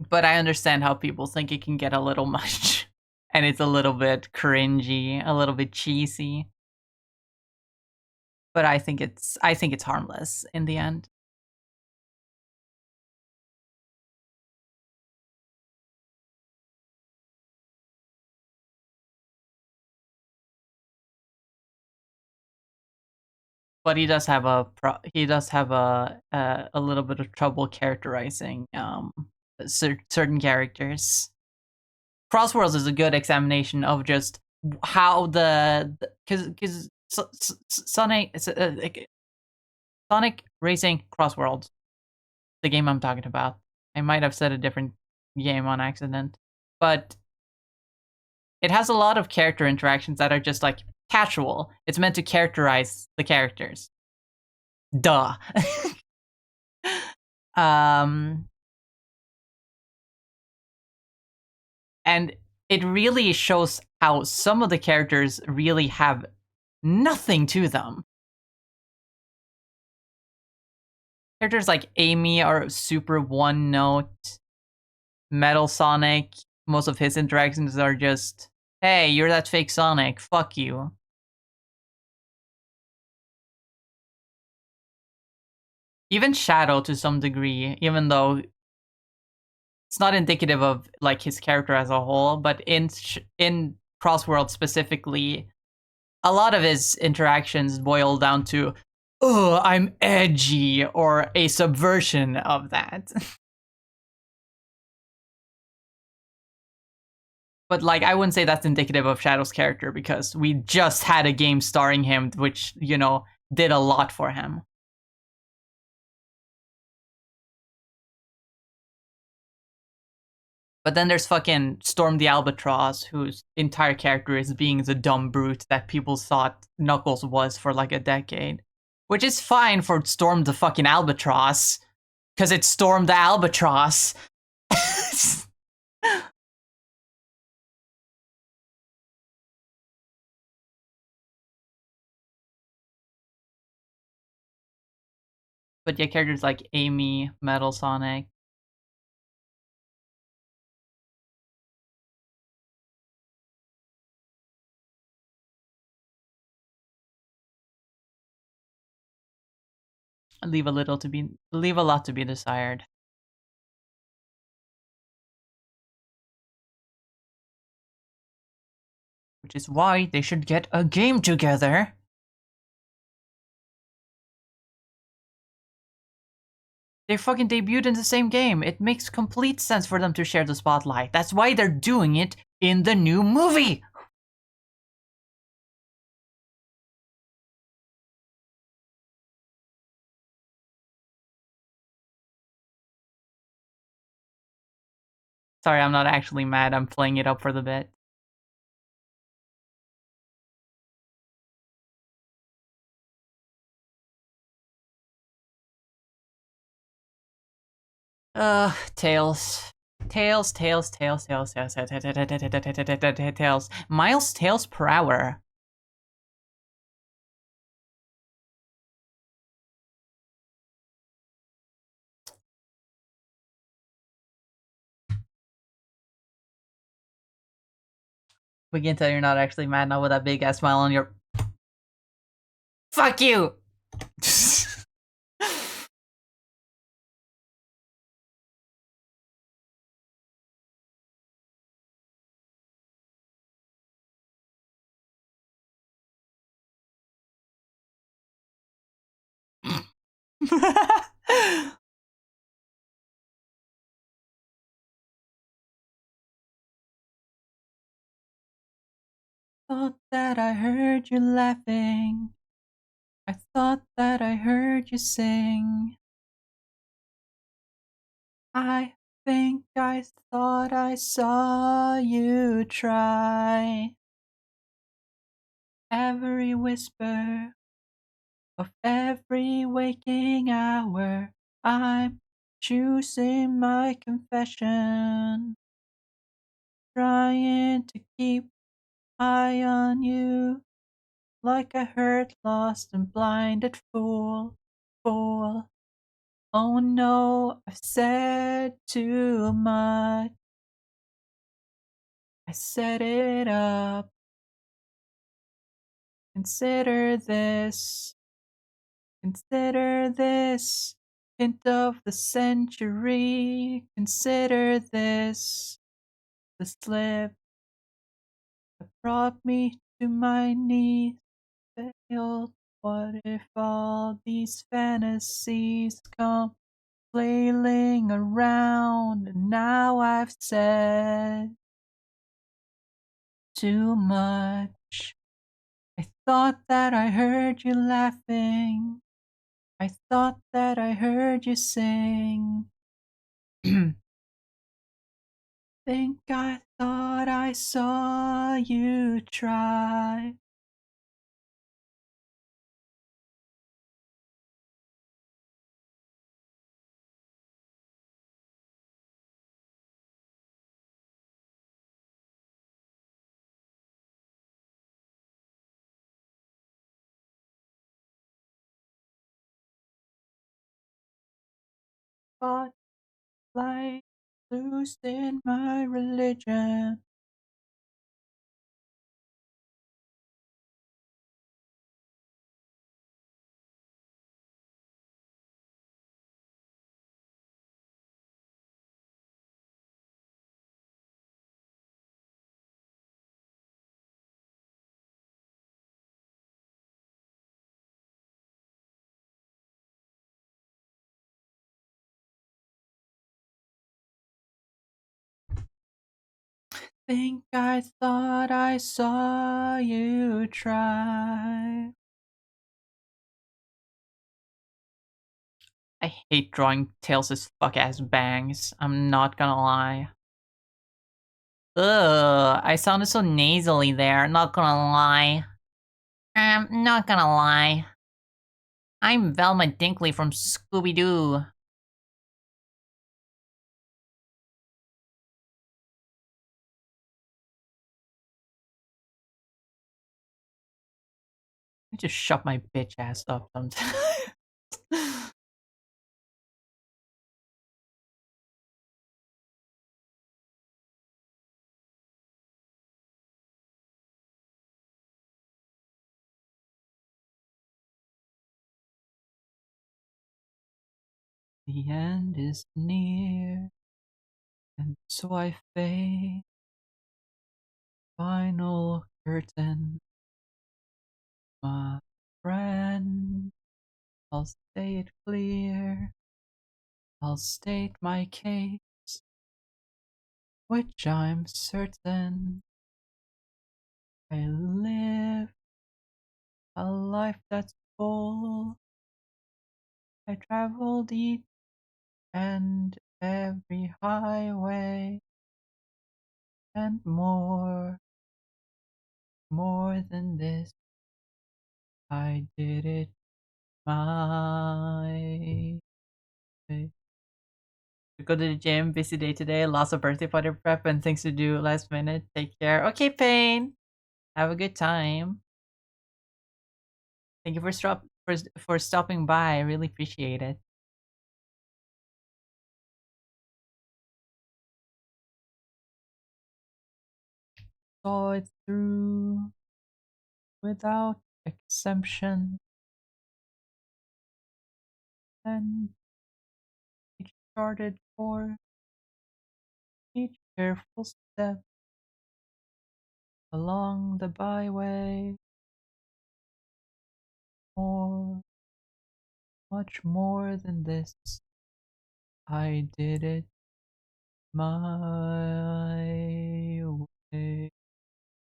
But I understand how people think it can get a little much, and it's a little bit cringy, a little bit cheesy. But I think it's harmless in the end. But he does have a little bit of trouble characterizing certain characters. Crossworlds is a good examination of just how because Sonic Racing Crossworlds, the game I'm talking about. I might have said a different game on accident, but it has a lot of character interactions that are just like casual. It's meant to characterize the characters. Duh. um, and it really shows how some of the characters really have nothing to them. Characters like Amy are super one note. Metal Sonic, most of his interactions are just, hey, you're that fake Sonic, fuck you. even Shadow to some degree, even though it's not indicative of like his character as a whole, but in Crossworld specifically, a lot of his interactions boil down to, "Oh, I'm edgy," or a subversion of that. But like, I wouldn't say that's indicative of Shadow's character because we just had a game starring him, which did a lot for him. But then there's fucking Storm the Albatross, whose entire character is being the dumb brute that people thought Knuckles was for like a decade. Which is fine for Storm the fucking Albatross, because it's Storm the Albatross. But yeah, characters like Amy, Metal Sonic. Leave a lot to be desired. Which is why they should get a game together. They fucking debuted in the same game. It makes complete sense for them to share the spotlight. That's why they're doing it in the new movie. Sorry, I'm not actually mad. I'm playing it up for the bit. Tails. Tails. Miles Tails per hour. We can tell you're not actually mad now with that big ass smile on your. Fuck you! Thought that I heard you laughing. I thought that I heard you sing. I think I thought I saw you try. Every whisper of every waking hour, I'm choosing my confession. Trying to keep eye on you like a hurt, lost, and blinded fool. Fool. Oh no, I've said too much. I set it up. Consider this. Consider this. Hint of the century. Consider this. The slip that brought me to my knees failed. What if all these fantasies come flailing around and now I've said too much? I thought that I heard you laughing. I thought that I heard you sing. Think I thought I saw you try. But like losing my religion. think I thought I saw you try. I hate drawing Tails' fuck ass bangs. I'm not gonna lie. Ugh, I sounded so nasally there. Not gonna lie. Not gonna lie. I'm Velma Dinkley from Scooby Doo. I just shut my bitch ass up sometimes. The end is near, and so I fade. Final curtain, my friend. I'll say it clear. I'll state my case, which I'm certain. I live a life that's full. I traveled each and every highway and more than this. I did it my way. Go to the gym, busy day today, lots of birthday party prep and things to do last minute. Take care. Okay, Pain. Have a good time. Thank you for stopping by. I really appreciate it. Saw it through without exemption, and each charted course, each careful step along the byway, more, much more than this. I did it my way.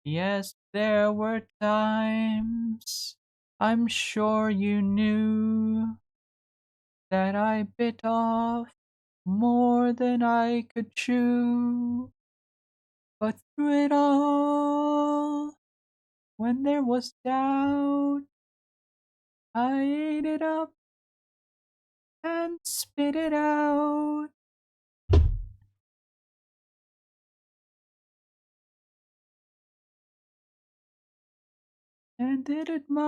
Yes, there were times I'm sure you knew that I bit off more than I could chew. But through it all, when there was doubt, I ate it up and spit it out. And did it my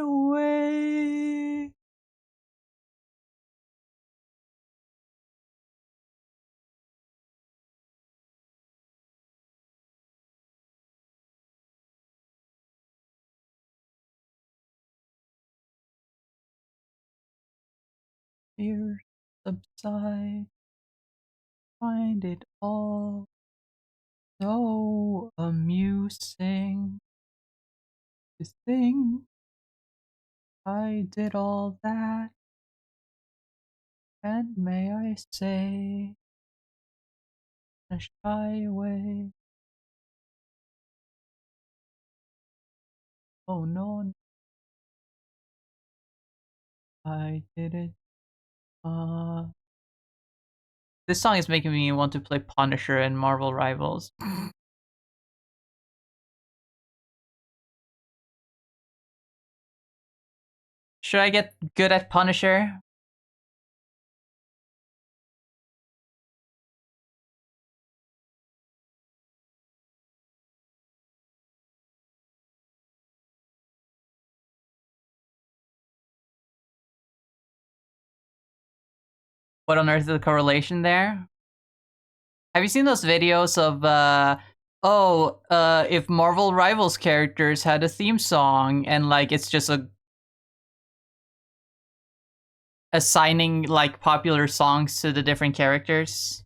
way. Fears subside, find it all so amusing to think I did all that, and may I say, in a shy way, oh no, I did it. This song is making me want to play Punisher in Marvel Rivals. Should I get good at Punisher? What on earth is the correlation there? Have you seen those videos of if Marvel Rivals characters had a theme song and like it's just assigning like popular songs to the different characters?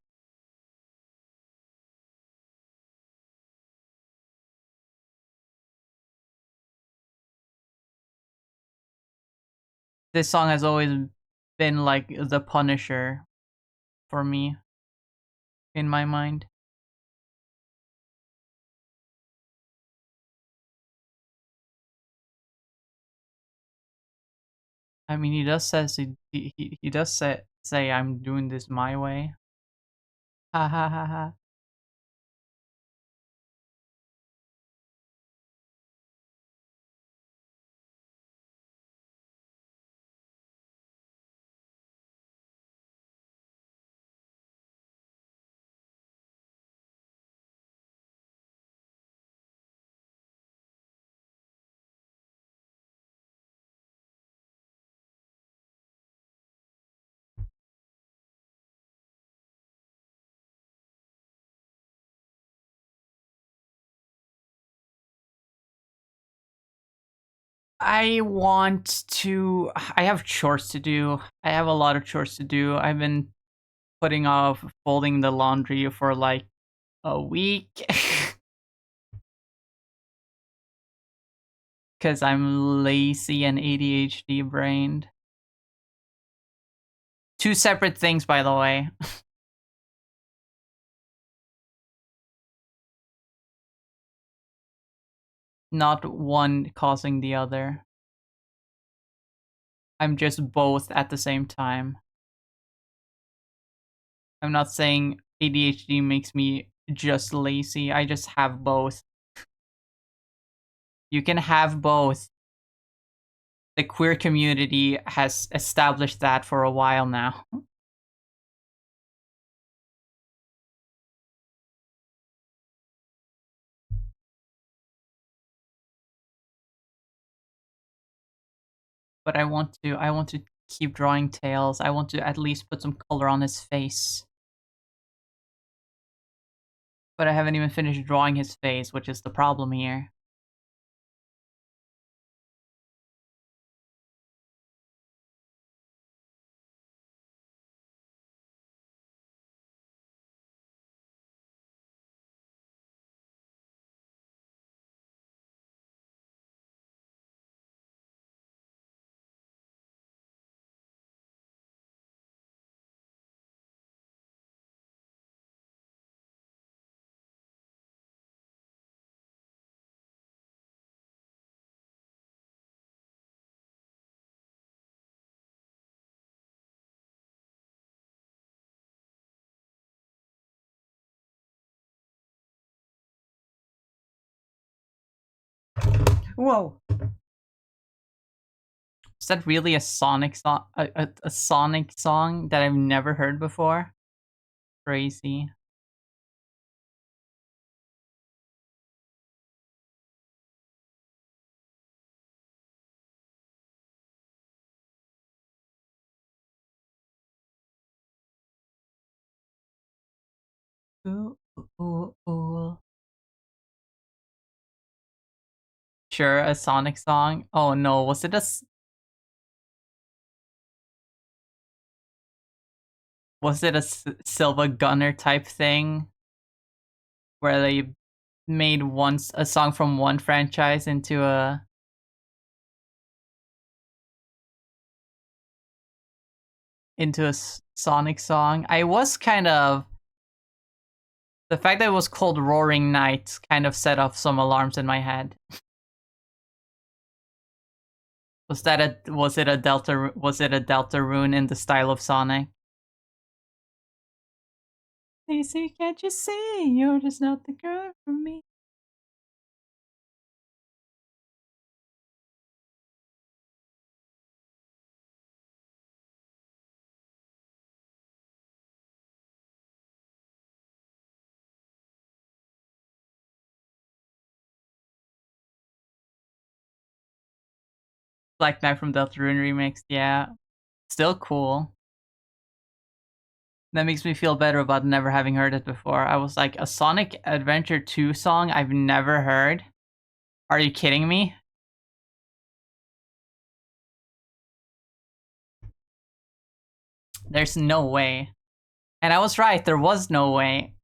This song has always been like the Punisher for me. in my mind. I mean, he does says he does say I'm doing this my way. Ha ha ha ha. I want to. I have chores to do. I have a lot of chores to do. I've been putting off folding the laundry for like a week because I'm lazy and ADHD brained. Two separate things, by the way. Not one causing the other. I'm just both at the same time. I'm not saying ADHD makes me just lazy. I just have both. You can have both. The queer community has established that for a while now. But I want to keep drawing tails. I want to at least put some color on his face. But I haven't even finished drawing his face, which is the problem here. Whoa. Is that really a Sonic song? A Sonic song that I've never heard before? Crazy. Ooh, ooh, ooh. Sure, a Sonic song. Oh no, was it a Silva Gunner type thing where they made a song from one franchise into a Sonic song? I was kind of the fact that it was called Roaring Night kind of set off some alarms in my head. Was it a Delta rune in the style of Sonic? Lacey, can't you see you're just not the girl for me? Black Knight from Deltarune remix, yeah. Still cool. That makes me feel better about never having heard it before. I was like, a Sonic Adventure 2 song I've never heard? Are you kidding me? There's no way. And I was right, there was no way.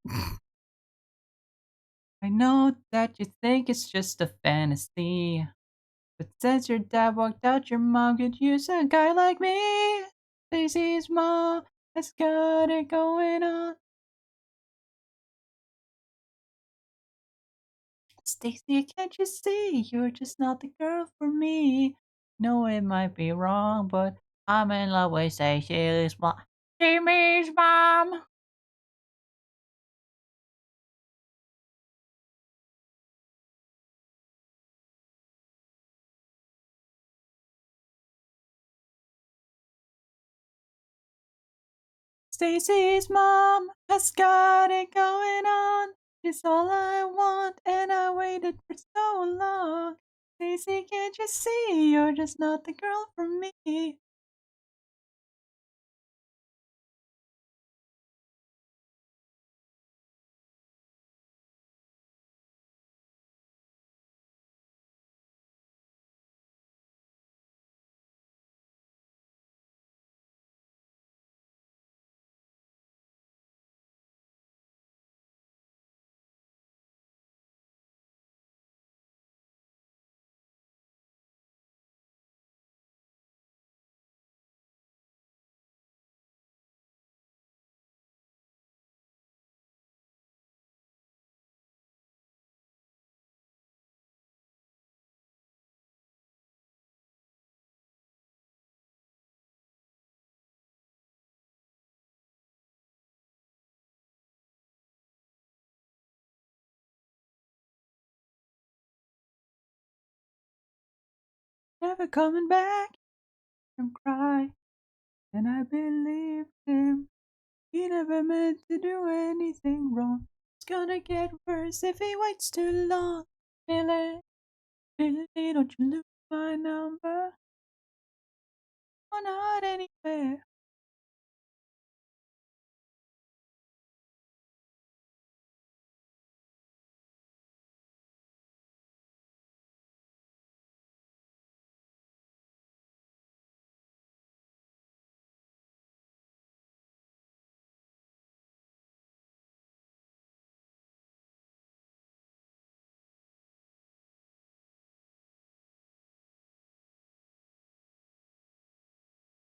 I know that you think it's just a fantasy. But since your dad walked out, your mom could use a guy like me. Daisy's mom has got it going on. Stacy, can't you see? You're just not the girl for me. No, it might be wrong, but I'm in love with Stacy's mom. Jimmy's mom. Stacy's mom has got it going on. She's all I want, and I waited for so long. Stacy, can't you see? You're just not the girl for me. Never coming back and cry. And I believed him. He never meant to do anything wrong. It's gonna get worse if he waits too long. Billy, Billy, don't you lose my number? Oh, not anywhere.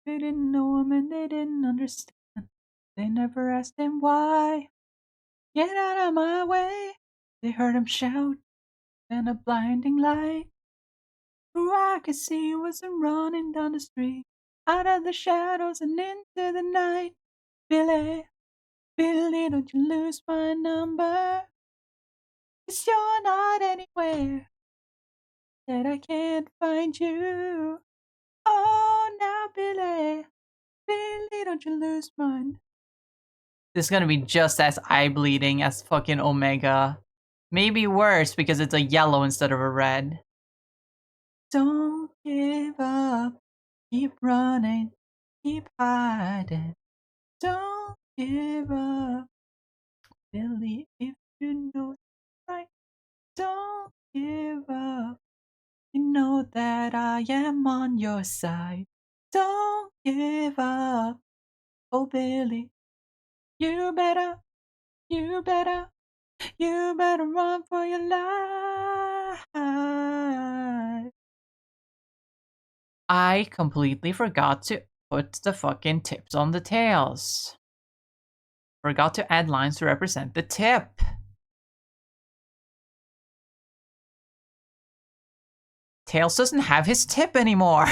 They didn't know him and they didn't understand. They never asked him why. Get out of my way. They heard him shout, and a blinding light. Who I could see was him running down the street, out of the shadows and into the night. Billy, Billy, don't you lose my number. 'Cause you're not anywhere that I can't find you. Oh, now, Billy, Billy, don't you lose mine. This is gonna be just as eye bleeding as fucking Omega. Maybe worse because it's a yellow instead of a red. Don't give up. Keep running. Keep hiding. Don't give up. Billy, if you know it's right, don't give up. You know that I am on your side. Don't give up. Oh, Billy, you better, you better, you better run for your life. I completely forgot to put the fucking tips on the tails. Forgot to add lines to represent the tip. Tails doesn't have his tip anymore.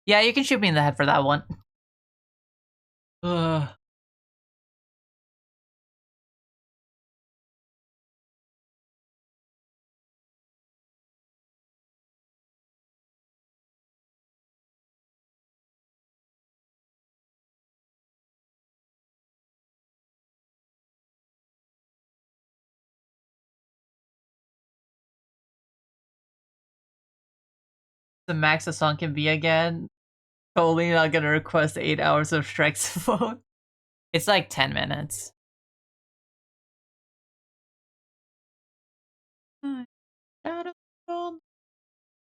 Yeah, you can shoot me in the head for that one. Ugh. The max a song can be again. Totally not gonna request 8 hours of Shrek's phone. It's like 10 minutes.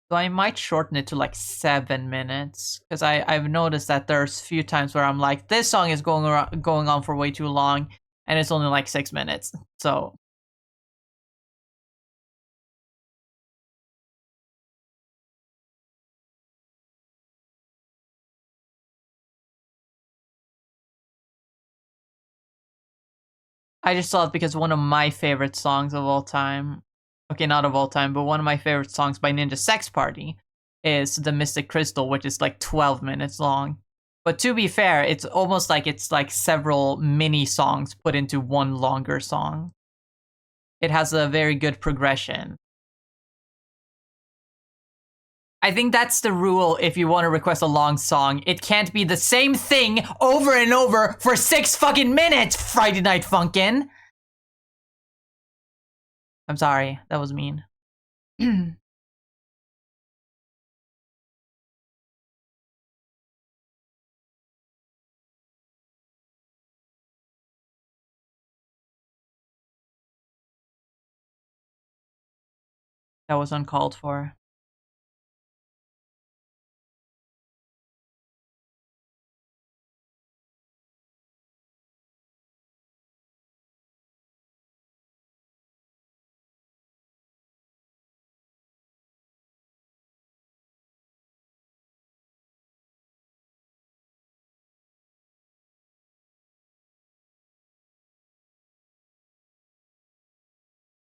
So I might shorten it to like 7 minutes because I've noticed that there's few times where I'm like, this song is going on for way too long, and it's only like 6 minutes. So I just saw it because one of my favorite songs of all time, okay, not of all time, but one of my favorite songs by Ninja Sex Party is The Mystic Crystal, which is like 12 minutes long. But to be fair, it's like several mini songs put into one longer song. It has a very good progression. I think that's the rule if you want to request a long song. It can't be the same thing over and over for 6 fucking minutes, Friday Night Funkin'. I'm sorry, that was mean. That was uncalled for.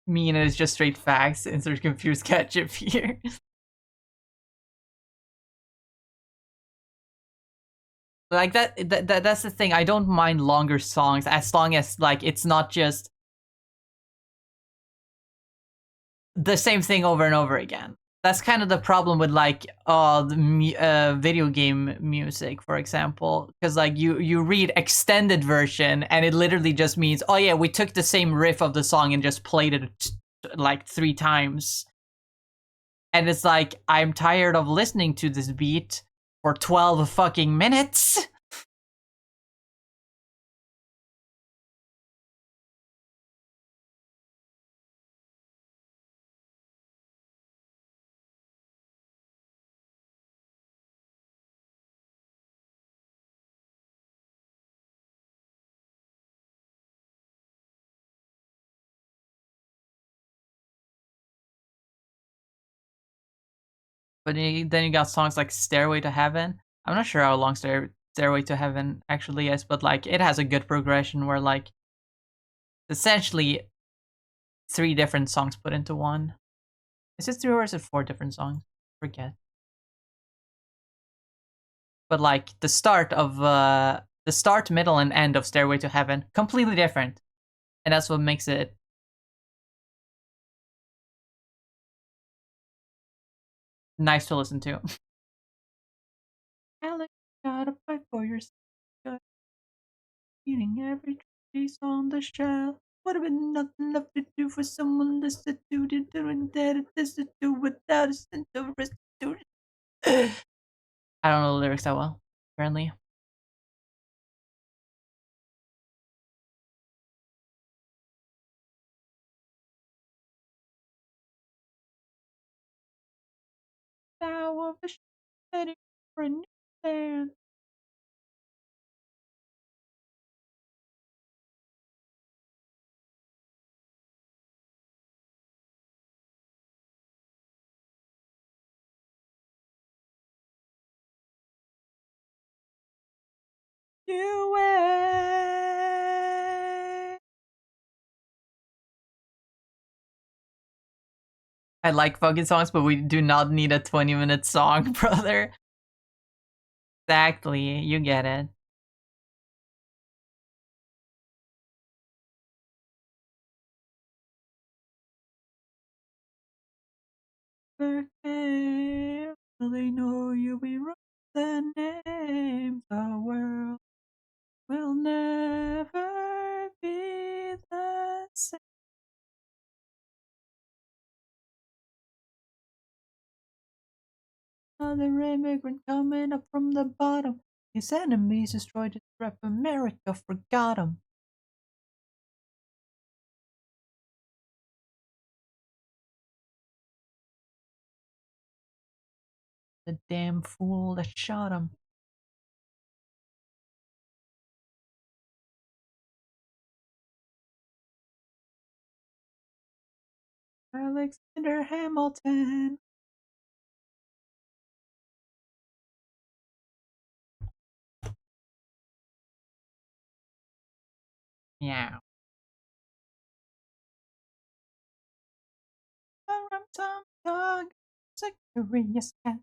Mean is just straight facts. Insert confused ketchup here. Like that's the thing. I don't mind longer songs as long as like it's not just the same thing over and over again. That's kind of the problem with like video game music, for example, because like you read extended version and it literally just means, oh yeah, we took the same riff of the song and just played it like 3 times. And it's like, I'm tired of listening to this beat for 12 fucking minutes. But then you got songs like Stairway to Heaven. I'm not sure how long Stairway to Heaven actually is, but like it has a good progression where like essentially 3 different songs put into one. Is it 3 or is it 4 different songs? Forget. But like the start, middle, and end of Stairway to Heaven, completely different. And that's what makes it nice to listen to. Alex, gotta fight for yourself. Eating every piece on the shelf. Would have been nothing left to do for someone destitute and destitute without a sense of restitution. I don't know the lyrics that well, apparently. Now of a shedding for a new land. New way. I like fucking songs, but we do not need a 20-minute song, brother. Exactly, you get it. Okay, they know you be wrong. The names the world will never be the same. Another immigrant coming up from the bottom. His enemies destroyed his rep. America forgot him. The damn fool that shot him. Alexander Hamilton. Yeah. Tom dog, is a curious cat.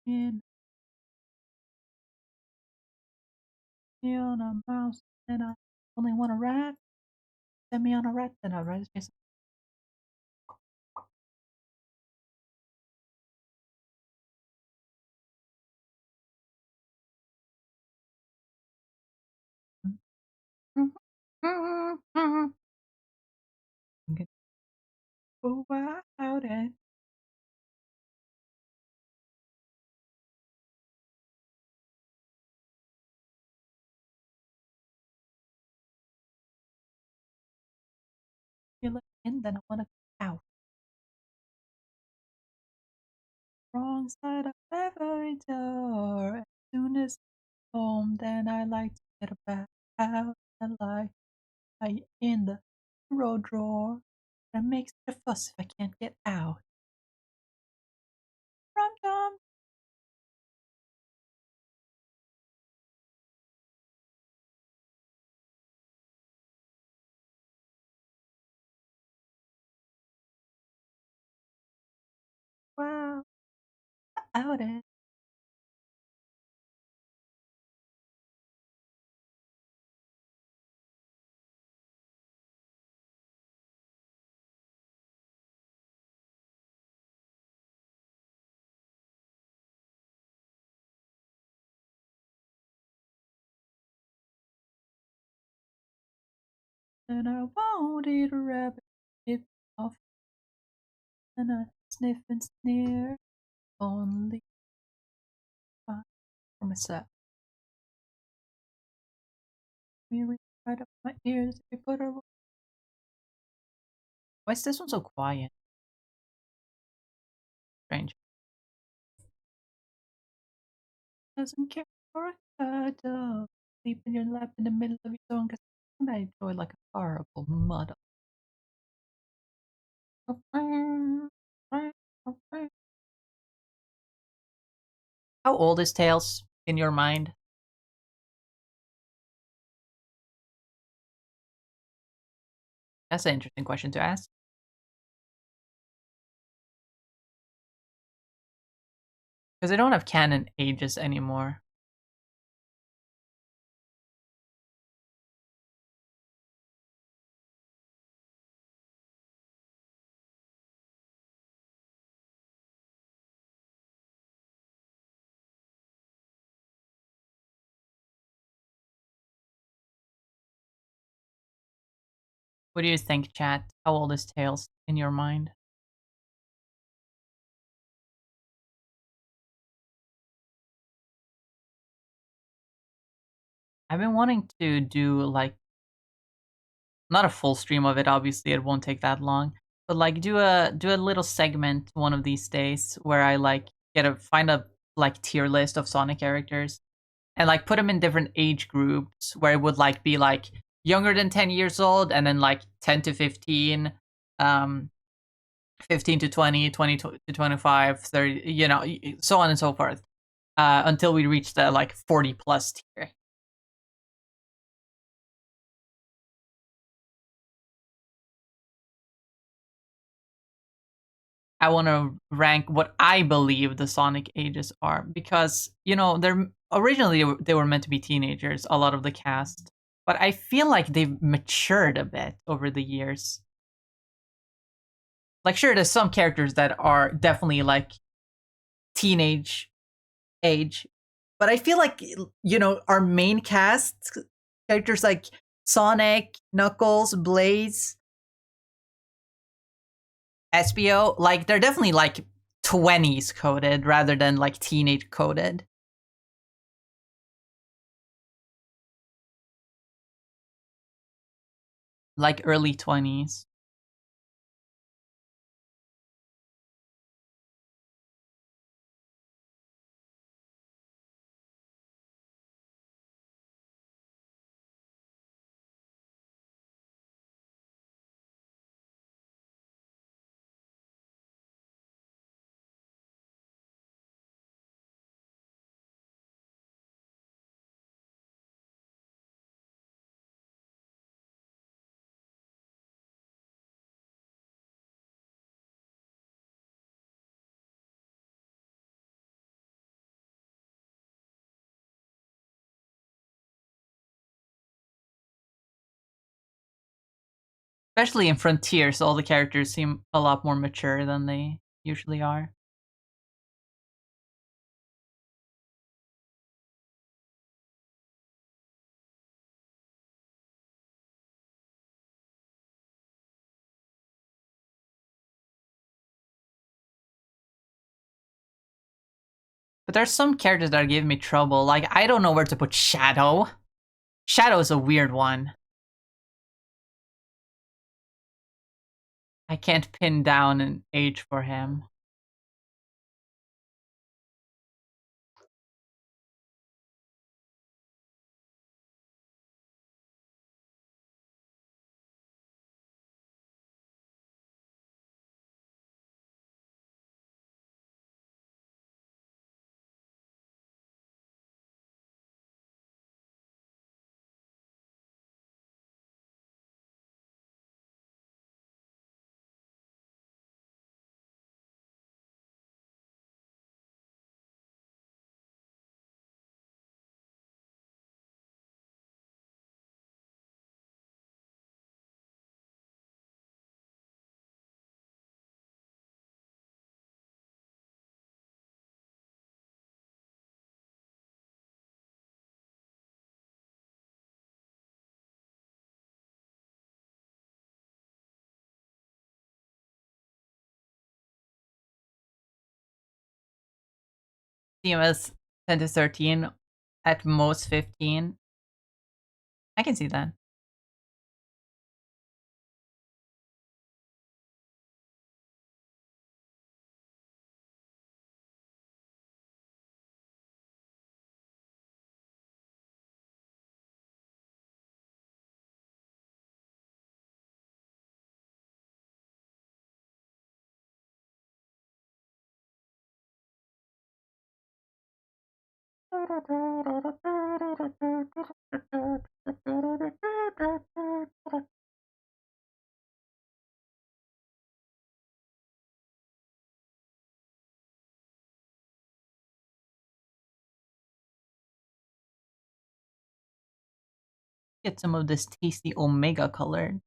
In me on a mouse, and I only want a rat. Send me on a rat, then I'll rat just. Get over out it. You look in, then I wanna go out. Wrong side of every door. As soon as home, then I like to get about and like I in the road drawer. That makes such a fuss if I can't get out. Rum dum. Wow, out it. Then I won't eat a rabbit if off and I sniff and sneer. Only fine for myself. Really right up my ears. If you put a why is this one so quiet? Strange. Doesn't care for a cuddle. Sleep in your lap in the middle of your song because I enjoy like a horrible muddle. How old is Tails in your mind? That's an interesting question to ask. Because I don't have canon ages anymore. What do you think, chat? How old is Tails in your mind? I've been wanting to do like not a full stream of it, obviously it won't take that long. But like do a little segment one of these days where I like find a like tier list of Sonic characters and like put them in different age groups where it would like be like younger than 10 years old and then like 10 to 15, um 15 to 20, 20 to 25, 30, so on and so forth, until we reach the like 40 plus tier. I want to rank what I believe the Sonic ages are because they're originally they were meant to be teenagers, a lot of the cast, but I feel like they've matured a bit over the years. Like, sure, there's some characters that are definitely like teenage age, but I feel like our main cast characters like Sonic, Knuckles, Blaze, SBO, like they're definitely like 20s coded rather than like teenage coded. Like early 20s. Especially in Frontiers, all the characters seem a lot more mature than they usually are. But there's some characters that are giving me trouble. Like, I don't know where to put Shadow. Shadow is a weird one. I can't pin down an age for him. CMS 10 to 13, at most 15. I can see that. Get some of this tasty Omega color.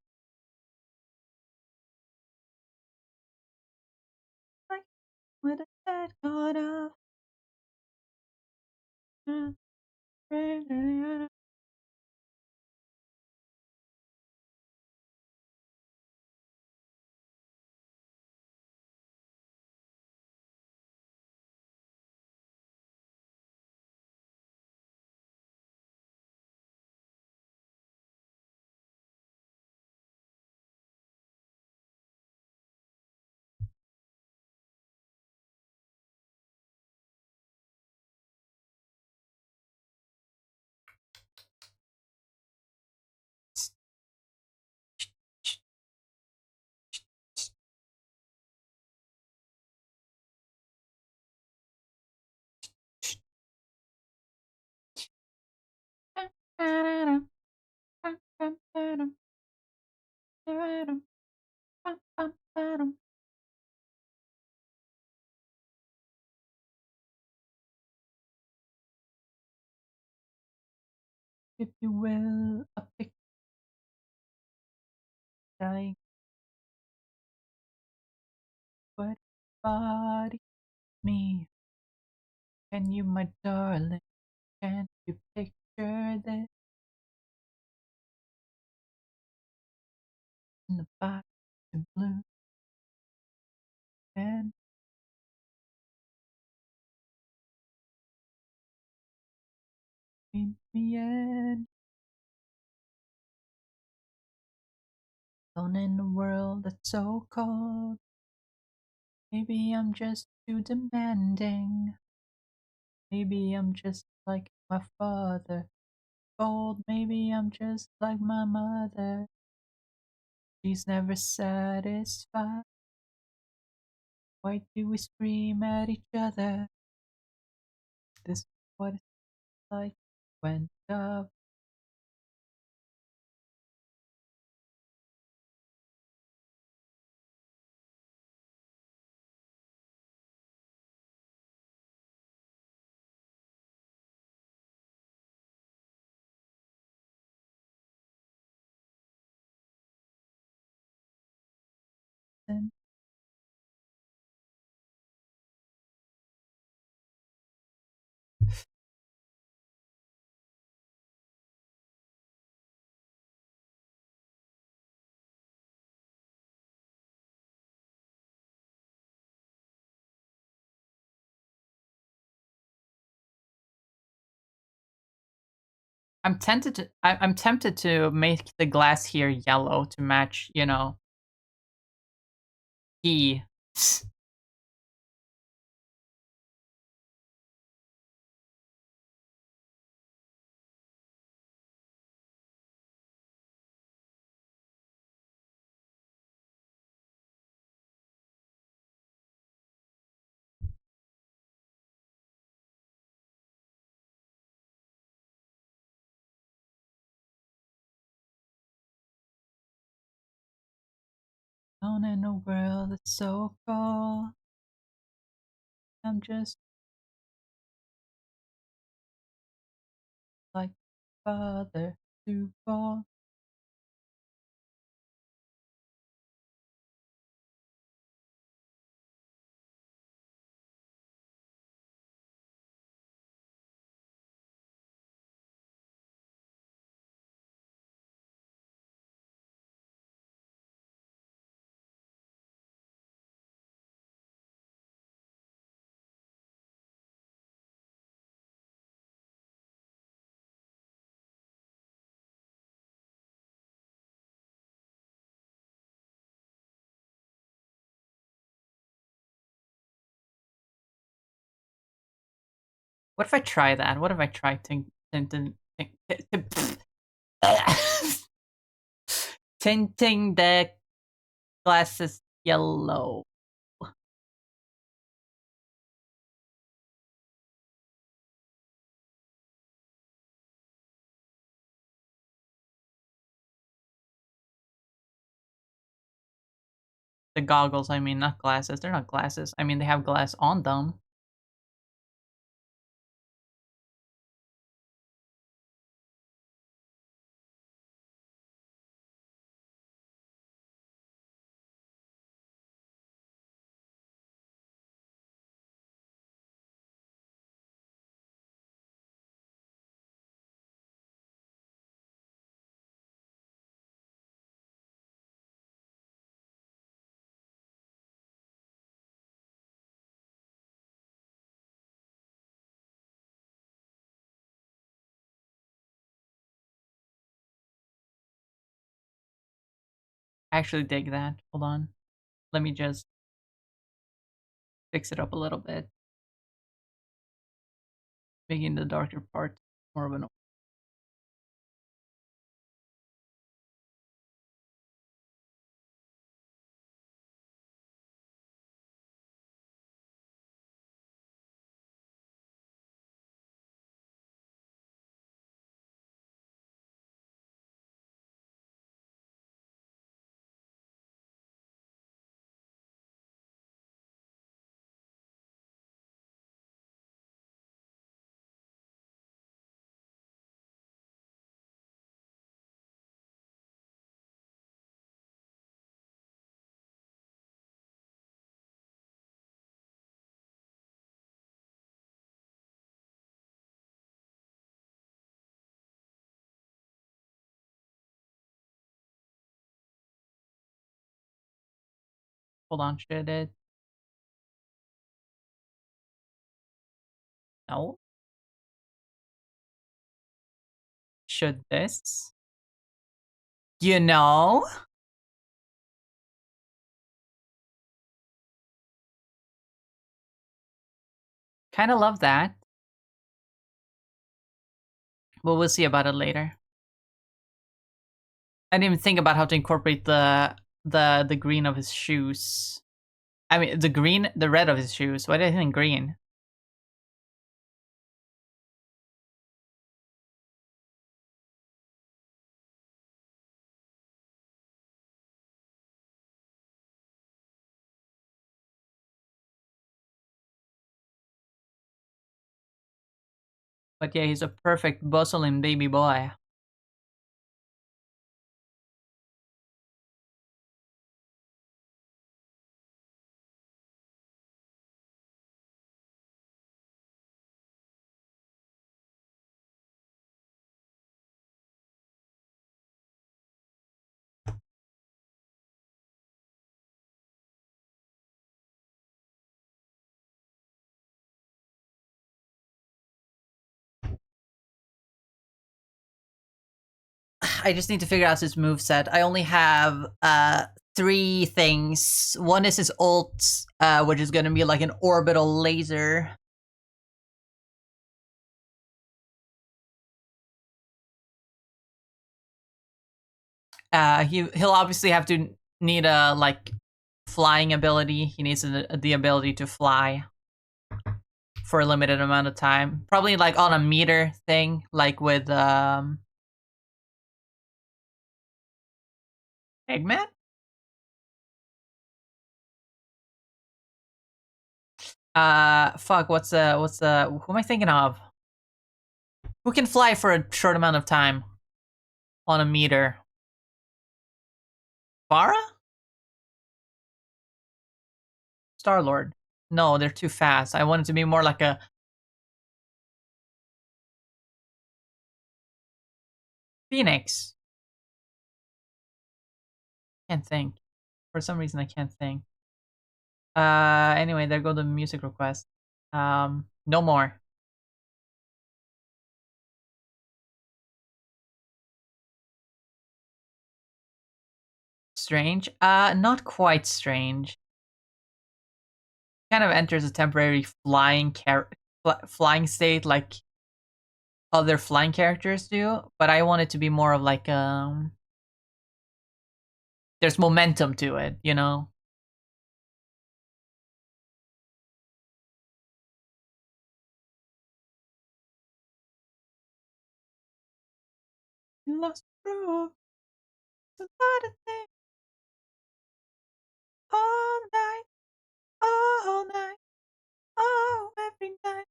Like, with a head cut off. If you will, a picture dying, but body me. Can you, my darling? Can't you picture this in the box in blue? And meet me in alone in a world that's so cold. Maybe I'm just too demanding. Maybe I'm just like my father. Cold, maybe I'm just like my mother. She's never satisfied. Why do we scream at each other? This is what it's like when love I'm tempted to make the glass here yellow to match, he. Down in a world that's so cold, I'm just like father to fall. What if I try that? What if I try tinting the glasses yellow? The goggles, I mean, not glasses. They're not glasses. I mean, they have glass on them. I actually dig that. Hold on. Let me just fix it up a little bit, making the darker part more of an. Hold on, should it? No. Should this? You know? Kind of love that. But we'll see about it later. I didn't even think about how to incorporate the green of his shoes. I mean, the red of his shoes. Why did I think green? But yeah, he's a perfect bustling baby boy. I just need to figure out his moveset. I only have 3 things. One is his ult, which is gonna be like an orbital laser. He'll obviously have to need a like flying ability. He needs the ability to fly for a limited amount of time. Probably like on a meter thing, like with Eggman? Fuck, who am I thinking of? Who can fly for a short amount of time on a meter? Farah? Star-Lord. No, they're too fast. I want it to be more like a Phoenix. Can't think. For some reason I can't think. Anyway, there go the music request. No more. Strange? Not quite strange. Kind of enters a temporary flying state like other flying characters do, but I want it to be more of like there's momentum to it, you know? Lost proof. It's a lot of things. All night, all night, oh, every night.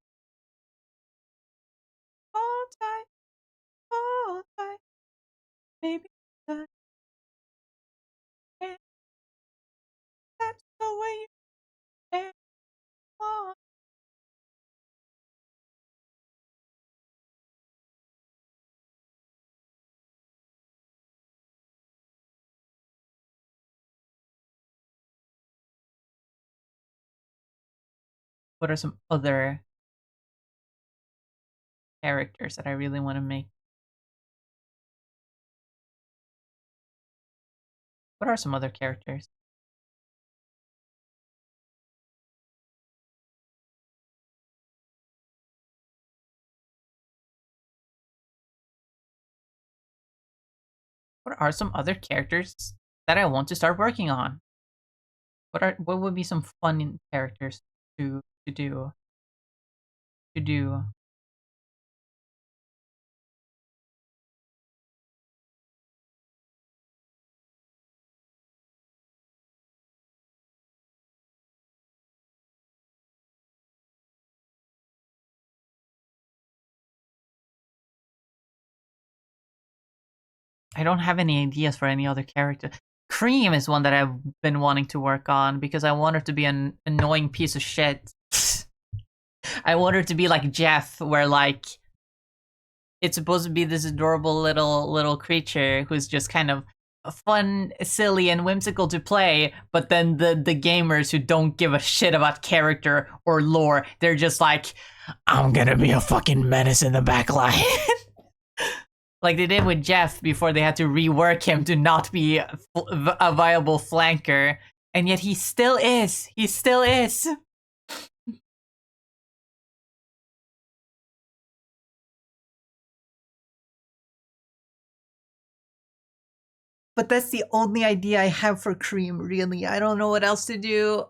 Hold tight, hold tight, baby. That, and that's the way you and want. What are some other characters that I really want to make? What are some other characters? What are some other characters that I want to start working on? What would be some fun characters to do? To do. I don't have any ideas for any other character. Cream is one that I've been wanting to work on because I want her to be an annoying piece of shit. I want her to be like Jeff, where like it's supposed to be this adorable little creature who's just kind of fun, silly, and whimsical to play, but then the gamers who don't give a shit about character or lore, they're just like, I'm gonna be a fucking menace in the back line. Like they did with Jeff before they had to rework him to not be a viable flanker, and yet he still is. He still is. But that's the only idea I have for Cream, really. I don't know what else to do.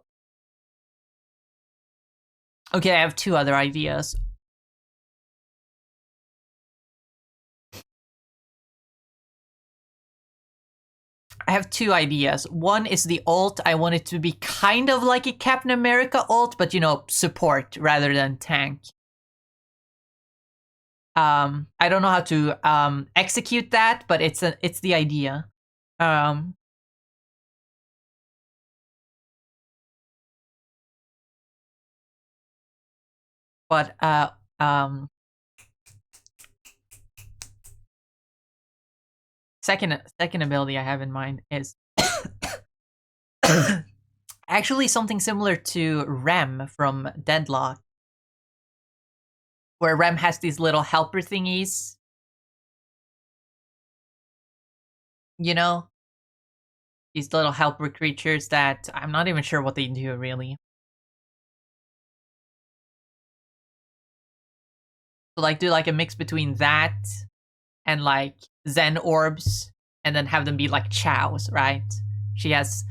Okay, I have 2 other ideas. I have 2 ideas. One is the ult. I want it to be kind of like a Captain America ult, but you know, support rather than tank. I don't know how to execute that, but it's the idea. But second ability I have in mind is actually something similar to Rem from Deadlock, where Rem has these little helper thingies. You know, these little helper creatures that I'm not even sure what they do really. So like do like a mix between that and like Zen orbs, and then have them be like chows, right? She has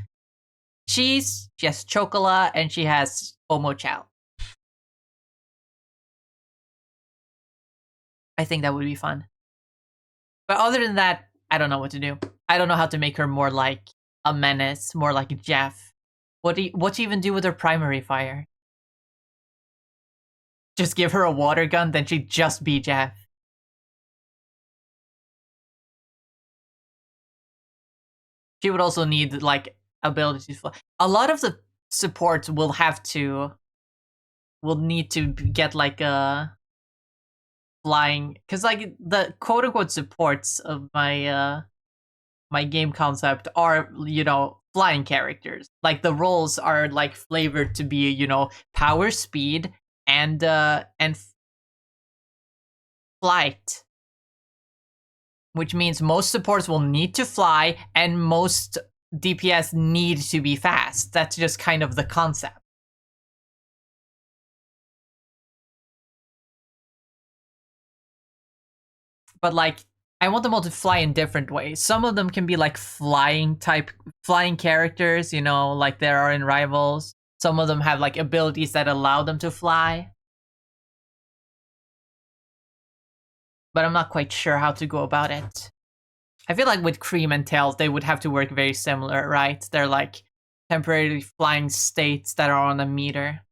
cheese, she has chocola, and she has Omo Chow. I think that would be fun. But other than that, I don't know what to do. I don't know how to make her more like a menace, more like Jeff. What to even do with her primary fire? Just give her a water gun, then she'd just be Jeff. She would also need like ability to fly. A lot of the supports will need to get like a flying, because like the quote unquote supports of my game concept are, flying characters. Like the roles are like flavored to be, power, speed, and flight, which means most supports will need to fly and most DPS need to be fast. That's just kind of the concept. But like I want them all to fly in different ways. Some of them can be like flying characters, like there are in Rivals. Some of them have like abilities that allow them to fly. But I'm not quite sure how to go about it. I feel like with Cream and Tails, they would have to work very similar, right? They're like temporarily flying states that are on a meter.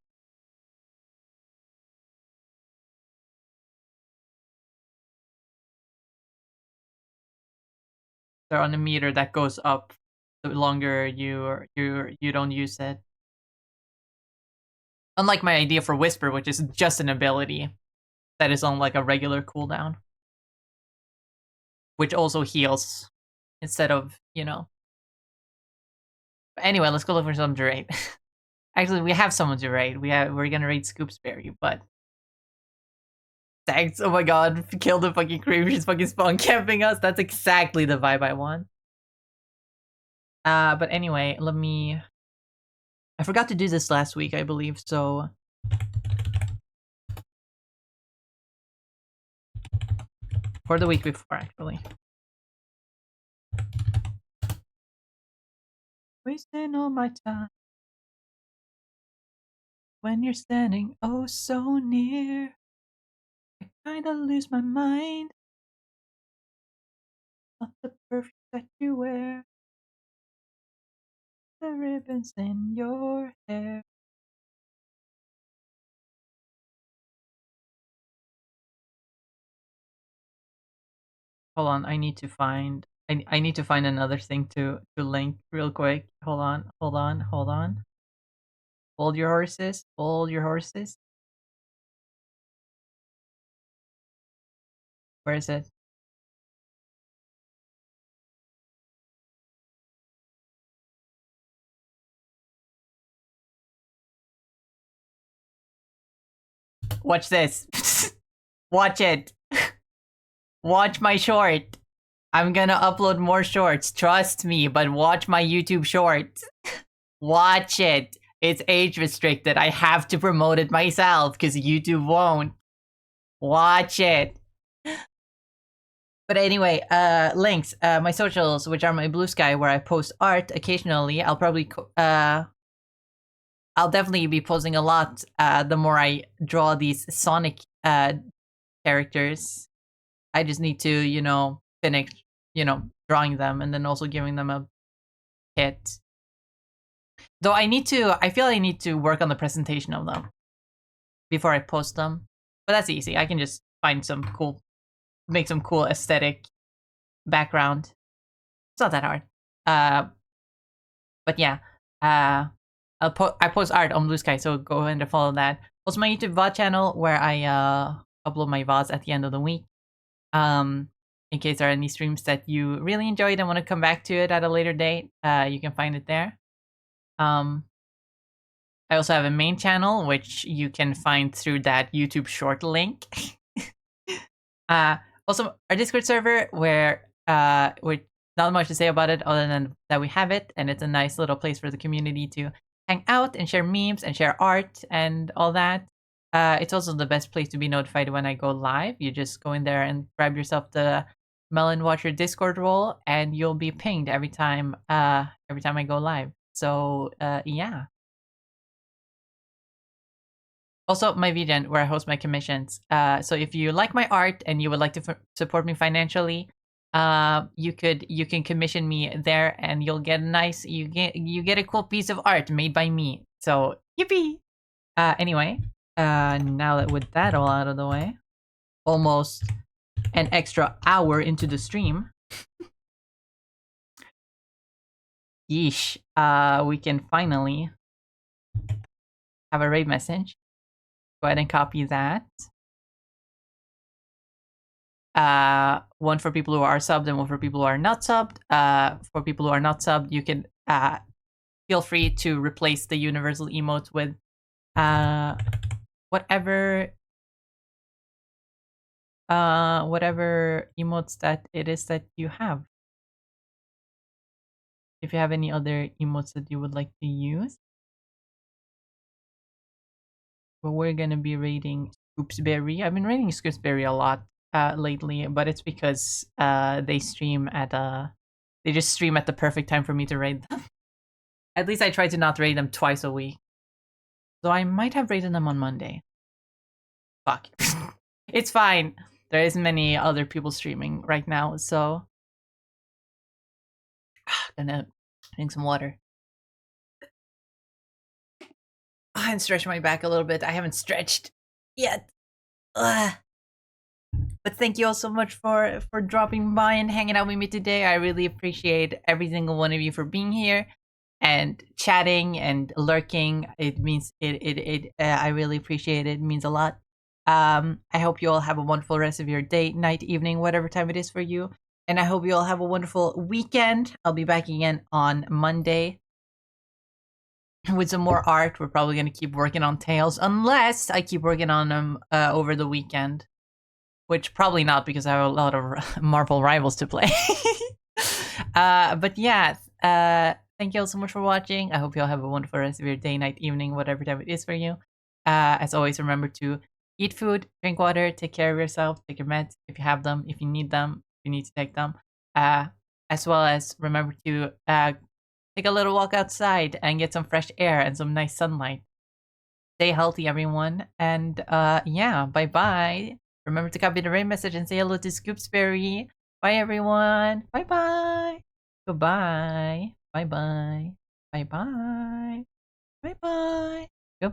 They're on a meter that goes up the longer you don't use it. Unlike my idea for Whisper, which is just an ability that is on like a regular cooldown, which also heals instead of, But anyway, let's go look for some to raid. Actually, we have someone to raid. We're gonna raid Scoopsberry, but thanks. Oh my god, kill the fucking creep. She's fucking spawn camping us. That's exactly the vibe I want. But anyway, I forgot to do this last week, I believe, so for the week before, actually. Wasting all my time when you're standing oh so near. I kinda lose my mind. Not the perfume that you wear, the ribbons in your hair. Hold on, I need to find another thing to link real quick. Hold on. Hold your horses. Hold your horses. Where is it? Watch this. Watch it. Watch my short. I'm gonna upload more shorts. Trust me, but watch my YouTube shorts. Watch it. It's age restricted. I have to promote it myself because YouTube won't. Watch it. But anyway, links, my socials, which are my Bsky, where I post art occasionally. I'll definitely be posting a lot. The more I draw these Sonic characters, I just need to, finish, drawing them and then also giving them a kit. Though I feel I need to work on the presentation of them before I post them. But that's easy. I can just make some cool aesthetic background. It's not that hard. But yeah, I post art on Bsky, so go ahead and follow that. Also, my YouTube VOD channel where I upload my VODs at the end of the week. In case there are any streams that you really enjoyed and want to come back to it at a later date, you can find it there. I also have a main channel which you can find through that YouTube short link. Also, our Discord server where not much to say about it other than that we have it, and it's a nice little place for the community to hang out and share memes and share art and all that. It's also the best place to be notified when I go live. You just go in there and grab yourself the Melon Watcher Discord role, and you'll be pinged every time I go live. So yeah. Also, my VGen, where I host my commissions. So if you like my art and you would like to support me financially, you can commission me there, and you'll get you get a cool piece of art made by me. So yippee! Anyway, now that with that all out of the way, almost an extra hour into the stream. Yeesh. We can finally have a raid message. Go ahead and copy that. One for people who are subbed and one for people who are not subbed. For people who are not subbed, you can feel free to replace the universal emotes with whatever emotes that it is that you have. If you have any other emotes that you would like to use. But we're gonna be rating Scoopsberry. I've been rating Scoopsberry a lot lately, but it's because they stream at they just stream at the perfect time for me to raid them. At least I try to not raid them twice a week. So I might have raided them on Monday. Fuck. It's fine. There isn't many other people streaming right now, so gonna drink some water. And stretch my back a little bit. I haven't stretched yet. Ugh. But thank you all so much for dropping by and hanging out with me today. I really appreciate every single one of you for being here and chatting and lurking. It means I really appreciate it. It means a lot. I hope you all have a wonderful rest of your day, night, evening, whatever time it is for you. And I hope you all have a wonderful weekend. I'll be back again on Monday with some more art. We're probably going to keep working on Tales unless I keep working on them over the weekend. Which probably not, because I have a lot of Marvel Rivals to play. But yeah, thank you all so much for watching. I hope you all have a wonderful rest of your day, night, evening, whatever time it is for you. As always, remember to eat food, drink water, take care of yourself, take your meds if you have them, if you need them, if you need to take them. As well as remember to take a little walk outside and get some fresh air and some nice sunlight. Stay healthy, everyone. And yeah, bye-bye. Remember to copy the raid message and say hello to Scoopsberry. Bye, everyone. Bye-bye. Goodbye. Bye-bye. Bye-bye. Bye-bye.